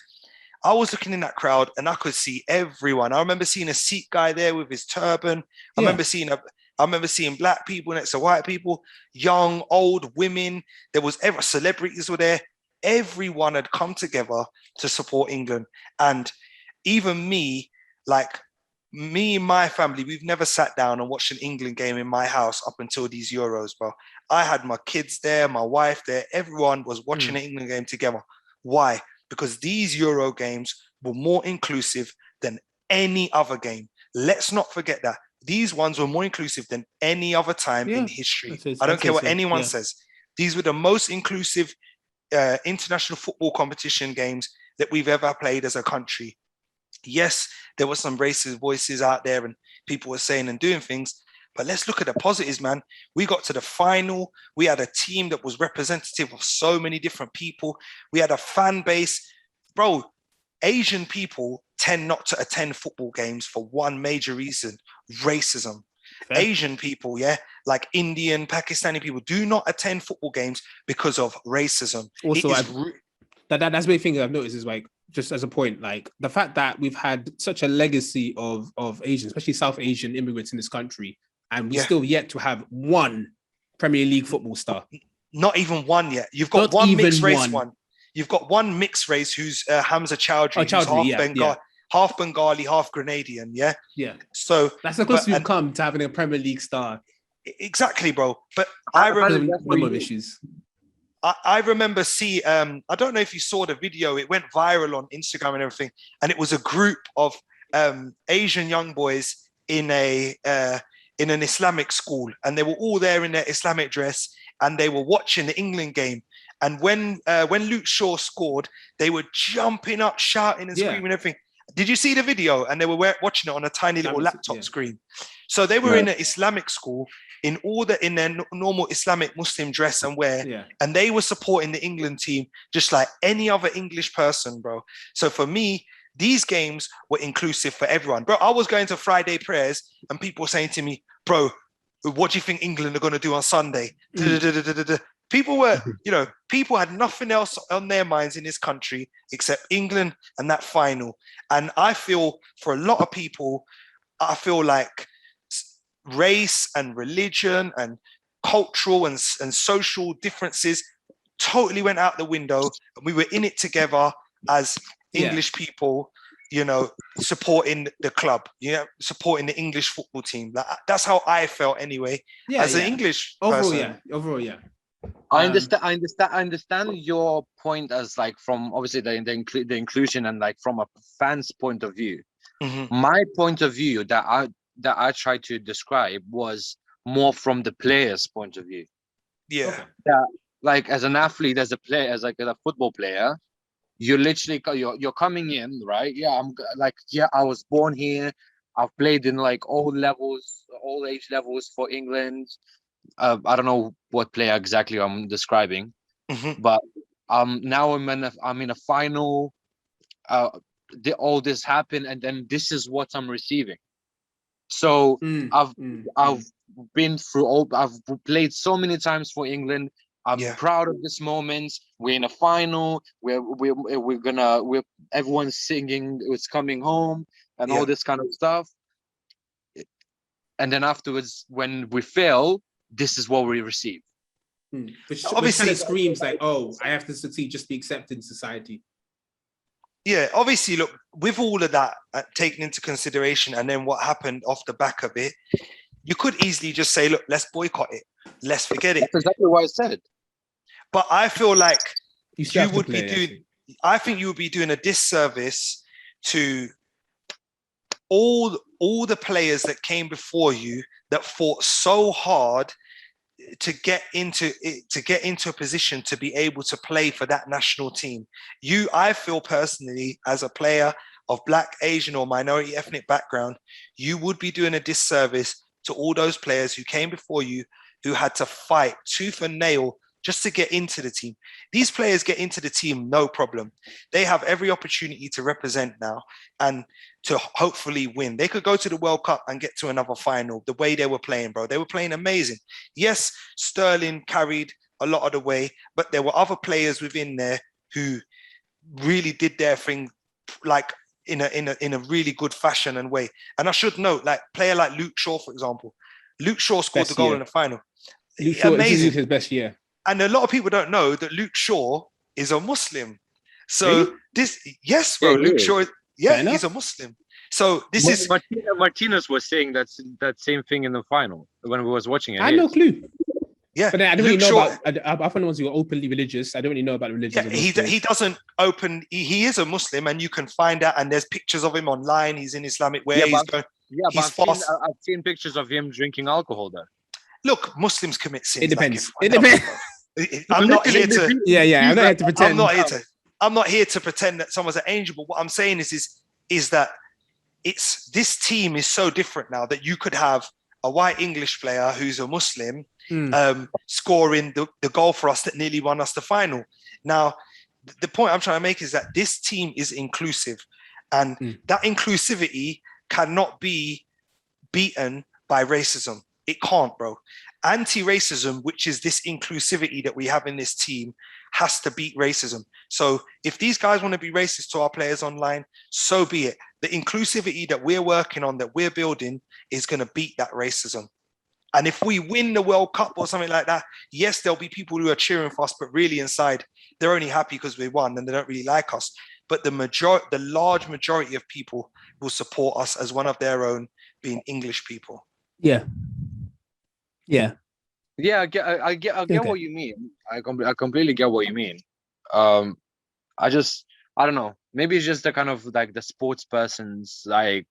I was looking in that crowd and I could see everyone. I remember seeing a Sikh guy there with his turban. I remember seeing black people next to white people, young, old, women. There was celebrities were there. Everyone had come together to support England. And even me, like me and my family, we've never sat down and watched an England game in my house up until these Euros, bro. I had my kids there, my wife there. Everyone was watching an England game together. Why? Because these Euro games were more inclusive than any other game. Let's not forget that. These ones were more inclusive than any other time in history. I don't care what anyone says. These were the most inclusive international football competition games that we've ever played as a country. Yes, there were some racist voices out there and people were saying and doing things, but let's look at the positives, man. We got to the final. We had a team that was representative of so many different people. We had a fan base. Bro, Asian people tend not to attend football games for one major reason: racism. Fair. Asian people, like Indian, Pakistani people, do not attend football games because of racism. Also, that's the thing I've noticed is, like, just as a point, like the fact that we've had such a legacy of Asians, especially South Asian immigrants in this country, and we still yet to have one Premier League football star. Not even one yet. You've got one mixed race one. You've got one mixed race who's Hamza Chowdhury, who's half Bengali, half Grenadian, yeah? So that's the closest we've come to having a Premier League star. Exactly, bro. But I remember number of issues. I remember I don't know if you saw the video, it went viral on Instagram and everything, and it was a group of Asian young boys in an Islamic school, and they were all there in their Islamic dress, and they were watching the England game. And when Luke Shaw scored, they were jumping up, shouting and screaming and everything. Did you see the video? And they were watching it on a tiny little laptop screen. So they were in an Islamic school in their normal Islamic Muslim dress and wear, and they were supporting the England team just like any other English person, bro. So for me, these games were inclusive for everyone, bro. I was going to Friday prayers and people were saying to me, bro, what do you think England are going to do on Sunday? People were, people had nothing else on their minds in this country except England and that final. And I feel for a lot of people, I feel like race and religion and cultural and social differences totally went out the window. And we were in it together as English people, supporting the club, supporting the English football team. That's how I felt anyway, as an English person. Overall, yeah. I understand your point as like from obviously the inclusion and like from a fan's point of view. Mm-hmm. My point of view that I tried to describe was more from the player's point of view. Yeah. That, like as an athlete, as a football player, you're literally you're coming in, right? I was born here. I've played in like all age levels for England. I don't know what player exactly I'm describing, but now I'm in a final. All this happened, and then this is what I'm receiving. So I've been through I've played so many times for England. I'm proud of this moment. We're in a final. We're everyone's singing. It's coming home and all this kind of stuff. and then afterwards, when we fail, this is what we receive. Which Obviously- kind of screams like, oh, I have to succeed just to be accepted in society. Yeah, obviously, look, with all of that taken into consideration, and then what happened off the back of it, you could easily just say, look, let's boycott it. Let's forget it. That's exactly what I said. But I feel like You would be doing, I think you would be doing a disservice to all the players that came before you that fought so hard to get into a position to be able to play for that national team. I feel personally, as a player of Black, Asian, or minority ethnic background, you would be doing a disservice to all those players who came before you, who had to fight tooth and nail just to get into the team. These players get into the team, no problem. They have every opportunity to represent now and to hopefully win. They could go to the World Cup and get to another final the way they were playing, bro. They were playing amazing. Yes, Sterling carried a lot of the way, but there were other players within there who really did their thing, like in a really good fashion and way. And I should note, like player like Luke Shaw, for example. Luke Shaw scored the goal in the final. Luke Shaw, amazing. This is his best year. And a lot of people don't know that Luke Shaw is a Muslim. So Really? Yes, bro, Yeah, Luke Shaw, Fair he's a Muslim. So this is Martinez was saying that same thing in the final when we was watching it. I had no clue. Yeah, But I don't really Luke know Shaw, about. I found the ones who are openly religious. I don't really know about the religions. Yeah, of those players. he doesn't open. He is a Muslim, and you can find out. And there's pictures of him online. He's in Islamic wear. But He's I've seen pictures of him drinking alcohol there. Look, Muslims commit sins. It depends. Like it depends. I'm not here to. Yeah. I'm not here to pretend. I'm not here to pretend that someone's an angel. But what I'm saying is that this team is so different now that you could have a white English player who's a Muslim scoring the goal for us that nearly won us the final. Now, the point I'm trying to make is that this team is inclusive, and that inclusivity cannot be beaten by racism. It can't, bro. Anti-racism, which is this inclusivity that we have in this team, has to beat racism. So if these guys want to be racist to our players online, so be it. The inclusivity that we're working on, that we're building, is going to beat that racism. And if we win the World Cup or something like that, yes, there'll be people who are cheering for us, but really inside, they're only happy because we won and they don't really like us. But the large majority of people will support us as one of their own, being English people. Yeah. I get what you mean. I completely get what you mean. I don't know. Maybe it's just the kind of like the sports person's like.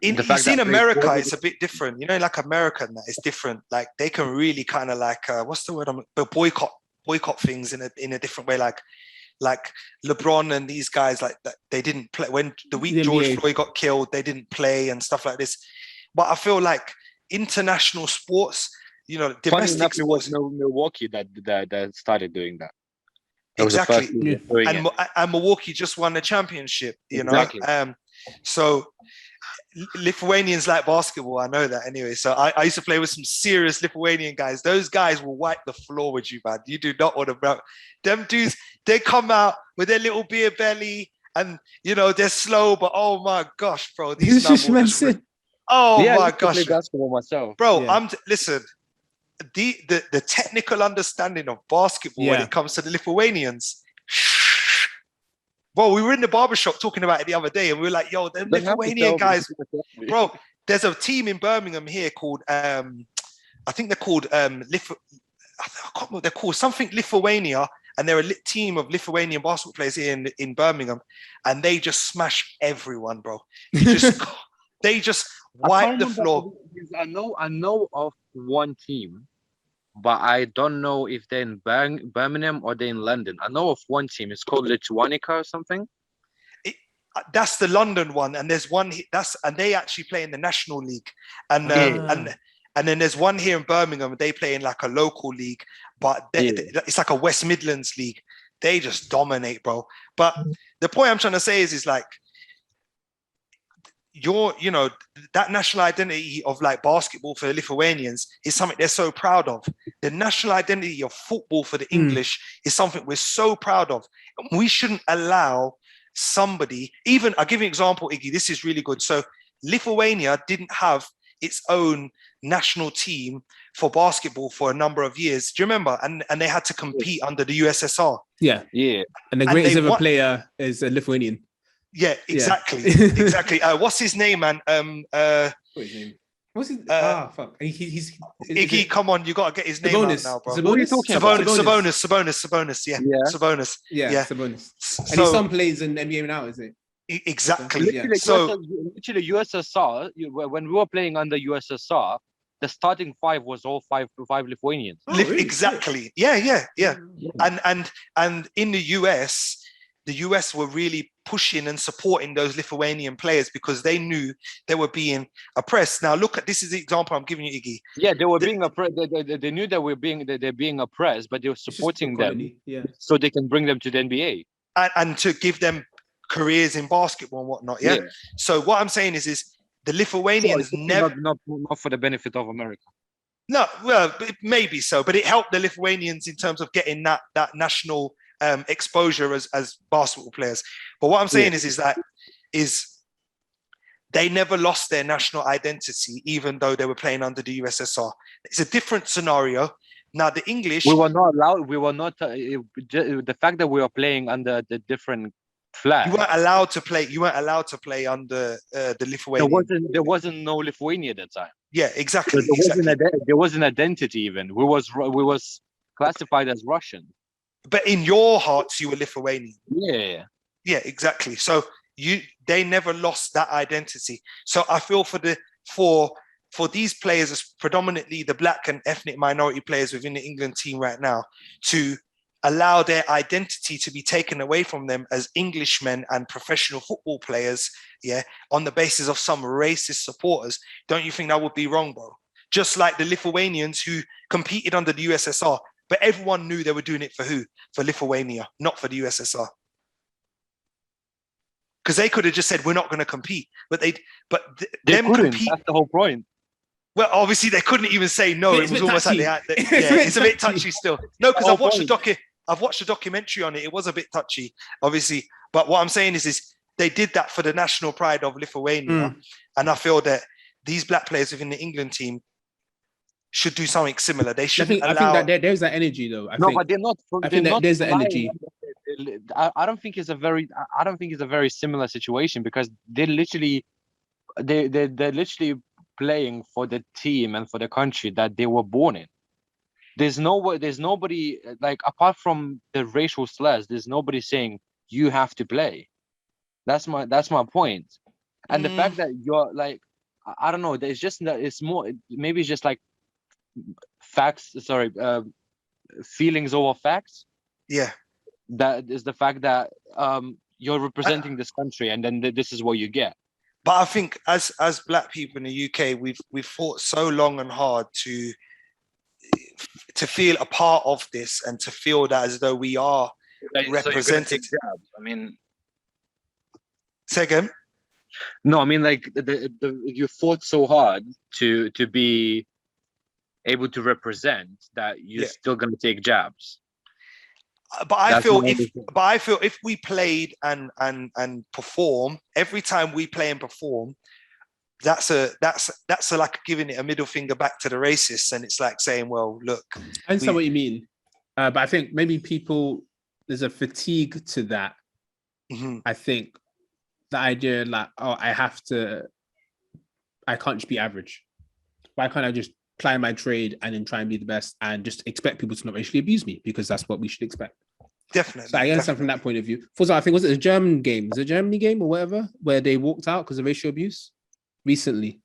In America, it's a bit different. You know, like American, it's different. Like they can really kind of like what's the word? Boycott things in a different way. Like LeBron and these guys, like that, they didn't play when the week George Floyd got killed. They didn't play and stuff like this. But I feel like international sports, you know, domestic sports. It was Milwaukee that started doing that. Exactly. And Milwaukee just won the championship, you know. Exactly. So Lithuanians like basketball, I know that anyway. So I used to play with some serious Lithuanian guys. Those guys will wipe the floor with you, man. You do not want to. Them dudes, they come out with their little beer belly and, you know, they're slow, but oh my gosh, bro. These my gosh. Basketball myself. Bro, listen, the technical understanding of basketball when it comes to the Lithuanians. Well, we were in the barbershop talking about it the other day, and we were like, yo, them Lithuanian guys, bro, there's a team in Birmingham here called, I think they're called, they're called something Lithuania, and they're a team of Lithuanian basketball players here in Birmingham, and they just smash everyone, bro. They just wipe the floor. I know of one team, but I don't know if they're in Birmingham or they're in London. I know of one team. It's called Lituanica or something. That's the London one, and there's one and they actually play in the National League, and then there's one here in Birmingham. They play in like a local league, but it's like a West Midlands league. They just dominate, bro. But the point I'm trying to say is like, that national identity of like basketball for the Lithuanians is something they're so proud of. The national identity of football for the English is something we're so proud of. We shouldn't allow somebody, even I'll give you an example, Iggy, this is really good. So Lithuania didn't have its own national team for basketball for a number of years. Do you remember? And they had to compete under the USSR. Yeah. Yeah. And the greatest ever player is a Lithuanian. Yeah, exactly. Exactly. What's his name, man? What's his name? What's his fuck. He's Iggy, come on, you gotta get his name out now, bro. What are you talking about? Sabonis, yeah. Sabonis. Yeah, Sabonis. And his son plays in NBA now, is it? Exactly. Literally, So literally USSR, when we were playing under USSR, the starting five was all five Lithuanians. Oh, really? Exactly. Yeah. And in the US were really pushing and supporting those Lithuanian players because they knew they were being oppressed. Now look at this is the example I'm giving you, Iggy. Yeah, they were being oppressed. They knew that they're being oppressed, but they were supporting them so they can bring them to the NBA and to give them careers in basketball and whatnot. Yeah. So what I'm saying is the Lithuanians never not for the benefit of America. No, well, maybe so, but it helped the Lithuanians in terms of getting that national exposure as basketball players. But what I'm saying is they never lost their national identity, even though they were playing under the USSR. It's a different scenario. Now the English, we were not allowed. We were not. The fact that we were playing under the different flag. You weren't allowed to play. You weren't allowed to play under the Lithuanian. There wasn't no Lithuania at that time. Yeah, exactly. There was an identity even. We was classified as Russian. But in your hearts, you were Lithuanian. Yeah. Yeah, exactly. So they never lost that identity. So I feel for these players, predominantly the black and ethnic minority players within the England team right now, to allow their identity to be taken away from them as Englishmen and professional football players, on the basis of some racist supporters, don't you think that would be wrong, bro? Just like the Lithuanians who competed under the USSR, but everyone knew they were doing it for who? For Lithuania, not for the USSR. Because they could have just said, we're not going to compete. But they them compete. That's the whole point. Well, obviously they couldn't even say no. It was almost like it's a bit touchy still. No, because I've watched the documentary on it. It was a bit touchy, obviously. But what I'm saying is they did that for the national pride of Lithuania. And I feel that these black players within the England team should do something similar. They shouldn't allow. I think that there's that energy though. But they're not. I think that there's the energy. I don't think it's a very similar situation because they're literally playing for the team and for the country that they were born in. There's nobody like apart from the racial slurs. There's nobody saying you have to play. That's my point. And the fact that you're like, I don't know. It's just that it's more. Maybe it's just like facts. Sorry, feelings over facts. Yeah. That is the fact that you're representing this country, and then this is what you get. But I think as black people in the UK, we've fought so long and hard to feel a part of this and to feel that as though we are represented. I mean, say again? No, I mean like you fought so hard to be able to represent that you're still going to take jabs. But I feel if we played and perform every time we play and perform, that's like giving it a middle finger back to the racists, and it's like saying, well, look. I understand what you mean, but I think maybe there's a fatigue to that. Mm-hmm. I think the idea like, I can't just be average. Why can't I just ply my trade and then try and be the best and just expect people to not racially abuse me, because that's what we should expect. Definitely. So I understand from that point of view. For example, I think was it a German game? Was it a Germany game or whatever where they walked out because of racial abuse recently?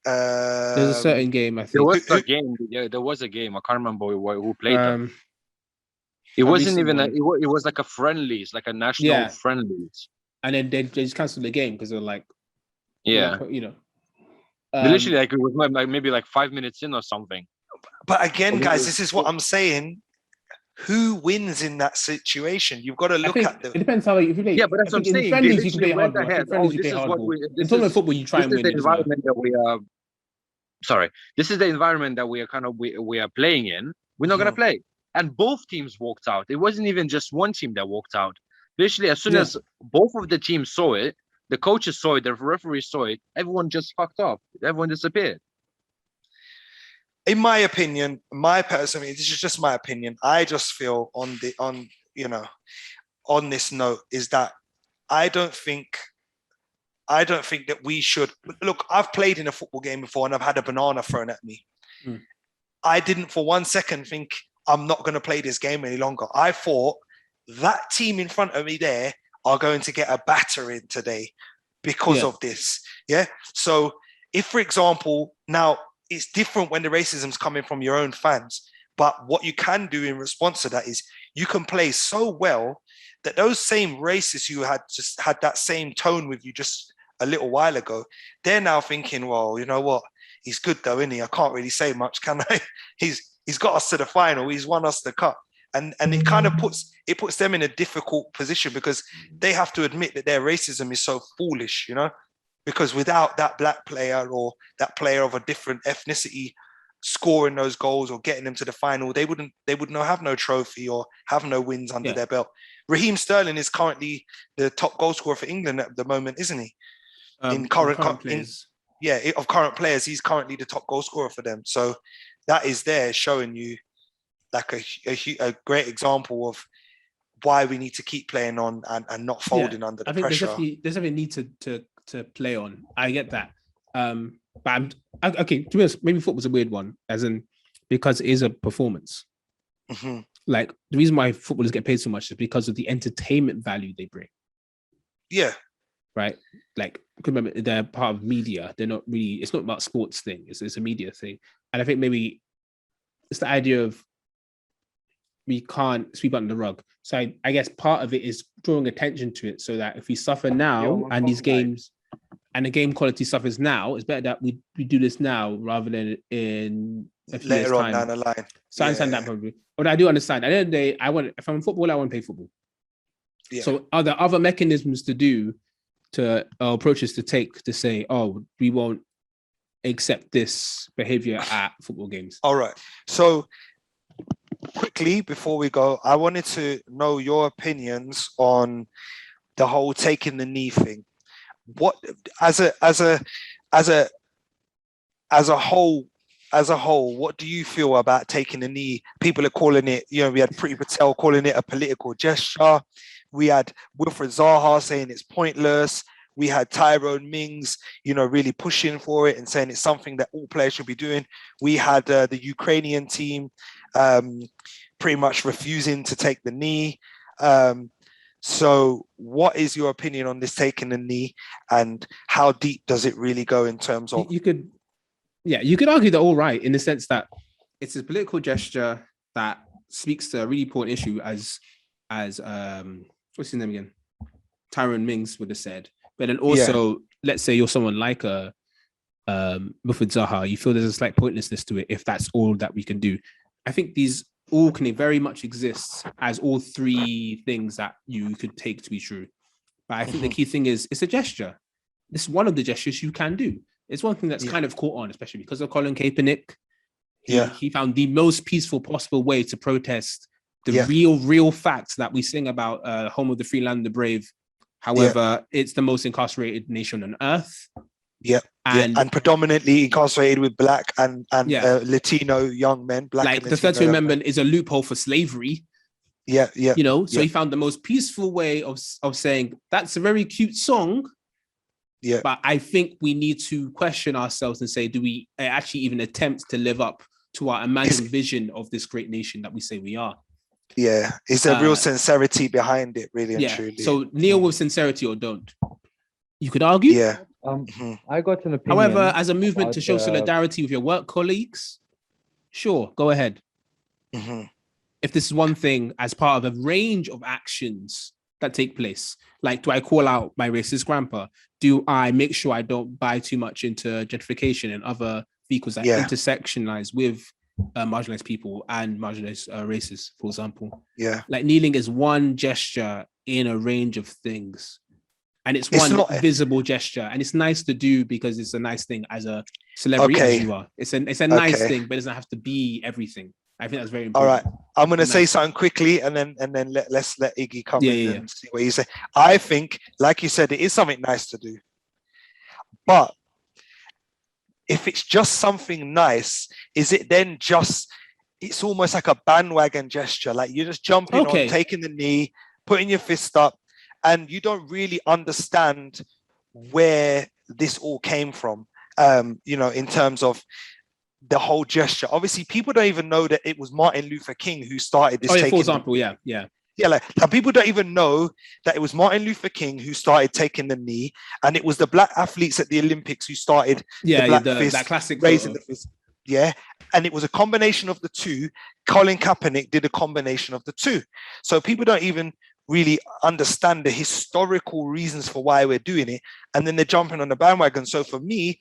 There's a certain game. I think there was a game. Yeah, there was a game. I can't remember who played them. It wasn't even. It was like a friendlies, like a national friendlies. And then they just cancelled the game because they're like, literally, like it was maybe like 5 minutes in or something. But again, guys, this is what I'm saying. Who wins in that situation? You've got to look at them. It depends how you play. Yeah, but that's what I'm saying. In friendlies, you can play hardball. In friendlies, you play hardball. In tournament football, you try and win. This is the environment that we are. Sorry, this is the environment that we are playing in. We're not going to play. And both teams walked out. It wasn't even just one team that walked out. Literally, as soon as both of the teams saw it, The coaches saw it, the referee saw it, everyone just fucked off. Everyone disappeared. In my opinion, personally, this is just my opinion. I just feel on this note is that I don't think that we should look. I've played in a football game before and I've had a banana thrown at me. I didn't for 1 second think I'm not going to play this game any longer. I thought that team in front of me there are going to get a battering today because of this. Yeah. So if, for example, now it's different when the racism's coming from your own fans, but what you can do in response to that is you can play so well that those same racists who had that same tone with you just a little while ago, they're now thinking, well, you know what? He's good though, isn't he? I can't really say much, can I? He's got us to the final. He's won us the cup. And it kind of puts them in a difficult position because they have to admit that their racism is so foolish, you know? Because without that black player or that player of a different ethnicity scoring those goals or getting them to the final, they wouldn't have no trophy or have no wins under their belt. Raheem Sterling is currently the top goal scorer for England at the moment, isn't he? Of current players, he's currently the top goal scorer for them. So that is there showing you like a great example of why we need to keep playing on and not folding under the pressure. There's definitely need to play on. I get that. But okay, to be honest, maybe football's a weird one, as in because it is a performance. Mm-hmm. Like the reason why footballers get paid so much is because of the entertainment value they bring. Yeah. Right. Like, remember, they're part of media. They're not really. It's not about sports thing. It's a media thing. And I think maybe it's the idea of we can't sweep under the rug. So I guess part of it is drawing attention to it, so that if we suffer now and these games and the game quality suffers now, it's better that we do this now rather than in a few years' time. Down the line. So I understand that probably. But I do understand. At the end of the day, if I'm in football, I want to play football. Yeah. So are there other mechanisms to approaches to take to say, oh, we won't accept this behavior at football games? All right. So quickly before we go, I wanted to know your opinions on the whole taking the knee thing. What as a whole, what do you feel about taking the knee? People are calling it, we had Priti Patel calling it a political gesture. We had Wilfred Zaha saying it's pointless. We had Tyrone Mings, really pushing for it and saying it's something that all players should be doing. We had the Ukrainian team pretty much refusing to take the knee. So what is your opinion on this taking the knee, and how deep does it really go in terms of... You could argue they're all right in the sense that it's a political gesture that speaks to a really important issue as what's his name again? Tyrone Mings would have said. But then also, let's say you're someone like a Wilfred Zaha, you feel there's a slight pointlessness to it if that's all that we can do. I think these all can very much exist as all three things that you could take to be true. But I think the key thing is it's a gesture. It's one of the gestures you can do. It's one thing that's kind of caught on, especially because of Colin Kaepernick. He found the most peaceful possible way to protest the real facts that we sing about, home of the free, land of the brave. However, it's the most incarcerated nation on earth. And predominantly incarcerated with black and Latino young men. Like the 13th Amendment is a loophole for slavery. So he found the most peaceful way of saying that's a very cute song. But I think we need to question ourselves and say, do we actually even attempt to live up to our imagined vision of this great nation that we say we are? Is there real sincerity behind it, really and truly? So kneel with sincerity or don't. You could argue. I got an opinion. However, as a movement to show solidarity with your work colleagues, sure, go ahead. If this is one thing as part of a range of actions that take place, like, do I call out my racist grandpa? Do I make sure I don't buy too much into gentrification and other vehicles that intersectionalize with marginalized people and marginalized races, for example? Like, kneeling is one gesture in a range of things. And it's one visible gesture, and it's nice to do because it's a nice thing as a celebrity as you are. It's a nice thing, but it doesn't have to be everything. I think that's very All important. right. I'm going to say Nice. something quickly, and then let's let Iggy come in Yeah. and see what he say. I think, like you said, it is something nice to do, but if it's just something nice, is it then just? It's almost like a bandwagon gesture. Like you're just jumping on, Okay. taking the knee, putting your fist up, and you don't really understand where this all came from. In terms of the whole gesture. Obviously, people don't even know that it was Martin Luther King who started this. Oh yeah, for taking example, yeah. Yeah, like some people don't even know that it was Martin Luther King who started taking the knee, and it was the black athletes at the Olympics who started the black fist, that classic raising photo. the fist. Yeah, and it was a combination of the two. Colin Kaepernick did a combination of the two. So people don't even really understand the historical reasons for why we're doing it, and then they're jumping on the bandwagon. So for me,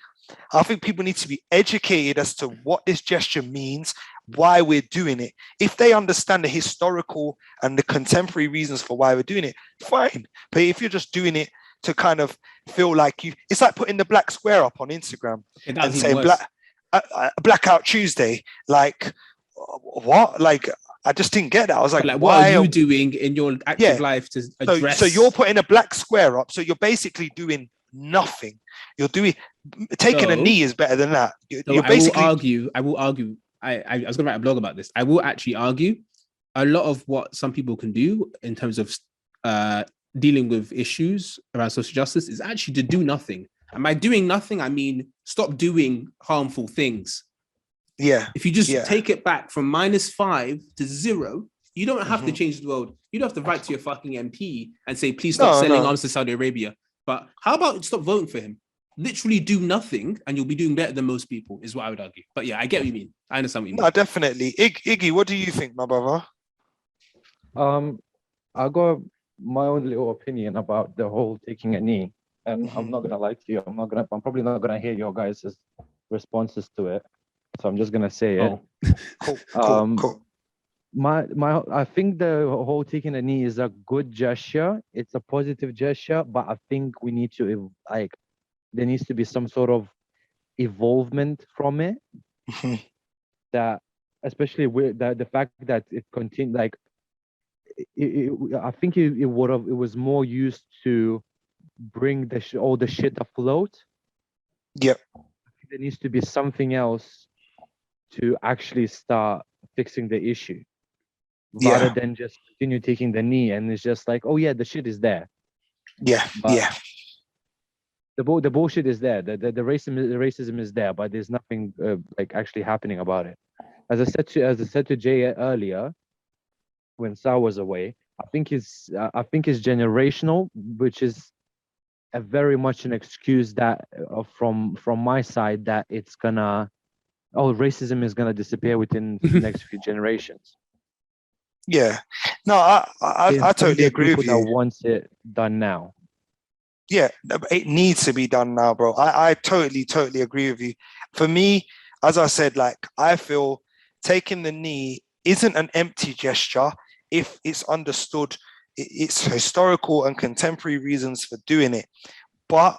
I think people need to be educated as to what this gesture means, why we're doing it. If they understand the historical and the contemporary reasons for why we're doing it, fine. But if you're just doing it to kind of feel like it's like putting the black square up on Instagram and saying Blackout Tuesday. Like, what? Like, I just didn't get that. I was like, Like why what are you doing in your active life to address? So you're putting a black square up. So you're basically doing nothing. You're doing taking a knee is better than that. You're basically. I will argue. I was going to write a blog about this. I will actually argue a lot of what some people can do in terms of dealing with issues around social justice is actually to do nothing. And by doing nothing, I mean stop doing harmful things. Yeah. If you just take it back from -5 to 0, you don't have to change the world. You don't have to write to your fucking MP and say, please stop selling arms to Saudi Arabia. But how about stop voting for him? Literally do nothing and you'll be doing better than most people, is what I would argue. But yeah, I get what you mean. I understand what you mean. No, definitely. Iggy, what do you think, my brother? I got my own little opinion about the whole taking a knee. And I'm not gonna lie to you. I'm probably not gonna hear your guys' responses to it. So I'm just gonna say it. Cool. I think the whole taking a knee is a good gesture. It's a positive gesture, but I think we need to there needs to be some sort of evolvement from it. That, especially with the fact that it continued, like I think it was more used to bring all the shit afloat. Yep. There needs to be something else to actually start fixing the issue, rather than just continue taking the knee and it's just like, oh yeah, the shit is there. The bullshit is there. The racism is there, but there's nothing like actually happening about it. As I said to Jay earlier, when Sa was away, I think it's generational, which is a very much an excuse that from my side that it's gonna racism is gonna disappear within the next few generations. Yeah, no, I totally agree with you. That wants it done now. Yeah, it needs to be done now, bro. I totally agree with you. For me, as I said, like I feel taking the knee isn't an empty gesture if it's understood its historical and contemporary reasons for doing it. But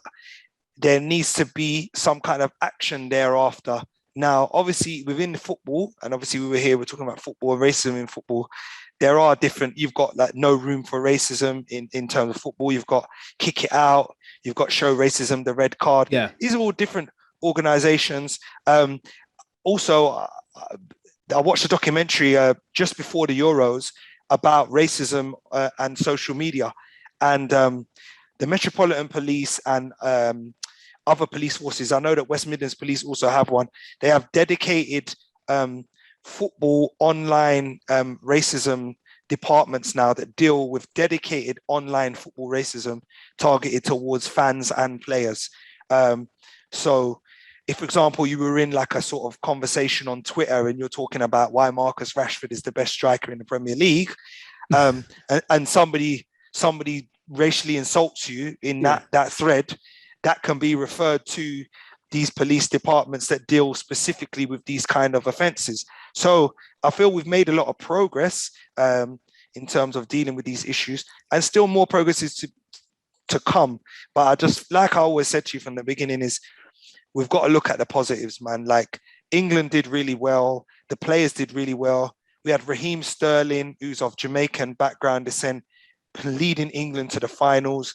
there needs to be some kind of action thereafter. Now, obviously, within football, and obviously we're talking about football and racism in football, there are different, you've got like no room for racism in terms of football. You've got kick it out. You've got show racism, the red card. Yeah. These are all different organizations. Also, I watched a documentary just before the Euros about racism and social media. And the Metropolitan Police and other police forces, I know that West Midlands Police also have one. They have dedicated football online racism departments now that deal with dedicated online football racism targeted towards fans and players. So if, for example, you were in like a sort of conversation on Twitter and you're talking about why Marcus Rashford is the best striker in the Premier League, and somebody racially insults you in that thread, that can be referred to these police departments that deal specifically with these kind of offences. So I feel we've made a lot of progress in terms of dealing with these issues, and still more progress is to come. But I just, like I always said to you from the beginning, is we've got to look at the positives, man. Like England did really well. The players did really well. We had Raheem Sterling, who's of Jamaican background descent, leading England to the finals.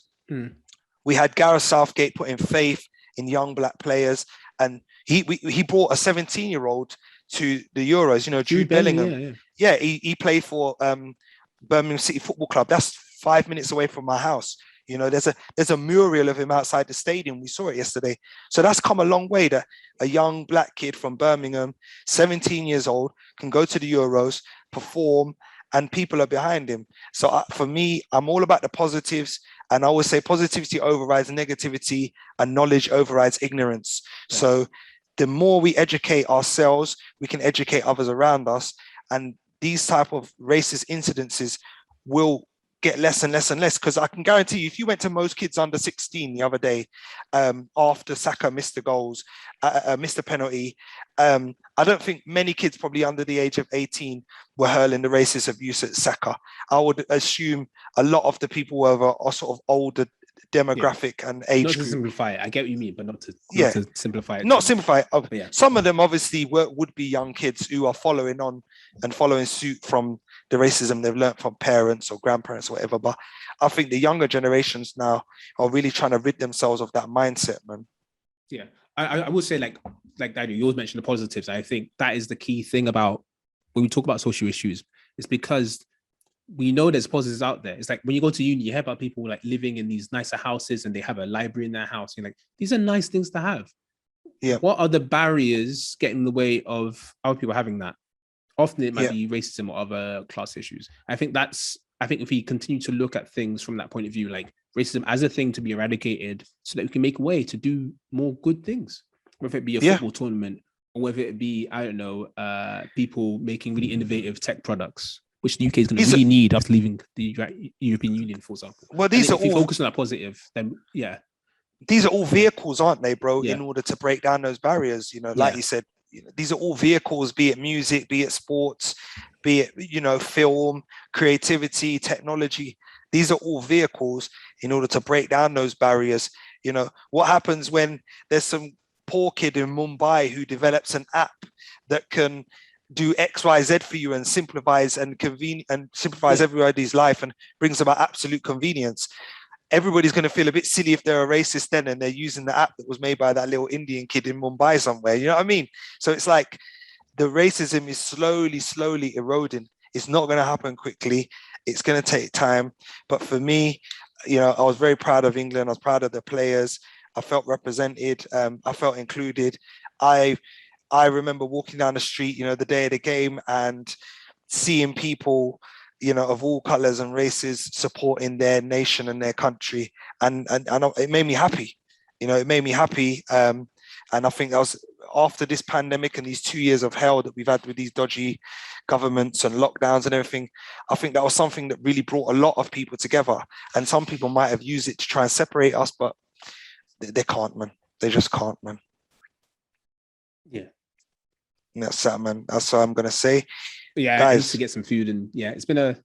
We had Gareth Southgate putting faith in young black players, and he brought a 17-year-old to the Euros. You know, Jude Bellingham. Yeah, he played for Birmingham City Football Club. That's 5 minutes away from my house. You know, there's a mural of him outside the stadium. We saw it yesterday. So that's come a long way, that a young black kid from Birmingham, 17 years old, can go to the Euros, perform, and people are behind him. So for me, I'm all about the positives. And I always say positivity overrides negativity and knowledge overrides ignorance. Yeah. So the more we educate ourselves, we can educate others around us. And these type of racist incidences will get less and less and less, because I can guarantee you, if you went to most kids under 16 the other day, after Saka missed the goals, missed the penalty, I don't think many kids probably under the age of 18 were hurling the racist abuse at Saka. I would assume a lot of the people were a sort of older demographic and age not to group. Simplify it. I get what you mean, but not to simplify it. Not simplify it. Some of them obviously would be young kids who are following on and following suit from the racism they've learned from parents or grandparents or whatever. But I think the younger generations now are really trying to rid themselves of that mindset, man. Yeah, I would say like Daniel, you always mentioned the positives. I think that is the key thing about when we talk about social issues. It's because we know there's positives out there. It's like when you go to uni, you hear about people like living in these nicer houses and they have a library in their house. You're like, these are nice things to have. Yeah. What are the barriers getting in the way of other people having that? Often it might be racism or other class issues. I think if we continue to look at things from that point of view, like racism as a thing to be eradicated so that we can make a way to do more good things, whether it be a football tournament or whether it be, I don't know, people making really innovative tech products, which the UK is going to really need after leaving the European Union, for example. Well, if we focus on that positive, then these are all vehicles, aren't they, bro? In order to break down those barriers, you know, like you said, you know, these are all vehicles, be it music, be it sports, be it, you know, film, creativity, technology. These are all vehicles in order to break down those barriers. You know, what happens when there's some poor kid in Mumbai who develops an app that can do X, Y, Z for you and simplifies everybody's life and brings about absolute convenience? Everybody's going to feel a bit silly if they're a racist then and they're using the app that was made by that little Indian kid in Mumbai somewhere. You know what I mean? So it's like the racism is slowly eroding. It's not going to happen quickly. It's going to take time. But for me, you know, I was very proud of England. I was proud of the players. I felt represented. I felt included. I remember walking down the street, you know, the day of the game and seeing people, you know, of all colors and races supporting their nation and their country. And it made me happy. You know, it made me happy. And I think that was after this pandemic and these 2 years of hell that we've had with these dodgy governments and lockdowns and everything. I think that was something that really brought a lot of people together. And some people might have used it to try and separate us, but they can't, man. They just can't, man. Yeah. That's that, man. That's what I'm gonna say. Yeah, guys, I need to get some food, and it's been a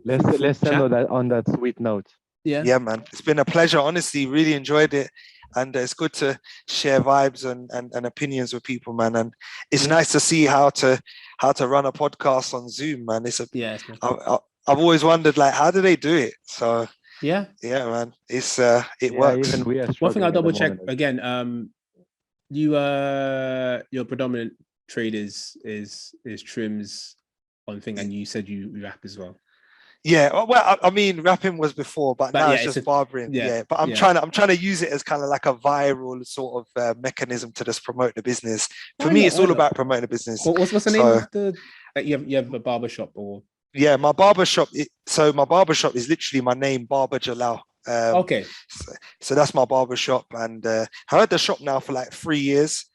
let's end on that sweet note. Yeah, man. It's been a pleasure. Honestly, really enjoyed it. And it's good to share vibes and opinions with people, man. And it's nice to see how to run a podcast on Zoom, man. I've always wondered, like, how do they do it? So yeah, man. It's it works. Even we are one thing I'll double check again. Your predominant trade is trims on thing, and you said you rap as well. Yeah, well, I mean, rapping was before, but now it's just barbering. Yeah, but I'm trying to use it as kind of like a viral sort of mechanism to just promote the business. For me, it's all about promoting the business. What's the name of the? Like you have a barber shop or? Yeah, my barber shop. My barber shop is literally my name, Barber Jalaal. Okay. So that's my barber shop, and I had the shop now for like 3 years.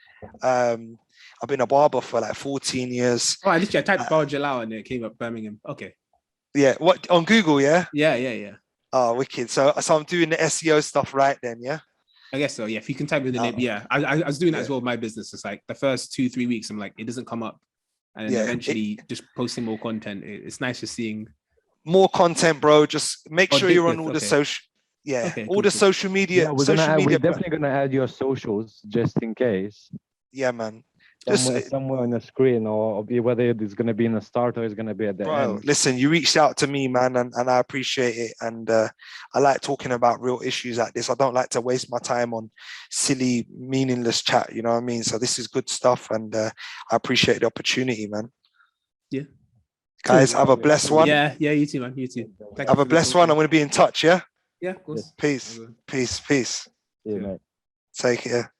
I've been a barber for like 14 years. Oh, I typed Barber Jalaal and it came up Birmingham. Okay. Yeah, what on Google? Yeah. Yeah. Oh, wicked. So I'm doing the SEO stuff right then, yeah. I guess so. Yeah, if you can type in the name, yeah. I was doing that as well with my business. It's like the first 2-3 weeks, I'm like, it doesn't come up, and then eventually just posting more content. It's nice just seeing more content, bro. Just make sure you're on all the social. Yeah, all the social media. Yeah, we're definitely gonna add your socials just in case. Yeah, man. somewhere on the screen, or whether it's going to be in the start or it's going to be at the Bro, end. listen, you reached out to me, man, and I appreciate it. And I like talking about real issues like this. I don't like to waste my time on silly, meaningless chat. You know what I mean? So this is good stuff, and I appreciate the opportunity, man. Yeah. Guys, have a blessed one. Yeah, you too, man. You too. Thank you Have a for the blessed talk. one. I'm going to be in touch, yeah? Yeah, of course. Peace. I will. Peace. Peace. Yeah, mate. Take care.